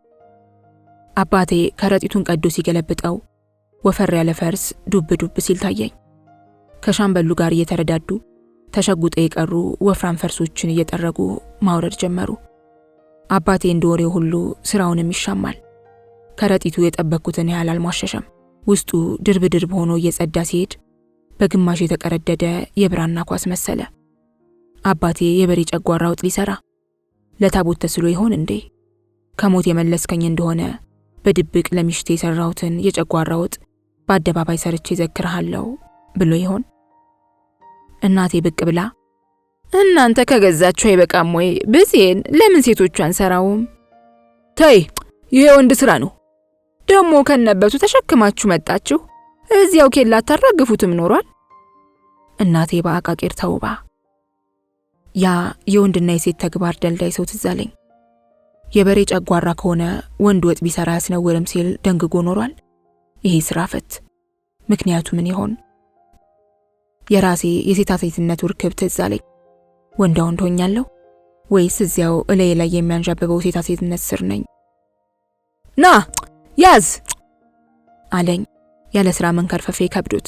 አባቴ ከረጢቱን ቀዶ ሲገለብጠው ወፈር ያለ ፈርስ ዱብ ዱብ ሲል ታየኝ። ከሻምበሉ ጋር እየተረዳዱ ተሸጉጠው የቀሩ ወፍራም ፈርሶችን እየጠረጉ ማውረድ ጀመሩ። አባቴ እንደወሬው ሁሉ ስራውንም ይሻማል። ከረጢቱ የጠበቅኩትን ያህል አልሟሸሸም። ውስጡ ድርብ ድርብ ሆኖ እየጸዳ ሲሄድ በግማሽ የተቀረደደ የብራና ኳስ መሰለ። አባቴ የበሬ ጨጓራ ወጥ ሊሰራ ለታቦት ተስሎ ይሆን እንዴ? ከሞት የመለስከኝ እንደሆነ በድብቅ ለሚሽቴ የሰራሁትን የጨጓራ ወጥ በአደባባይ ሰርቼ ዘክርሃለሁ ብሎ ይሆን? እናቴ ብቅ ብላ እናንተ ከገዛችሁ አይበቃም ወይ? ብዜን ለምን ሴቶቹ አንሰራውም? ተይ፣ ይሄ ወንድ ስራ ነው። ደሞ ከነበቱ ተሸክማችሁ መጣችሁ። እዚያው ኬላ ታራግፉትም ኖሯል። እናቴ በአቃቂር ተውባ ያ የወንድና የሴት ተግባር ደልዳይ ሰው ትዝ አለኝ። የበሬ ጨጓራ ከሆነ ወንድ ወጥ ቢሰራ ያስነውርም ሲል ደንግጎ ኖሯል። ይሄ ስራ ፈት ምክንያቱ ምን ይሆን? የራሴ የሴታሴትነት ውርክብ ትዝ አለኝ። ወንዳ ወንድ ሆኛለሁ ወይስ እዚያው እላይ ላይ የሚያንዣብበው ሴታሴትነት ስር ነኝ? ና ያዝ አለኝ ያለ ስራ መንከርፈፌ ከብዶት።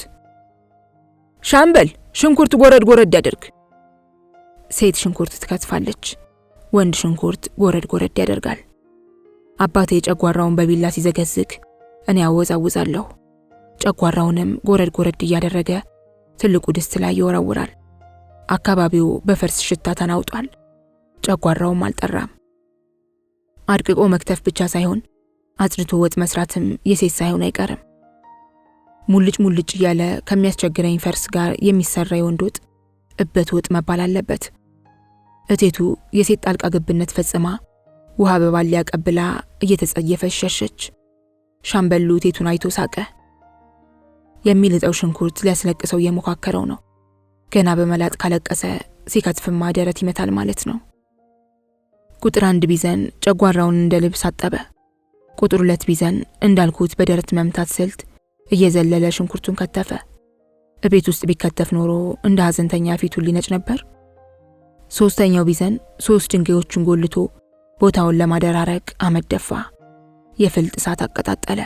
ሻምበል ሽንኩርት ጎረድ ጎረድ ያደርግ። ሴት ሽንኩርት ትከትፋለች፣ ወንድ ሽንኩርት ጎረድ ጎረድ ያደርጋል። አባቴ ጨጓራውን በቢላ ሲዘገዝግ እኔ አወዛውዛለሁ። ጨጓራውንም ጎረድ ጎረድ እያደረገ ትልቁ ድስት ላይ ይወረውራል። አካባቢው በፈርስ ሽታ ተናውጧል። ጨጓራውም አልጠራም። አድቅቆ መክተፍ ብቻ ሳይሆን አጽድቶ ወጥ መስራትም የሴት ሳይሆን አይቀርም። ሙልጭ ሙልጭ እያለ ከሚያስቸግረኝ ፈርስ ጋር የሚሰራ የወንድ ወጥ እበት ወጥ መባል አለበት። እቴቱ የሴት ጣልቃ ገብነት ፈጽማ ውሃ በባል ያቀብላ እየተጸየፈች ሸሸች። ሻምበሉ እቴቱን አይቶ ሳቀ። የሚልጠው ሽንኩርት ሊያስለቅሰው እየሞካከረው ነው። ገና በመላጥ ካለቀሰ ሲከትፍማ ደረት ይመታል ማለት ነው። ቁጥር 1 ቢዘን ጨጓራውን እንደ ልብስ አጠበ። ቁጥር 2 ቢዘን እንዳልኩት በደረት መምታት ስልት እየዘለለ ሽንኩርቱን ከተፈ። እቤት ውስጥ ቢከተፍ ኖሮ እንደ ሐዘንተኛ ፊቱን ሊነጭ ነበር። 3ኛው ቢዘን 3 ድንጋዮችን ጎልቶ ቦታውን ለማደራረቅ አመድ ደፋ። የፍልጥ እሳት አቀጣጠለ።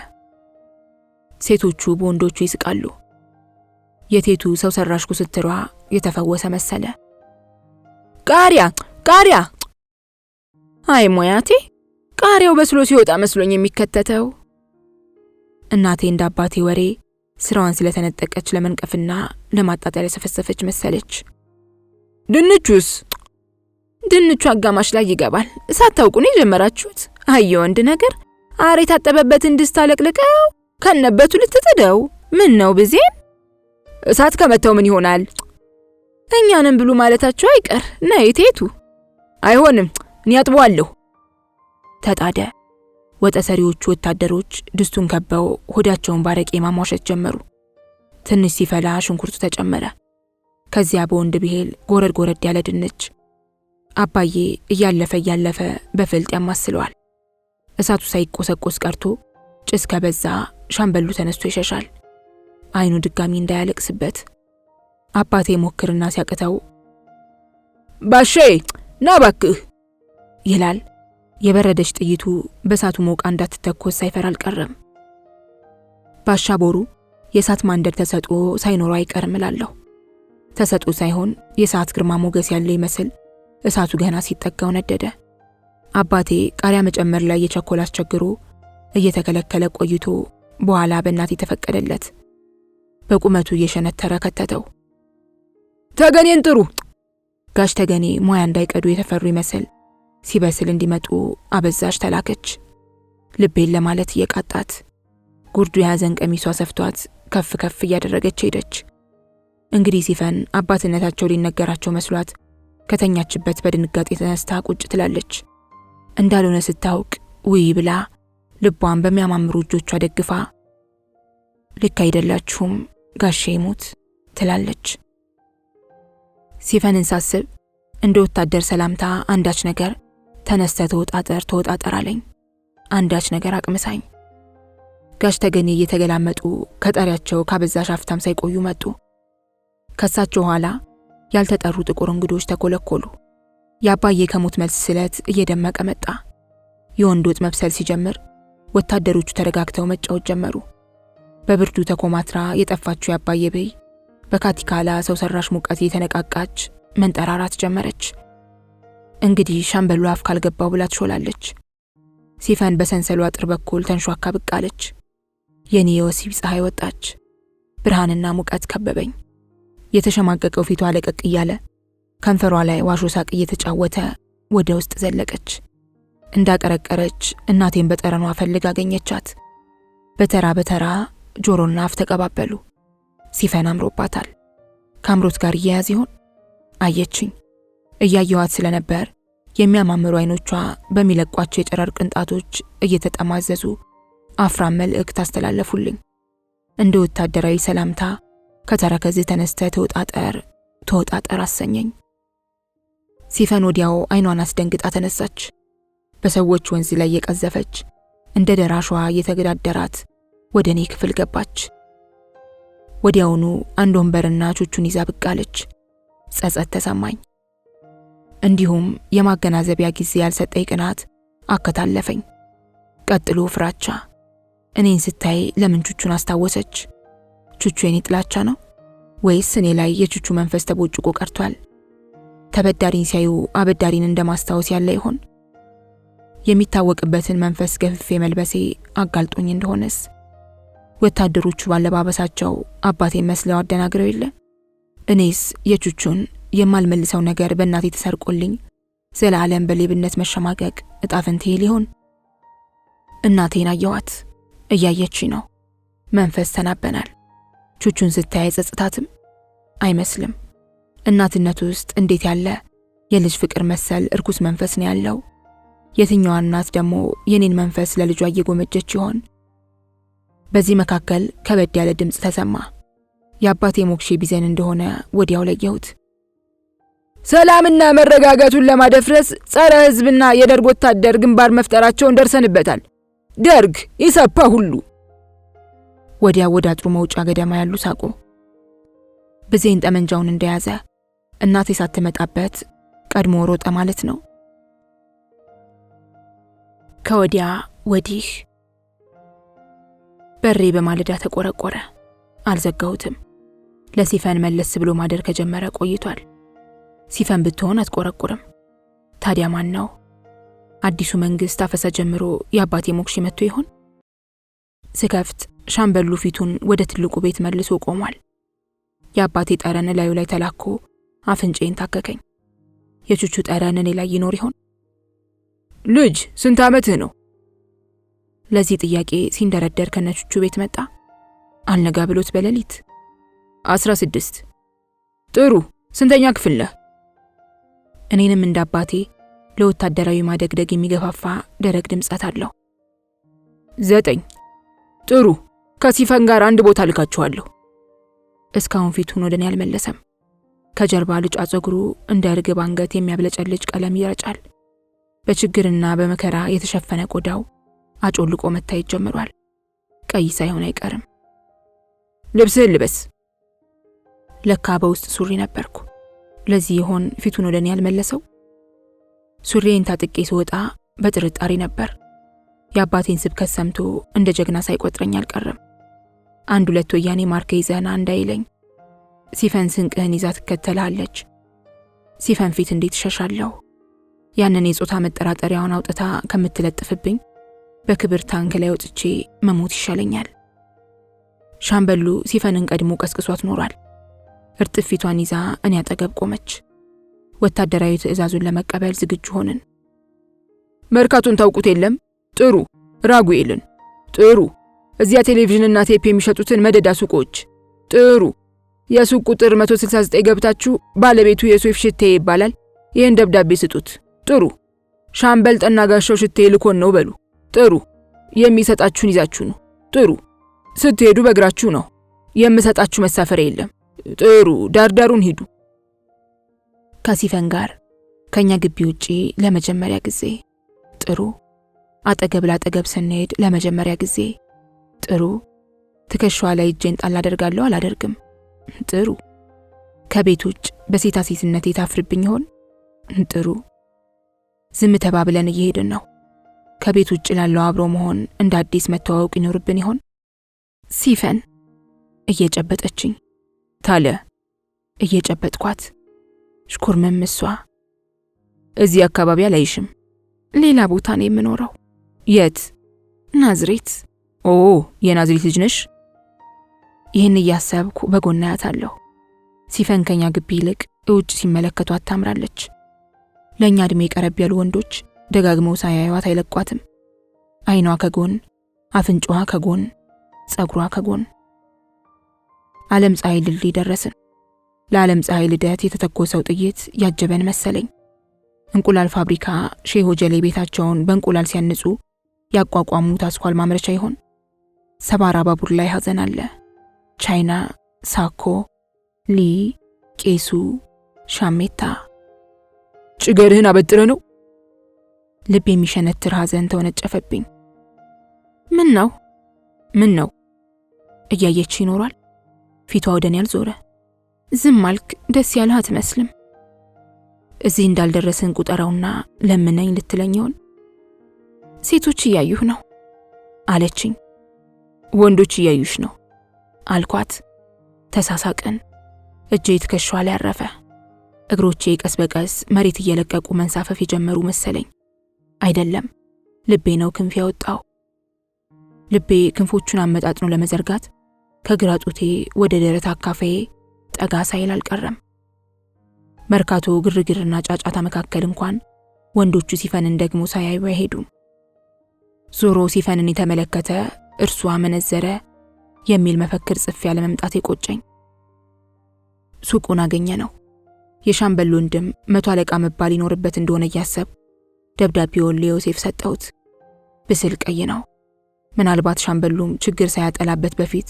ሴቶቹ በወንዶቹ ይስቃሉ። የቴቱ ሰው ሰራሽ ኩስትሯ የተፈወሰ መሰለ። ቃሪያ ቃሪያ! አይ ሞያቴ፣ ቃሪያው በስሎ ሲወጣ መስሎኝ የሚከተተው። እናቴ እንደ አባቴ ወሬ ስራዋን ስለተነጠቀች ለመንቀፍና ለማጣጣል የሰፈሰፈች መሰለች። ድንቹስ? ድንቹ አጋማሽ ላይ ይገባል። ሳታውቁ ነው የጀመራችሁት? አየ ወንድ ነገር። አሬ የታጠበበትን ድስት አለቅልቀው ከነበቱ ልትጥደው። ምን ነው ብዜን? እሳት ከመታው ምን ይሆናል? እኛንም ብሉ ማለታቸው አይቀር። ነይ ቴቱ። አይሆንም፣ እኔ አጥበዋለሁ። ተጣደ። ወጠ ሰሪዎቹ ወታደሮች ድስቱን ከበው ሆዳቸውን ባረቄ ማሟሸት ጀመሩ። ትንሽ ሲፈላ ሽንኩርቱ ተጨመረ። ከዚያ በወንድ ብሄል ጎረድ ጎረድ ያለ ድንች። አባዬ እያለፈ በፍልጥ ያማስለዋል። እሳቱ ሳይቆሰቆስ ቀርቶ ጭስ ከበዛ ሻምበሉ ተነስቶ ይሸሻል፣ አይኑ ድጋሚ እንዳያለቅስበት። አባቴ ሞክርና ሲያቅተው ባሼ ና ባክህ ይላል። የበረደች ጥይቱ በእሳቱ ሞቃ እንዳትተኮስ ሳይፈራ አልቀረም። ባሻ ቦሩ የእሳት ማንደድ ተሰጥኦ ሳይኖረው አይቀርም እላለሁ። ተሰጥኦ ሳይሆን የእሳት ግርማ ሞገስ ያለ ይመስል እሳቱ ገና ሲጠጋው ነደደ። አባቴ ቃሪያ መጨመር ላይ የቸኮል አስቸግሮ እየተከለከለ ቆይቶ በኋላ በእናቴ ተፈቀደለት። በቁመቱ እየሸነተረ ከተተው። ተገኔን ጥሩ። ጋሽ ተገኔ ሙያ እንዳይቀዱ የተፈሩ ይመስል ሲበስል እንዲመጡ አበዛሽ ተላከች። ልቤን ለማለት እየቃጣት ጉርዱ የያዘን ቀሚሷ ሰፍቷት ከፍ ከፍ እያደረገች ሄደች። እንግዲህ ሲፈን አባትነታቸው ሊነገራቸው መስሏት ከተኛችበት በድንጋጤ ተነስታ ቁጭ ትላለች። እንዳልሆነ ስታውቅ ውይ ብላ ልቧን በሚያማምሩ እጆቿ ደግፋ ልክ አይደላችሁም ጋሼ ይሙት ትላለች። ሲፈንን ሳስብ እንደ ወታደር ሰላምታ አንዳች ነገር ተነስተ ተወጣጠር አለኝ። አንዳች ነገር አቅምሳኝ። ጋሽ ተገኔ እየተገላመጡ ከጠሪያቸው ካበዛሽ አፍታም ሳይቆዩ መጡ። ከሳቸው ኋላ ያልተጠሩ ጥቁር እንግዶች ተኮለኮሉ። የአባዬ ከሞት መልስ ስለት እየደመቀ መጣ። የወንድ ወጥ መብሰል ሲጀምር ወታደሮቹ ተረጋግተው መጫወት ጀመሩ። በብርዱ ተኮማትራ የጠፋችው የአባዬ በይ በካቲካላ ሰው ሰራሽ ሙቀት እየተነቃቃች መንጠራራት ጀመረች። እንግዲህ ሻምበሉ አፍ ካልገባው ብላ ትሾላለች። ሲፈን በሰንሰሉ አጥር በኩል ተንሿካ ብቅ አለች። የኔ የወሲብ ፀሐይ ወጣች። ብርሃንና ሙቀት ከበበኝ። የተሸማቀቀው ፊቷ ለቀቅ እያለ ከንፈሯ ላይ ዋሾ ሳቅ እየተጫወተ ወደ ውስጥ ዘለቀች። እንዳቀረቀረች እናቴን በጠረኗ ፈልግ አገኘቻት። በተራ በተራ ጆሮና አፍ ተቀባበሉ። ሲፈን አምሮባታል። ከአምሮት ጋር እየያዝ ይሆን? አየችኝ። እያየዋት ስለነበር የሚያማምሩ አይኖቿ በሚለቋቸው የጨረር ቅንጣቶች እየተጠማዘዙ አፍራም መልእክት አስተላለፉልኝ። እንደ ወታደራዊ ሰላምታ ከተረከዝህ ተነስተ ተወጣጠር አሰኘኝ። ሲፈን ወዲያው አይኗን አስደንግጣ ተነሳች። በሰዎች ወንዝ ላይ የቀዘፈች እንደ ደራሿ እየተገዳደራት ወደ እኔ ክፍል ገባች። ወዲያውኑ አንድ ወንበርና ቹቹን ይዛ ብቅ አለች። ጸጸት ተሰማኝ። እንዲሁም የማገናዘቢያ ጊዜ ያልሰጠኝ ቅናት አከታለፈኝ። ቀጥሎ ፍራቻ። እኔን ስታይ ለምን ቹቹን አስታወሰች? ቹቹ የኔ ጥላቻ ነው ወይስ እኔ ላይ የቹቹ መንፈስ ተቦጭቆ ቀርቷል? ተበዳሪን ሲያዩ አበዳሪን እንደማስታወስ ያለ ይሆን? የሚታወቅበትን መንፈስ ገፍፌ መልበሴ አጋልጦኝ እንደሆነስ? ወታደሮቹ ባለባበሳቸው አባቴን መስለው አደናግረው የለ? እኔስ የቹቹን የማልመልሰው ነገር በእናቴ ተሰርቆልኝ ዘላለም በሌብነት መሸማቀቅ እጣፈንቴ ሊሆን? እናቴን አየዋት። እያየች ነው። መንፈስ ተናበናል። ቹቹን ስታይ ጸጽታትም አይመስልም። እናትነት ውስጥ እንዴት ያለ የልጅ ፍቅር መሰል እርኩስ መንፈስ ነው ያለው? የትኛዋ እናት ደግሞ የኔን መንፈስ ለልጇ እየጎመጀች ይሆን? በዚህ መካከል ከበድ ያለ ድምፅ ተሰማ። የአባቴ ሞክሼ ቢዘን እንደሆነ ወዲያው ለየሁት። ሰላምና መረጋጋቱን ለማደፍረስ ጸረ ሕዝብና የደርግ ወታደር ግንባር መፍጠራቸውን ደርሰንበታል። ደርግ ኢሰፓ ሁሉ። ወዲያው ወደ አጥሩ መውጫ ገደማ ያሉ ሳቁ። ብዜን ጠመንጃውን እንደያዘ እናቴ ሳትመጣበት ቀድሞ ሮጠ ማለት ነው። ከወዲያ ወዲህ በሬ በማለዳ ተቆረቆረ። አልዘጋሁትም። ለሲፈን መለስ ብሎ ማደር ከጀመረ ቆይቷል። ሲፈን ብትሆን አትቆረቁርም። ታዲያ ማን ነው? አዲሱ መንግስት አፈሳ ጀምሮ የአባቴ ሞክሼ መጥቶ ይሆን? ስከፍት ሻምበሉ ፊቱን ወደ ትልቁ ቤት መልሶ ቆሟል። የአባቴ ጠረን ላዩ ላይ ተላኮ አፍንጬን ታከከኝ። የቹቹ ጠረን እኔ ላይ ይኖር ይሆን? ልጅ ስንት ዓመትህ ነው? ለዚህ ጥያቄ ሲንደረደር ከነቹቹ ቤት መጣ። አልነጋ ብሎት በሌሊት 16 ጥሩ። ስንተኛ ክፍል ነህ? እኔንም እንደ አባቴ ለወታደራዊ ማደግደግ የሚገፋፋ ደረቅ ድምጸት አለው። 9 ጥሩ። ከሲፈን ጋር አንድ ቦታ ልካችኋለሁ። እስካሁን ፊቱን ወደኔ አልመለሰም። ከጀርባ ልጫ ጸጉሩ እንደ ርግብ አንገት የሚያብለጨልጭ ቀለም ይረጫል። በችግርና በመከራ የተሸፈነ ቆዳው አጮልቆ መታየት ጀምሯል። ቀይ ሳይሆን አይቀርም። ልብስህን ልበስ። ለካ በውስጥ ሱሪ ነበርኩ። ለዚህ ይሆን ፊቱን ወደኔ ያልመለሰው? ሱሪዬን ታጥቄ ስወጣ በጥርጣሬ ነበር። የአባቴን ስብከት ሰምቶ እንደ ጀግና ሳይቆጥረኝ አልቀረም። አንድ ሁለት ወያኔ ማርከ ይዘህና እንዳይለኝ። ሲፈን ስንቅህን ይዛ ትከተላለች። ሲፈን ፊት እንዴት እሸሻለሁ? ያንን የጾታ መጠራጠሪያውን አውጥታ ከምትለጥፍብኝ በክብር ታንክ ላይ ወጥቼ መሞት ይሻለኛል። ሻምበሉ ሲፈንን ቀድሞ ቀስቅሷት ኖሯል። እርጥብ ፊቷን ይዛ እኔ አጠገብ ቆመች። ወታደራዊ ትዕዛዙን ለመቀበል ዝግጁ ሆንን። መርካቶን ታውቁት የለም? ጥሩ። ራጉኤልን? ጥሩ። እዚያ ቴሌቪዥንና ቴፕ የሚሸጡትን መደዳ ሱቆች? ጥሩ። የሱቅ ቁጥር 169 ገብታችሁ ባለቤቱ የሱፍ ሽቴ ይባላል፣ ይህን ደብዳቤ ስጡት። ጥሩ። ሻምበል ጠና ጋሻው ሽቴ ልኮን ነው በሉ። ጥሩ። የሚሰጣችሁን ይዛችሁ ነው። ጥሩ። ስትሄዱ በእግራችሁ ነው። የምሰጣችሁ መሳፈሪያ የለም። ጥሩ። ዳርዳሩን ሂዱ። ከሲፈን ጋር ከኛ ግቢ ውጪ ለመጀመሪያ ጊዜ። ጥሩ። አጠገብ ላጠገብ ስንሄድ ለመጀመሪያ ጊዜ። ጥሩ። ትከሻዋ ላይ እጄን ጣል አደርጋለሁ አላደርግም? ጥሩ። ከቤት ውጭ በሴታ ሴትነቴ ታፍርብኝ ይሆን? ጥሩ። ዝም ተባብለን እየሄድን ነው። ከቤት ውጭ ላለው አብሮ መሆን እንደ አዲስ መተዋወቅ ይኖርብን ይሆን? ሲፈን እየጨበጠችኝ። ታለ እየጨበጥኳት። ሽኩርምም እሷ። እዚህ አካባቢ አላይሽም። ሌላ ቦታ ነው የምኖረው። የት? ናዝሬት። ኦ የናዝሬት ልጅ ነሽ? ይህን እያሰብኩ በጎን አያታለሁ። ሲፈን ከኛ ግቢ ይልቅ እውጭ ሲመለከቷት ታምራለች። ለእኛ ዕድሜ ቀረብ ያሉ ወንዶች ደጋግመው ሳያዩዋት አይለቋትም። አይኗ ከጎን፣ አፍንጫዋ ከጎን፣ ጸጉሯ ከጎን። ዓለም ፀሐይ ድልድይ ደረስን። ለዓለም ፀሐይ ልደት የተተኮሰው ጥይት ያጀበን መሰለኝ። እንቁላል ፋብሪካ ሼህ ሆጀሌ ቤታቸውን በእንቁላል ሲያንጹ ያቋቋሙት አስኳል ማምረቻ ይሆን? ሰባራ ባቡር ላይ ሐዘን አለ። ቻይና፣ ሳኮ፣ ሊ፣ ቄሱ፣ ሻሜታ። ጭገርህን አበጥረ ነው? ልብ የሚሸነትር ሐዘን ተወነጨፈብኝ። ምን ነው? ምን ነው? እያየች ይኖራል። ፊቷ ወደኔ ያልዞረ። ዝም አልክ? ደስ ያለህ አትመስልም። እዚህ እንዳልደረስን ቁጠራውና ለምነኝ ልትለኝ ይሆን? ሴቶች እያዩህ ነው አለችኝ። ወንዶች እያዩሽ ነው አልኳት። ተሳሳቅን። እጄ ትከሻዋ ላይ አረፈ። እግሮቼ ቀስ በቀስ መሬት እየለቀቁ መንሳፈፍ የጀመሩ መሰለኝ። አይደለም፣ ልቤ ነው ክንፍ ያወጣው። ልቤ ክንፎቹን አመጣጥኖ ለመዘርጋት ከግራ ጡቴ ወደ ደረት አካፋዬ ጠጋ ሳይል አልቀረም። መርካቶ ግርግርና ጫጫታ መካከል እንኳን ወንዶቹ ሲፈንን ደግሞ ሳያዩ አይሄዱም። ዞሮ ሲፈንን የተመለከተ እርሱ አመነዘረ የሚል መፈክር ጽፌ ያለ መምጣት የቆጨኝ። ሱቁን አገኘ ነው። የሻምበል ወንድም 100 አለቃ መባል ይኖርበት እንደሆነ እያሰብ ደብዳቤውን ለዮሴፍ ሰጠሁት። ብስል ቀይ ነው። ምናልባት ሻምበሉም ችግር ሳያጠላበት በፊት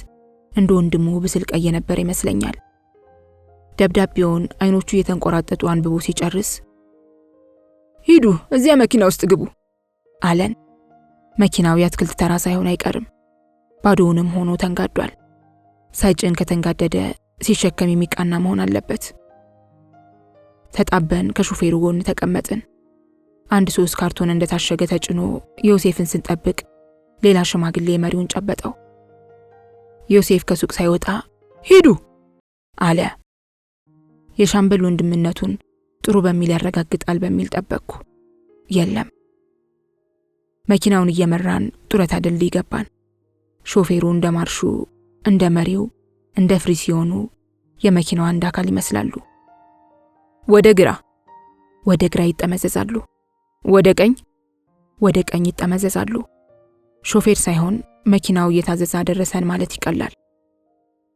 እንደ ወንድሙ ብስል ቀይ ነበር ይመስለኛል። ደብዳቤውን አይኖቹ እየተንቆራጠጡ አንብቦ ሲጨርስ ሂዱ እዚያ መኪና ውስጥ ግቡ አለን። መኪናው የአትክልት ተራ ሳይሆን አይቀርም። ባዶውንም ሆኖ ተንጋዷል። ሳይጭን ከተንጋደደ ሲሸከም የሚቃና መሆን አለበት። ተጣበን ከሹፌሩ ጎን ተቀመጥን። 1-3 ካርቶን እንደታሸገ ተጭኖ ዮሴፍን ስንጠብቅ ሌላ ሽማግሌ መሪውን ጨበጠው። ዮሴፍ ከሱቅ ሳይወጣ ሂዱ አለ። የሻምበል ወንድምነቱን ጥሩ በሚል ያረጋግጣል በሚል ጠበቅኩ። የለም። መኪናውን እየመራን ጡረታ ድልድይ ገባን። ሾፌሩ እንደ ማርሹ፣ እንደ መሪው፣ እንደ ፍሪሲዮኑ የመኪናው አንድ አካል ይመስላሉ። ወደ ግራ ይጠመዘዛሉ። ወደ ቀኝ ይጠመዘዛሉ። ሾፌር ሳይሆን መኪናው እየታዘዘ አደረሰን ማለት ይቀላል።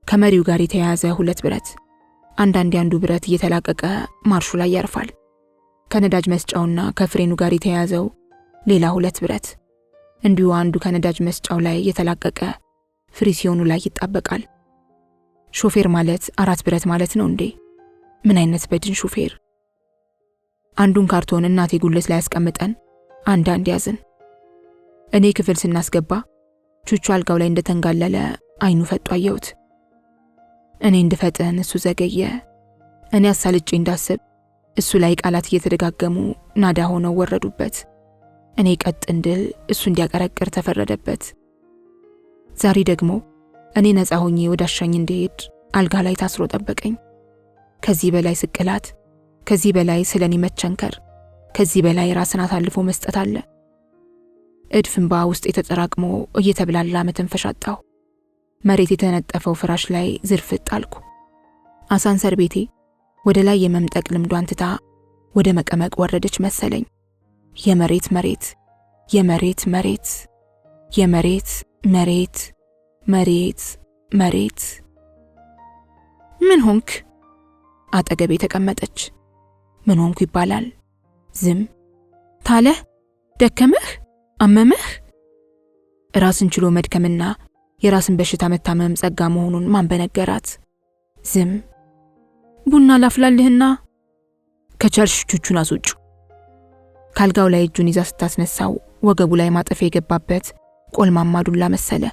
ከመሪው ጋር የተያያዘ 2 ብረት፣ አንዳንድ ያንዱ ብረት እየተላቀቀ ማርሹ ላይ ያርፋል። ከነዳጅ መስጫውና ከፍሬኑ ጋር የተያያዘው ሌላ 2 ብረት፣ እንዲሁ አንዱ ከነዳጅ መስጫው ላይ እየተላቀቀ ፍሪሲዮኑ ላይ ይጣበቃል። ሾፌር ማለት 4 ብረት ማለት ነው እንዴ? ምን አይነት በድን ሾፌር! አንዱን ካርቶን እናቴ ጉልት ላይ ያስቀምጠን አንዳንድ ያዝን። እኔ ክፍል ስናስገባ ቹቹ አልጋው ላይ እንደተንጋለለ አይኑ ፈጦ አየሁት። እኔ እንድፈጥን እሱ ዘገየ። እኔ አሳልጬ እንዳስብ እሱ ላይ ቃላት እየተደጋገሙ ናዳ ሆነው ወረዱበት። እኔ ቀጥ እንድል እሱ እንዲያቀረቅር ተፈረደበት። ዛሬ ደግሞ እኔ ነፃ ሆኜ ወዳሻኝ እንድሄድ አልጋ ላይ ታስሮ ጠበቀኝ። ከዚህ በላይ ስቅላት፣ ከዚህ በላይ ስለኔ መቸንከር፣ ከዚህ በላይ ራስን አሳልፎ መስጠት አለ? እድፍ እንባ ውስጥ የተጠራቅሞ እየተብላላ መተንፈሻ አጣሁ። መሬት የተነጠፈው ፍራሽ ላይ ዝርፍጥ አልኩ። አሳንሰር ቤቴ ወደ ላይ የመምጠቅ ልምዷን ትታ ወደ መቀመቅ ወረደች መሰለኝ። የመሬት መሬት፣ የመሬት መሬት፣ የመሬት መሬት፣ መሬት መሬት። ምን ሆንክ? አጠገቤ ተቀመጠች። ምን ሆንኩ ይባላል? ዝም ታለህ? ደከመህ? አመመህ? ራስን ችሎ መድከምና የራስን በሽታ መታመም ጸጋ መሆኑን ማን በነገራት? ዝም። ቡና ላፍላልህና ከቻልሽ ቹቹን አስወጩ። ካልጋው ላይ እጁን ይዛ ስታስነሳው ወገቡ ላይ ማጠፊያ የገባበት ቆልማማ ዱላ መሰለ።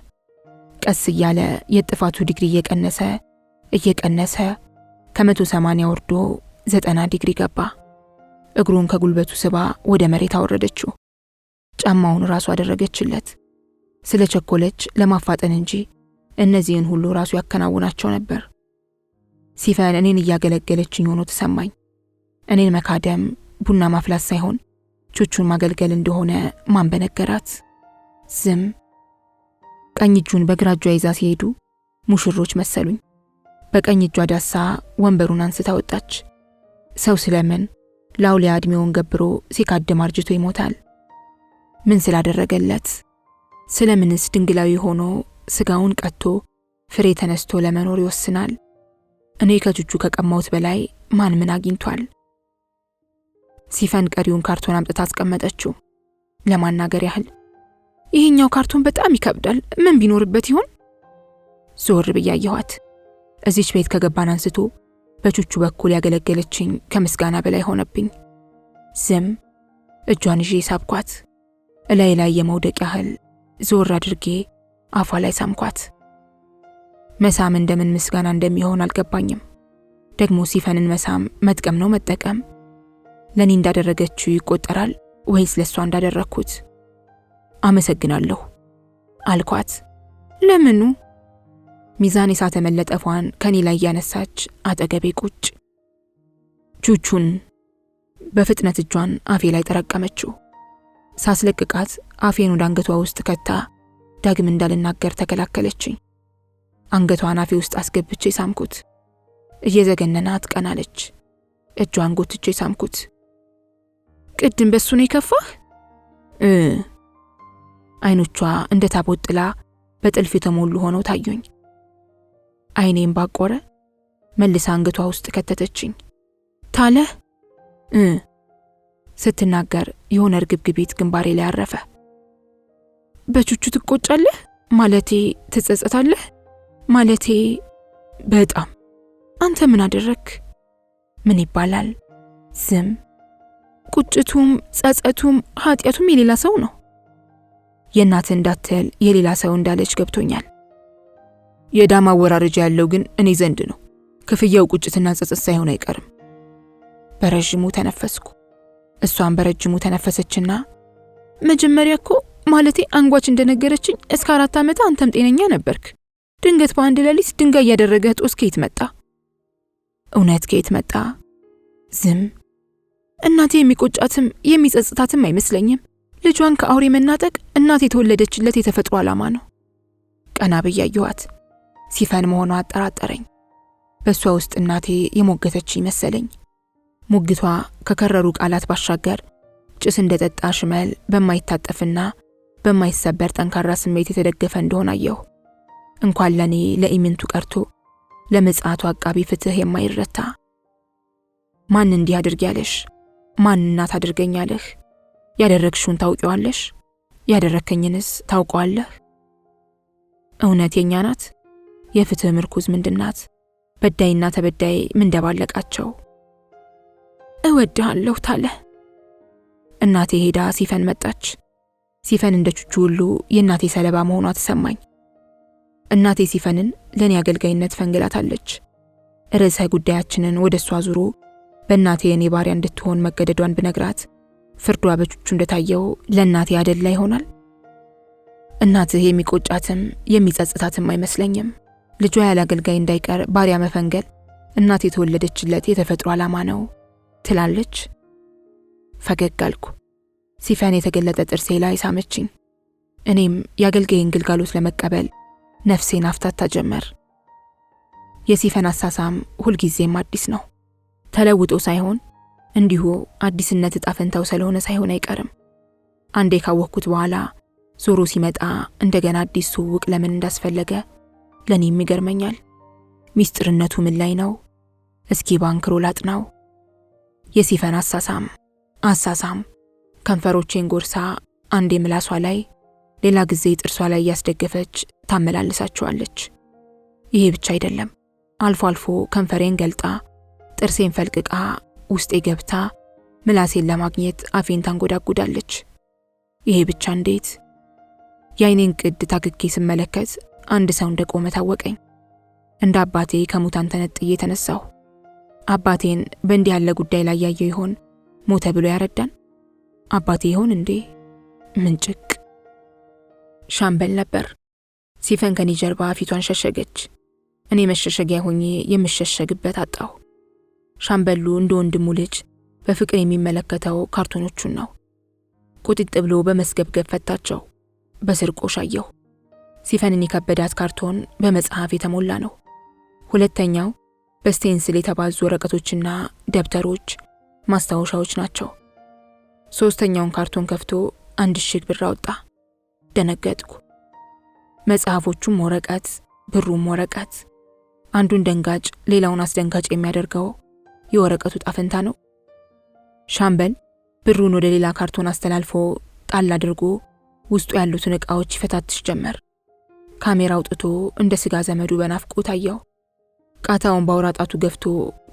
ቀስ እያለ የጥፋቱ ዲግሪ እየቀነሰ ከ180 ወርዶ 90 ዲግሪ ገባ። እግሩን ከጉልበቱ ስባ ወደ መሬት አወረደችው። ጫማውን ራሱ አደረገችለት። ስለ ቸኮለች ለማፋጠን እንጂ እነዚህን ሁሉ ራሱ ያከናውናቸው ነበር። ሲፈን እኔን እያገለገለችኝ ሆኖ ተሰማኝ። እኔን መካደም፣ ቡና ማፍላት ሳይሆን ቹቹን ማገልገል እንደሆነ ማን በነገራት? ዝም። ቀኝ እጁን በግራ እጇ ይዛ ሲሄዱ ሙሽሮች መሰሉኝ። በቀኝ እጇ ዳሳ ወንበሩን አንስታ ወጣች። ሰው ስለምን ላውሊያ እድሜውን ገብሮ ሲካድም አርጅቶ ይሞታል? ምን ስላደረገለት? ስለምንስ ድንግላዊ ሆኖ ስጋውን ቀጥቶ ፍሬ ተነስቶ ለመኖር ይወስናል? እኔ ከቹቹ ከቀማውት በላይ ማን ምን አግኝቷል? ሲፈን ቀሪውን ካርቶን አምጥታ አስቀመጠችው። ለማናገር ያህል ይሄኛው ካርቶን በጣም ይከብዳል፣ ምን ቢኖርበት ይሆን? ዞር ብያየኋት። እዚች ቤት ከገባን አንስቶ በቹቹ በኩል ያገለገለችኝ ከምስጋና በላይ ሆነብኝ። ዝም። እጇን ይዤ ሳብኳት። እላይ ላይ የመውደቅ ያህል ዞር አድርጌ አፏ ላይ ሳምኳት። መሳም እንደምን ምስጋና እንደሚሆን አልገባኝም። ደግሞ ሲፈንን መሳም መጥቀም ነው መጠቀም? ለኔ እንዳደረገችው ይቆጠራል ወይስ ለሷ እንዳደረኩት? አመሰግናለሁ አልኳት። ለምኑ? ሚዛን የሳተ መለጠፏን ከኔ ላይ ያነሳች አጠገቤ ቁጭ። ቹቹን በፍጥነት እጇን አፌ ላይ ተረቀመችው። ሳስለቅቃት አፌን ወደ አንገቷ ውስጥ ከታ ዳግም እንዳልናገር ተከላከለችኝ። አንገቷን አፌ ውስጥ አስገብቼ ሳምኩት። እየዘገነናት ቀናለች። እጇን ጎትቼ ሳምኩት። ቅድም በሱ ነው የከፋህ? አይኖቿ እንደ ታቦት ጥላ በጥልፍ የተሞሉ ሆነው ታዩኝ። አይኔም ባቆረ። መልሳ አንገቷ ውስጥ ከተተችኝ። ታለህ ስትናገር የሆነ እርግብግቢት ግንባሬ ላይ አረፈ። በቹቹ ትቆጫለህ? ማለቴ ትጸጸታለህ? ማለቴ በጣም። አንተ ምን አደረክ? ምን ይባላል? ዝም። ቁጭቱም ጸጸቱም ኃጢያቱም የሌላ ሰው ነው። የእናት እንዳትል የሌላ ሰው እንዳለች ገብቶኛል። የዳማ ወራረጃ ያለው ግን እኔ ዘንድ ነው። ክፍያው ቁጭትና ጸጸት ሳይሆን አይቀርም። በረጅሙ ተነፈስኩ። እሷን በረጅሙ ተነፈሰችና መጀመሪያ እኮ ማለቴ አንጓች እንደነገረችኝ እስከ 4 ዓመት አንተም ጤነኛ ነበርክ። ድንገት በአንድ ሌሊት ድንጋይ ያደረገህ ጦስ ከየት መጣ? እውነት ከየት መጣ? ዝም። እናቴ የሚቆጫትም የሚጸጽታትም አይመስለኝም። ልጇን ከአውሬ መናጠቅ እናቴ የተወለደችለት የተፈጥሮ ዓላማ ነው። ቀና ብያየኋት። ሲፈን መሆኗ አጠራጠረኝ። በሷ ውስጥ እናቴ የሞገተች ይመሰለኝ። ሙግቷ ከከረሩ ቃላት ባሻገር ጭስ እንደጠጣ ሽመል በማይታጠፍና በማይሰበር ጠንካራ ስሜት የተደገፈ እንደሆነ አየሁ። እንኳን ለኔ ለኢምንቱ ቀርቶ ለምጽአቱ አቃቢ ፍትህ የማይረታ። ማን እንዲህ አድርጊያለሽ? ማን እናት አድርገኛለህ? ያደረግሽውን ታውቂዋለሽ? ያደረከኝንስ ታውቀዋለህ? እውነት የኛ ናት? የፍትህ ምርኩዝ ምንድናት? በዳይና ተበዳይ ምን ደባለቃቸው? እወድሃለሁ ታለ። እናቴ ሄዳ ሲፈን መጣች። ሲፈን እንደ ቹቹ ሁሉ የእናቴ ሰለባ መሆኗ ተሰማኝ። እናቴ ሲፈንን ለኔ አገልጋይነት ፈንግላታለች። ርዕሰ ጉዳያችንን ወደሷ ዙሮ በእናቴ የኔ ባሪያ እንድትሆን መገደዷን ብነግራት ፍርዷ በቹቹ እንደታየው ለእናቴ አደላ ይሆናል። እናትህ የሚቆጫትም የሚጸጽታትም አይመስለኝም። ልጇ ያለ አገልጋይ እንዳይቀር ባሪያ መፈንገል እናቴ የተወለደችለት የተፈጥሮ ዓላማ ነው ትላለች። ፈገግ አልኩ። ሲፈን የተገለጠ ጥርሴ ላይ ሳመችኝ። እኔም የአገልጋይን ግልጋሎት ለመቀበል ነፍሴን አፍታታ ጀመር። የሲፈን አሳሳም ሁልጊዜም አዲስ ነው። ተለውጦ ሳይሆን እንዲሁ አዲስነት ዕጣ ፈንታው ስለሆነ ሳይሆን አይቀርም። አንዴ ካወቅኩት በኋላ ዞሮ ሲመጣ እንደገና አዲስ ትውውቅ ለምን እንዳስፈለገ ለኔም ይገርመኛል። ሚስጥርነቱ ምን ላይ ነው? እስኪ ባንክሮ ላጥናው። የሲፈን አሳሳም ከንፈሮቼን ጎርሳ አንዴ ምላሷ ላይ ሌላ ጊዜ ጥርሷ ላይ ያስደገፈች ታመላልሳቸዋለች። ይሄ ብቻ አይደለም። አልፎ አልፎ ከንፈሬን ገልጣ ጥርሴን ፈልቅቃ ውስጤ ገብታ ምላሴን ለማግኘት አፌን ታንጎዳጉዳለች። ይሄ ብቻ እንዴት! የአይኔን ቅድ ታግኬ ስመለከት አንድ ሰው እንደቆመ ታወቀኝ። እንደ አባቴ ከሙታን ተነጥዬ ተነሳሁ። አባቴን በእንዲህ ያለ ጉዳይ ላይ ያየው ይሆን ሞተ ብሎ ያረዳን? አባቴ ይሆን እንዴ? ምንጭቅ ሻምበል ነበር። ሲፈን ከኔ ጀርባ ፊቷን ሸሸገች። እኔ መሸሸጊያ ሆኜ የምሸሸግበት አጣሁ። ሻምበሉ እንደ ወንድሙ ልጅ በፍቅር የሚመለከተው ካርቶኖቹን ነው። ቁጥጥ ብሎ በመስገብገብ ፈታቸው። በስርቆሽ አየሁ። ሲፈንን የከበዳት ካርቶን በመጽሐፍ የተሞላ ነው። ሁለተኛው በስቴንስል የተባዙ ወረቀቶችና ደብተሮች፣ ማስታወሻዎች ናቸው። ሶስተኛውን ካርቶን ከፍቶ 1000 ብር አወጣ። ደነገጥኩ። መጽሐፎቹም ወረቀት፣ ብሩም ወረቀት። አንዱን ደንጋጭ ሌላውን አስደንጋጭ የሚያደርገው የወረቀቱ ጣፈንታ ነው። ሻምበል ብሩን ወደ ሌላ ካርቶን አስተላልፎ ጣል አድርጎ ውስጡ ያሉትን ዕቃዎች ይፈታትሽ ጀመር። ካሜራ አውጥቶ እንደ ስጋ ዘመዱ በናፍቆት አየው። ቃታውን ባውራጣቱ ገፍቶ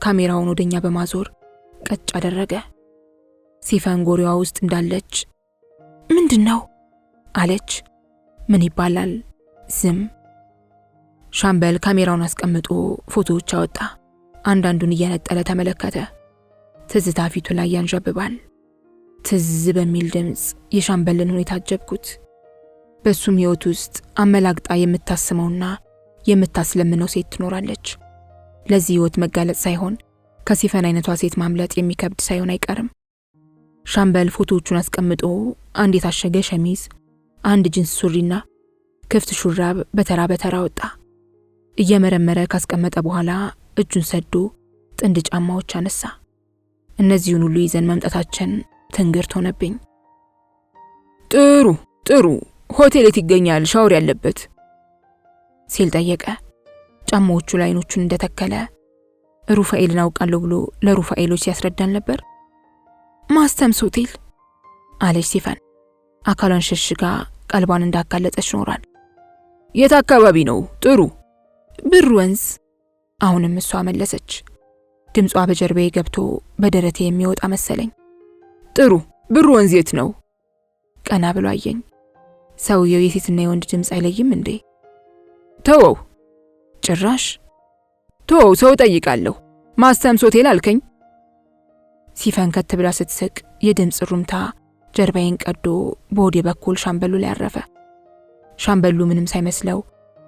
ካሜራውን ወደኛ በማዞር ቀጭ አደረገ። ሲፈን ጎሪዋ ውስጥ እንዳለች ምንድነው አለች። ምን ይባላል? ዝም። ሻምበል ካሜራውን አስቀምጦ ፎቶዎች አወጣ። አንዳንዱን እየነጠለ ተመለከተ። ትዝታ ፊቱ ላይ ያንዣብባል። ትዝ በሚል ድምፅ የሻምበልን ሁኔታ አጀብኩት። በሱም ህይወት ውስጥ አመላግጣ የምታስመውና የምታስለምነው ሴት ትኖራለች። ለዚህ ህይወት መጋለጥ ሳይሆን ከሲፈን አይነቷ ሴት ማምለጥ የሚከብድ ሳይሆን አይቀርም። ሻምበል ፎቶዎቹን አስቀምጦ አንድ የታሸገ ሸሚዝ፣ አንድ ጂንስ ሱሪና ክፍት ሹራብ በተራ በተራ ወጣ። እየመረመረ ካስቀመጠ በኋላ እጁን ሰዶ ጥንድ ጫማዎች አነሳ። እነዚህን ሁሉ ይዘን መምጣታችን ትንግርት ሆነብኝ። ጥሩ ጥሩ፣ ሆቴል የት ይገኛል ሻወር ያለበት ሲል ጠየቀ። ጫማዎቹ ላይ አይኖቹን እንደተከለ ሩፋኤልን አውቃለሁ ብሎ ለሩፋኤሎች ሲያስረዳን ነበር። ማስተምስ ሆቴል አለች ሲፈን። አካሏን ሸሽጋ ቀልቧን እንዳጋለጠች ኖራል። የት አካባቢ ነው? ጥሩ። ብር ወንዝ። አሁንም እሷ መለሰች። ድምጿ በጀርባዬ ገብቶ በደረቴ የሚወጣ መሰለኝ። ጥሩ። ብር ወንዝ የት ነው? ቀና ብሎ አየኝ። ሰውየው የሴትና የወንድ ድምፅ አይለይም እንዴ? ተወው። ጭራሽ ተወው፣ ሰው ጠይቃለሁ። ማስተምስ ሆቴል አልከኝ? ሲፈን ከት ብላ ስትስቅ የድምፅ ሩምታ ጀርባዬን ቀዶ በወዴ በኩል ሻምበሉ ላይ አረፈ። ሻምበሉ ምንም ሳይመስለው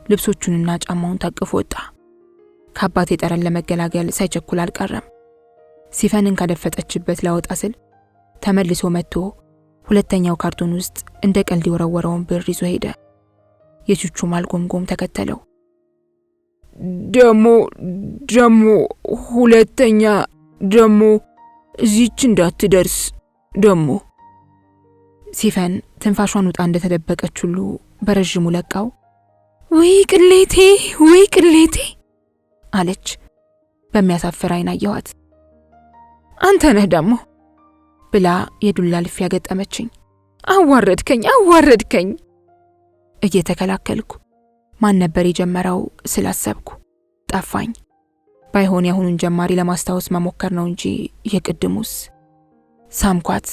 ልብሶቹንና ጫማውን ታቅፎ ወጣ። ከአባቴ ጠረን ለመገላገል ሳይቸኩል አልቀረም። ሲፈንን ካደፈጠችበት ላወጣ ስል ተመልሶ መጥቶ ሁለተኛው ካርቶን ውስጥ እንደ ቀልድ የወረወረውን ብር ይዞ ሄደ። የቹቹ ማልጎምጎም ተከተለው። ደሞ ሁለተኛ ደሞ እዚች እንዳትደርስ ደሞ። ሲፈን ትንፋሿን ውጣ እንደተደበቀች ሁሉ በረዥሙ ለቃው ወይ ቅሌቴ ወይ ቅሌቴ አለች። በሚያሳፍር አይን አየኋት። አንተ ነህ ደሞ ብላ የዱላ ልፍ ያገጠመችኝ። አዋረድከኝ እየተከላከልኩ ማን ነበር የጀመረው ስላሰብኩ ጠፋኝ። ባይሆን ያሁኑን ጀማሪ ለማስታወስ መሞከር ነው እንጂ የቅድሙስ። ሳምኳት፣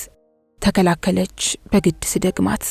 ተከላከለች በግድ ስደግማት።